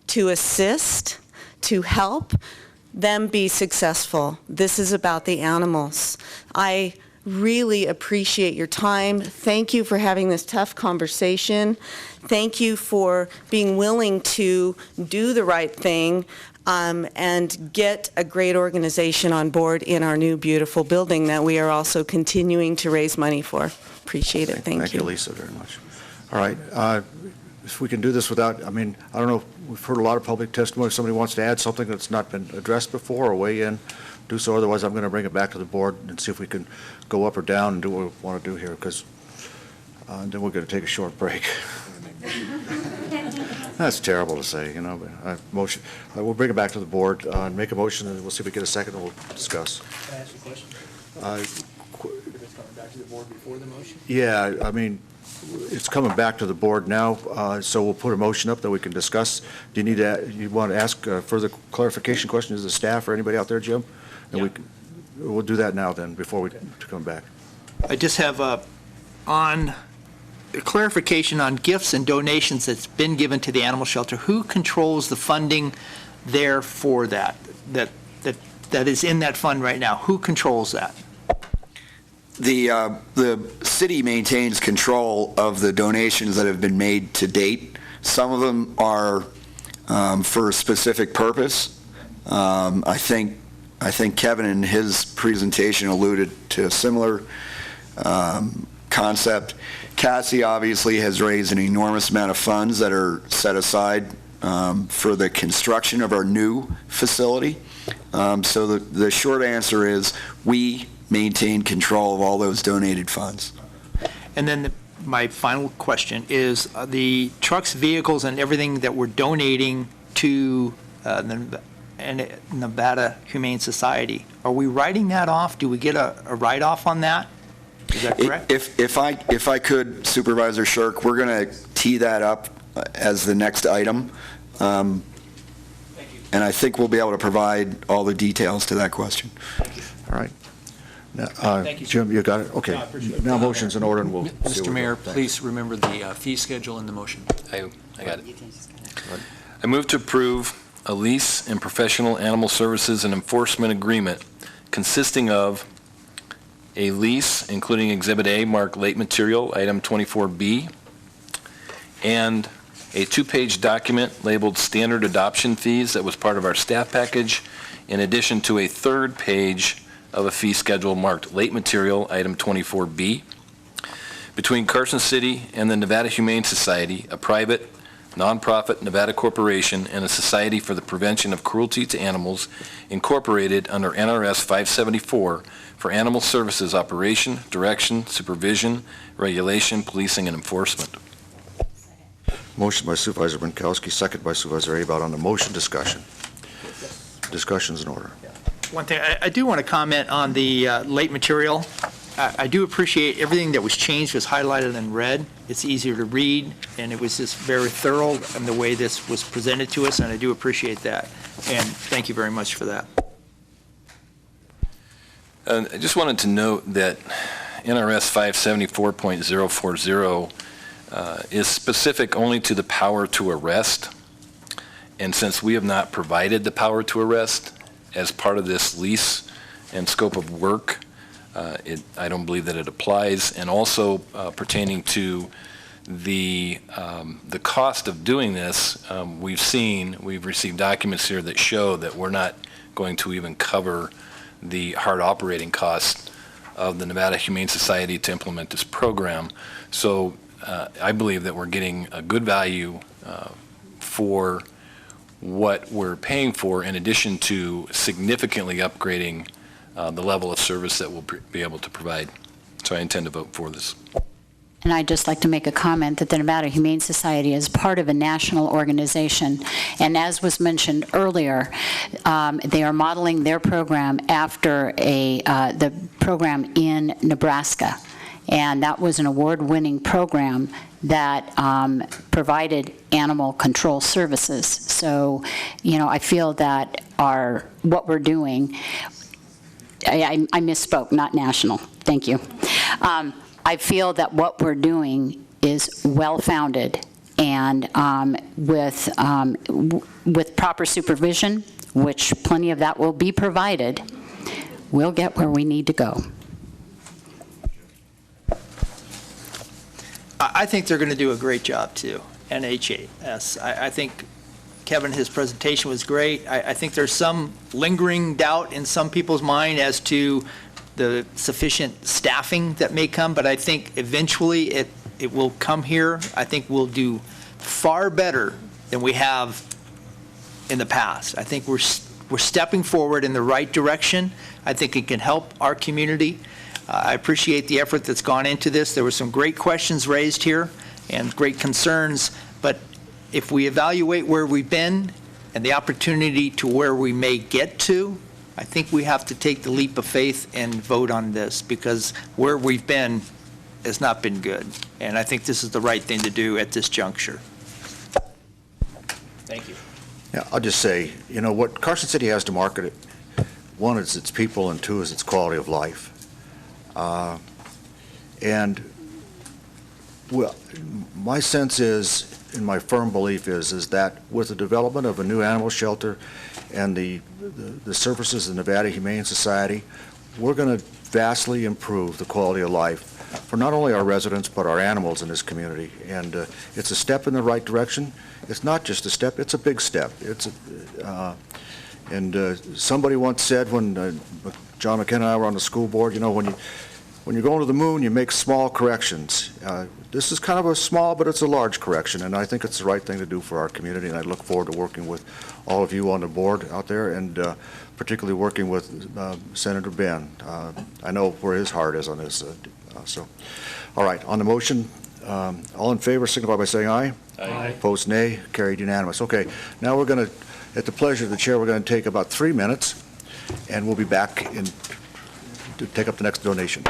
to assist, to help them be successful. This is about the animals. I really appreciate your time. Thank you for having this tough conversation. Thank you for being willing to do the right thing and get a great organization on board in our new beautiful building that we are also continuing to raise money for. Appreciate it. Thank you. Thank you, Lisa, very much. All right. If we can do this without, I mean, I don't know, we've heard a lot of public testimony. If somebody wants to add something that's not been addressed before or weigh in, do so. Otherwise, I'm going to bring it back to the board and see if we can go up or down and do what we want to do here, because then we're going to take a short break. That's terrible to say, you know, but motion. We'll bring it back to the board and make a motion, and we'll see if we get a second, and we'll discuss. Can I ask you a question? If it's coming back to the board before the motion? Yeah, I mean, it's coming back to the board now, so we'll put a motion up that we can discuss. Do you need to, you want to ask further clarification questions to the staff or anybody out there, Jim? And we'll do that now then, before we come back. I just have on clarification on gifts and donations that's been given to the animal shelter. Who controls the funding there for that is in that fund right now? Who controls that? The city maintains control of the donations that have been made to date. Some of them are for a specific purpose. I think Kevin in his presentation alluded to a similar concept. Cassie obviously has raised an enormous amount of funds that are set aside for the construction of our new facility. So the short answer is we maintain control of all those donated funds. And then my final question is the trucks, vehicles, and everything that we're donating to the Nevada Humane Society, are we writing that off? Do we get a write-off on that? Is that correct? If I could, Supervisor Shirk, we're going to tee that up as the next item. And I think we'll be able to provide all the details to that question. All right. Now, Thank you, Jim, you got it? Okay. Now motion's in order, and we'll see Mr. what we Mayor, got. please remember the fee schedule in the motion. I got it. I move to approve a lease and professional animal services and enforcement agreement consisting of a lease, including Exhibit A, marked late material, item 24B, and a two-page document labeled standard adoption fees that was part of our staff package, in addition to a third page of a fee schedule marked late material, item 24B, between Carson City and the Nevada Humane Society, a private, nonprofit Nevada corporation, and a society for the prevention of cruelty to animals, incorporated under NRS 574 for animal services operation, direction, supervision, regulation, policing, and enforcement. Motion by Supervisor Binkowski, second by Supervisor Abott on the motion. Discussion. Discussion's in order. One thing, I do want to comment on the late material. I do appreciate everything that was changed was highlighted in red. It's easier to read, and it was just very thorough in the way this was presented to us, and I do appreciate that. And thank you very much for that. I just wanted to note that NRS 574.040 is specific only to the power to arrest. And since we have not provided the power to arrest as part of this lease and scope of work, I don't believe that it applies. And also pertaining to the cost of doing this, we've received documents here that show that we're not going to even cover the hard operating costs of the Nevada Humane Society to implement this program. So I believe that we're getting a good value for what we're paying for, in addition to significantly upgrading the level of service that we'll be able to provide. So I intend to vote for this. And I'd just like to make a comment that the Nevada Humane Society is part of a national organization. And as was mentioned earlier, they are modeling their program after the program in Nebraska. And that was an award-winning program that provided animal control services. So, I feel that what we're doing, I misspoke, not national. Thank you. I feel that what we're doing is well-founded, and with proper supervision, which plenty of that will be provided, we'll get where we need to go. I think they're going to do a great job, too, NHS. I think, Kevin, his presentation was great. I think there's some lingering doubt in some people's mind as to the sufficient staffing that may come, but I think eventually it will come here. I think we'll do far better than we have in the past. I think we're stepping forward in the right direction. I think it can help our community. I appreciate the effort that's gone into this. There were some great questions raised here and great concerns, but if we evaluate where we've been and the opportunity to where we may get to, I think we have to take the leap of faith and vote on this, because where we've been has not been good. And I think this is the right thing to do at this juncture. Thank you. Yeah, I'll just say, what Carson City has to market it, one is its people, and two is its quality of life. My sense is, and my firm belief is that with the development of a new animal shelter and the services of the Nevada Humane Society, we're going to vastly improve the quality of life for not only our residents but our animals in this community. And it's a step in the right direction. It's not just a step; it's a big step. Somebody once said when John McKenna and I were on the school board, when you're going to the moon, you make small corrections. This is kind of a small, but it's a large correction, and I think it's the right thing to do for our community, and I look forward to working with all of you on the board out there, and particularly working with Senator Ben. I know where his heart is on this. All right, on the motion, all in favor signify by saying aye. Aye. Opposed, nay. Carried unanimous. Okay, now we're going to, at the pleasure of the chair, we're going to take about 3 minutes, and we'll be back to take up the next donation.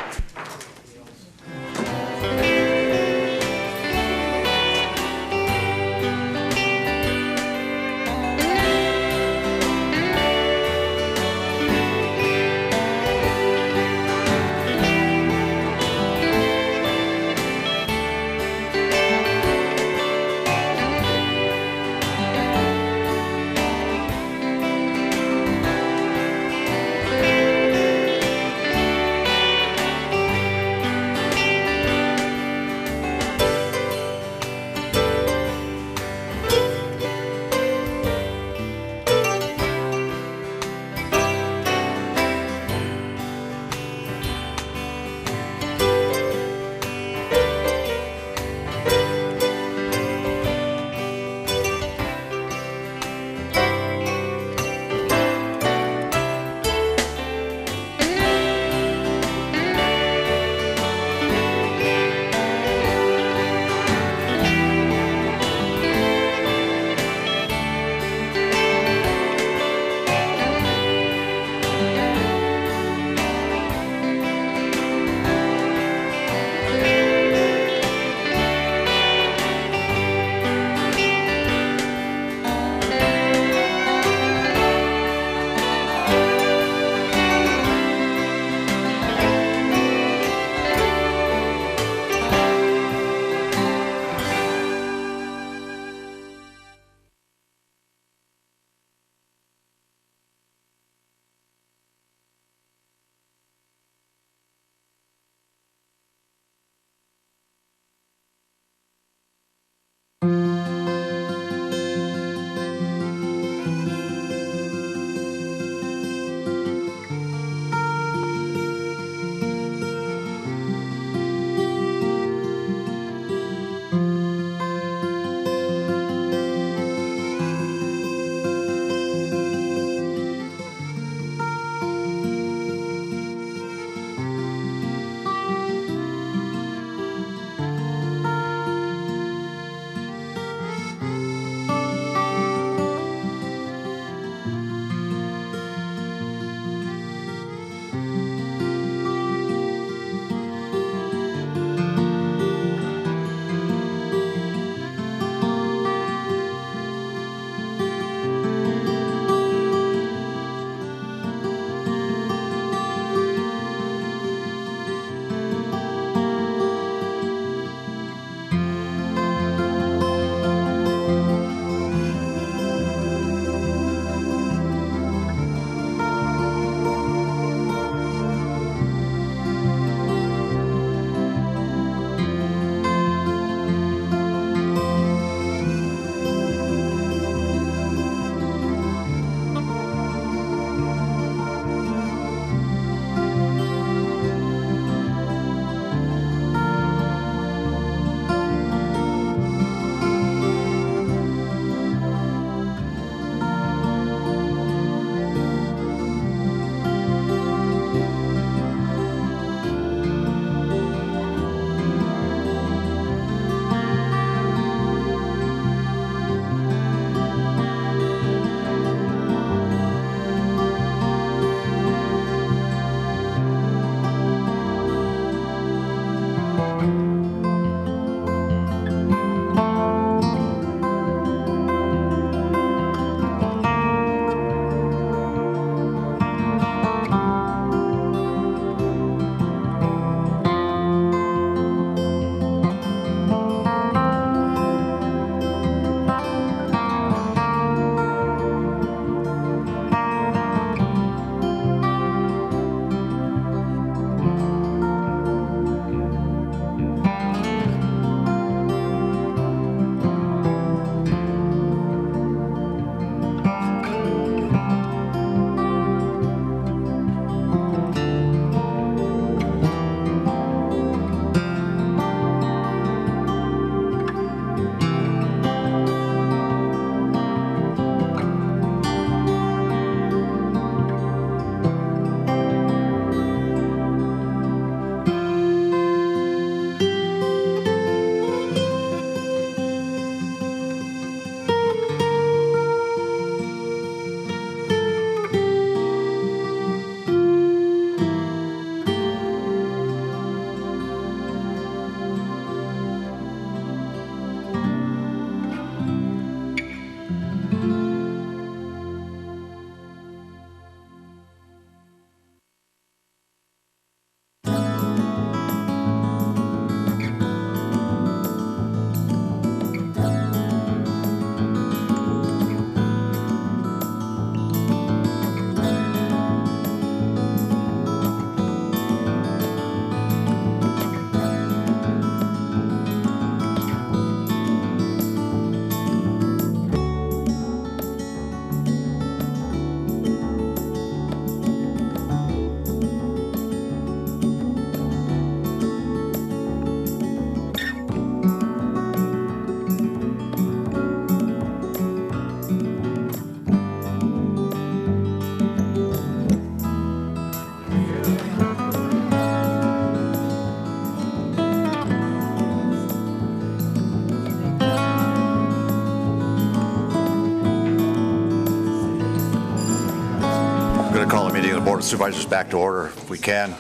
going to call the meeting of the Board of Supervisors back to order if we can.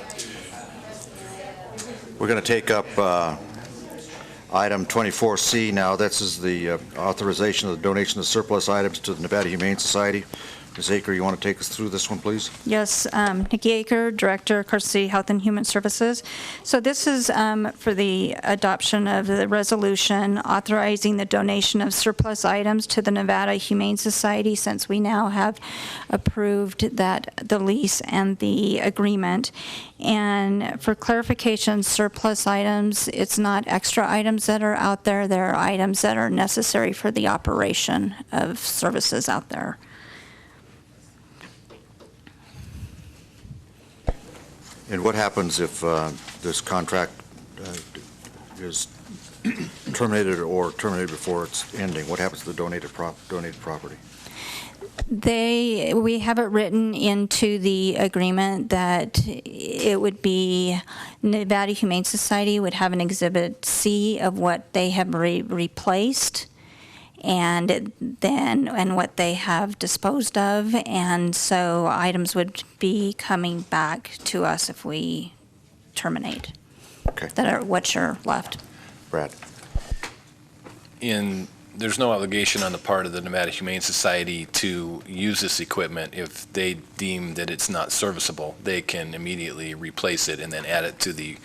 We're going to take up item 24C now. This is the authorization of the donation of surplus items to the Nevada Humane Society. Ms. Aker, you want to take us through this one, please? Yes, Nikki Aker, Director, Carson City Health and Human Services. So this is for the adoption of the resolution authorizing the donation of surplus items to the Nevada Humane Society, since we now have approved the lease and the agreement. And for clarification, surplus items, it's not extra items that are out there. They're items that are necessary for the operation of services out there. And what happens if this contract is terminated or terminated before it's ending? What happens to the donated property? We have it written into the agreement that it would be Nevada Humane Society would have an Exhibit C of what they have replaced, and what they have disposed of, and so items would be coming back to us if we terminate. Okay. That are what's left. Brad. There's no obligation on the part of the Nevada Humane Society to use this equipment. If they deem that it's not serviceable, they can immediately replace it and then add it to the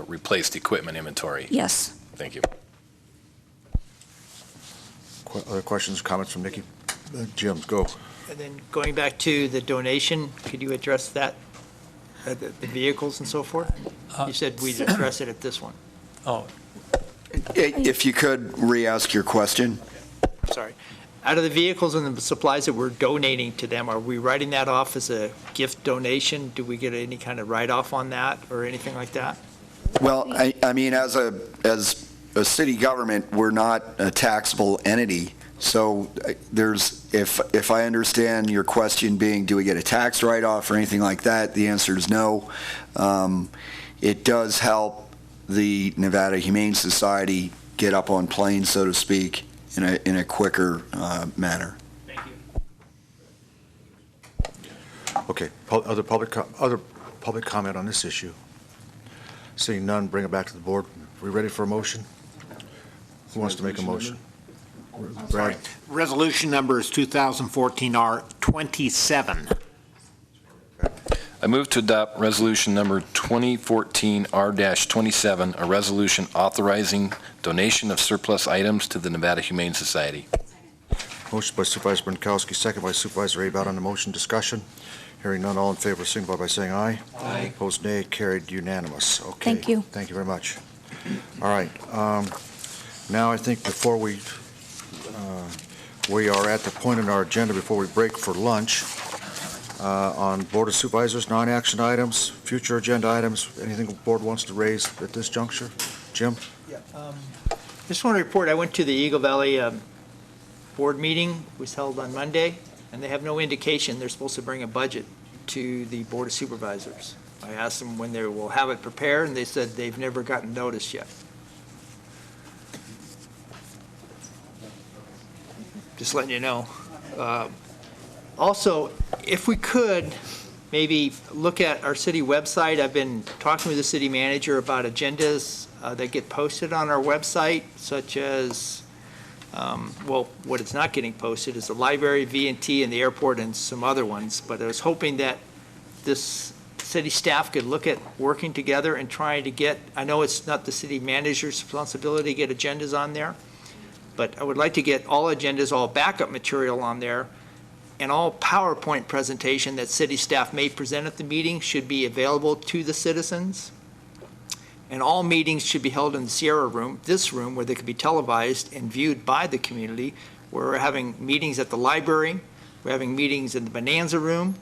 replaced equipment inventory. Yes. Thank you. Other questions or comments from Nikki? Jim, go. And then going back to the donation, could you address that, the vehicles and so forth? You said we'd address it at this one. Oh, If you could re-ask your question. Sorry. Out of the vehicles and the supplies that we're donating to them, are we writing that off as a gift donation? Do we get any kind of write-off on that or anything like that? Well, I mean, as a city government, we're not a taxable entity. So if I understand your question being, do we get a tax write-off or anything like that, the answer is no. It does help the Nevada Humane Society get up on planes, so to speak, in a quicker manner. Thank you. Okay, other public comment on this issue? Seeing none, bring it back to the board. Are we ready for a motion? Who wants to make a motion? Brad? Resolution number is 2014 R27. I move to adopt resolution number 2014 R-27, a resolution authorizing donation of surplus items to the Nevada Humane Society. Motion by Supervisor Binkowski, second by Supervisor Abott on the motion. Discussion. Hearing none, all in favor, signify by saying aye. Aye. Opposed, nay. Carried unanimous. Okay. Thank you. Thank you very much. All right. Now I think before we are at the point in our agenda before we break for lunch. On Board of Supervisors, non-action items, future agenda items, anything the board wants to raise at this juncture? Jim? Yeah. Just want to report, I went to the Eagle Valley board meeting, was held on Monday, and they have no indication they're supposed to bring a budget to the Board of Supervisors. I asked them when they will have it prepared, and they said they've never gotten notice yet. Just letting you know. Also, if we could, maybe look at our city website. I've been talking with the city manager about agendas that get posted on our website, such as, what is not getting posted is the library, V&T, and the airport, and some other ones. But I was hoping that this city staff could look at working together and trying to get, I know it's not the city manager's responsibility to get agendas on there, but I would like to get all agendas, all backup material on there, and all PowerPoint presentation that city staff may present at the meeting should be available to the citizens. And all meetings should be held in the Sierra Room, this room, where they could be televised and viewed by the community. We're having meetings at the library, we're having meetings in the Bonanza Room,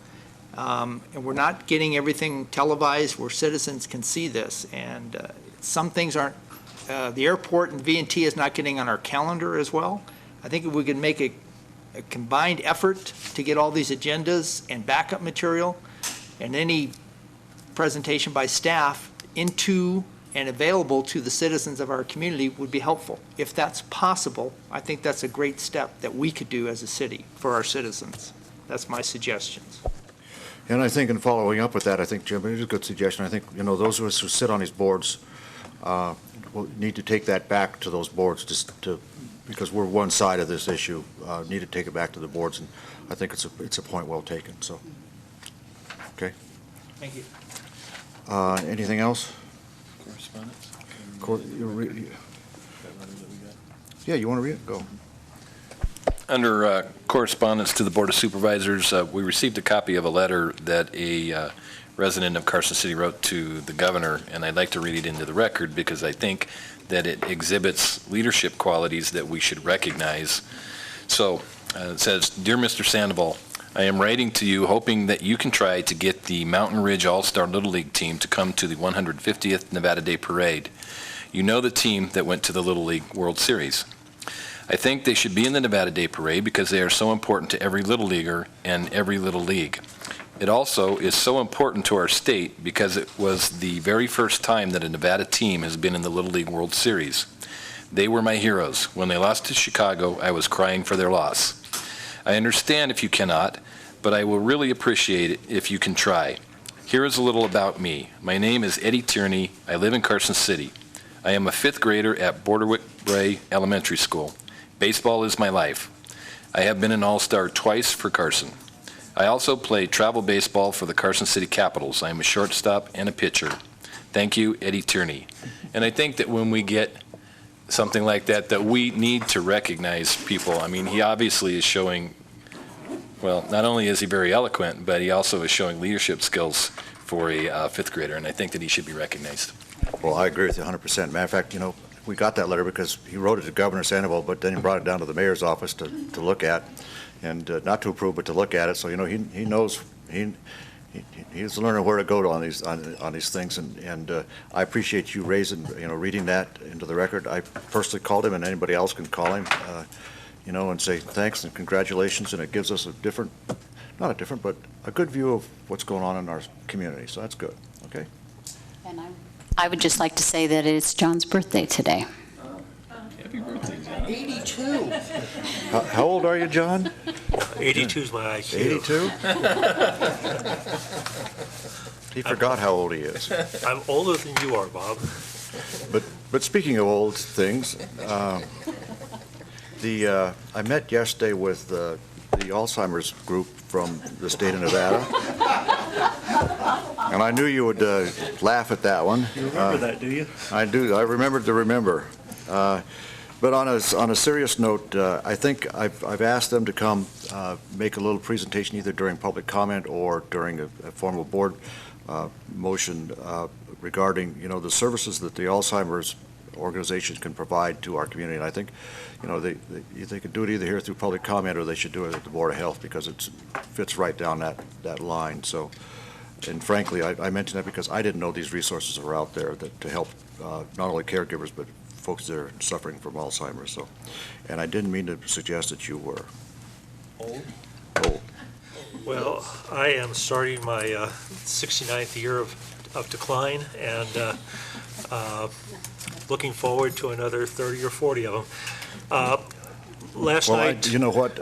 and we're not getting everything televised where citizens can see this. And some things aren't, the airport and V&T is not getting on our calendar as well. I think if we could make a combined effort to get all these agendas and backup material and any presentation by staff into and available to the citizens of our community would be helpful. If that's possible, I think that's a great step that we could do as a city for our citizens. That's my suggestions. And I think in following up with that, I think, Jim, it is a good suggestion. I think, those of us who sit on these boards will need to take that back to those boards because we're one side of this issue, need to take it back to the boards, and I think it's a point well taken, so. Okay. Thank you. Anything else? Correspondence? Yeah, you want to read it? Go. Under correspondence to the Board of Supervisors, we received a copy of a letter that a resident of Carson City wrote to the governor, and I'd like to read it into the record because I think that it exhibits leadership qualities that we should recognize. So it says, "Dear Mr. Sandoval, I am writing to you hoping that you can try to get the Mountain Ridge All-Star Little League team to come to the 150th Nevada Day Parade. You know the team that went to the Little League World Series. I think they should be in the Nevada Day Parade because they are so important to every Little Leaguer and every Little League. It also is so important to our state because it was the very first time that a Nevada team has been in the Little League World Series. They were my heroes. When they lost to Chicago, I was crying for their loss. I understand if you cannot, but I will really appreciate it if you can try. Here is a little about me. My name is Eddie Tierney. I live in Carson City. I am a 5th grader at Borderwick Bray Elementary School. Baseball is my life. I have been an all-star twice for Carson. I also play travel baseball for the Carson City Capitals. I am a shortstop and a pitcher. Thank you, Eddie Tierney." And I think that when we get something like that, that we need to recognize people. I mean, he obviously is showing, well, not only is he very eloquent, but he also is showing leadership skills for a 5th grader, and I think that he should be recognized. Well, I agree with you 100%. Matter of fact, we got that letter because he wrote it to Governor Sandoval, but then he brought it down to the mayor's office to look at, and not to approve, but to look at it. So he knows he's learning where to go on these things, and I appreciate you reading that into the record. I personally called him, and anybody else can call him, and say thanks and congratulations, and it gives us but a good view of what's going on in our community. So that's good. Okay. And I would just like to say that it's John's birthday today. Happy birthday, John. 82. How old are you, John? 82 is my IQ. 82? He forgot how old he is. I'm older than you are, Bob. But speaking of old things, I met yesterday with the Alzheimer's group from the state of Nevada, and I knew you would laugh at that one. You remember that, do you? I do. I remembered to remember. But on a serious note, I think I've asked them to come make a little presentation either during public comment or during a formal board motion regarding the services that the Alzheimer's organization can provide to our community. And I think they could do it either here through public comment or they should do it at the Board of Health because it fits right down that line. So, and frankly, I mention that because I didn't know these resources are out there to help not only caregivers but folks that are suffering from Alzheimer's. So, and I didn't mean to suggest that you were Old? Old. Well, I am starting my 69th year of decline, and looking forward to another 30 or 40 of them. Last night... You know what?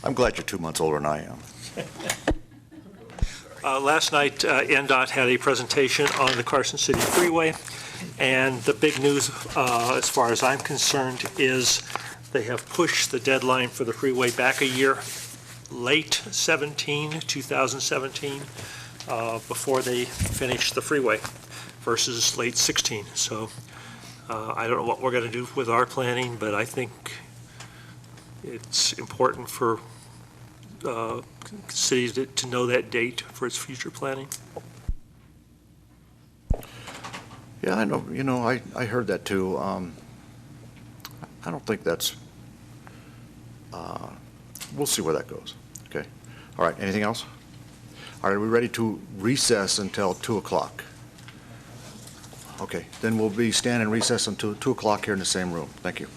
I'm glad you're 2 months older than I am. Last night, NDOT had a presentation on the Carson City Freeway, and the big news, as far as I'm concerned, is they have pushed the deadline for the freeway back a year, late 2017, before they finish the freeway, versus late 16. So I don't know what we're going to do with our planning, but I think it's important for cities to know that date for its future planning. Yeah, I know. I heard that too. I don't think that's. We'll see where that goes. Okay. All right. Anything else? All right. Are we ready to recess until 2 o'clock? Okay. Then we'll be standing recess until 2 o'clock here in the same room. Thank you.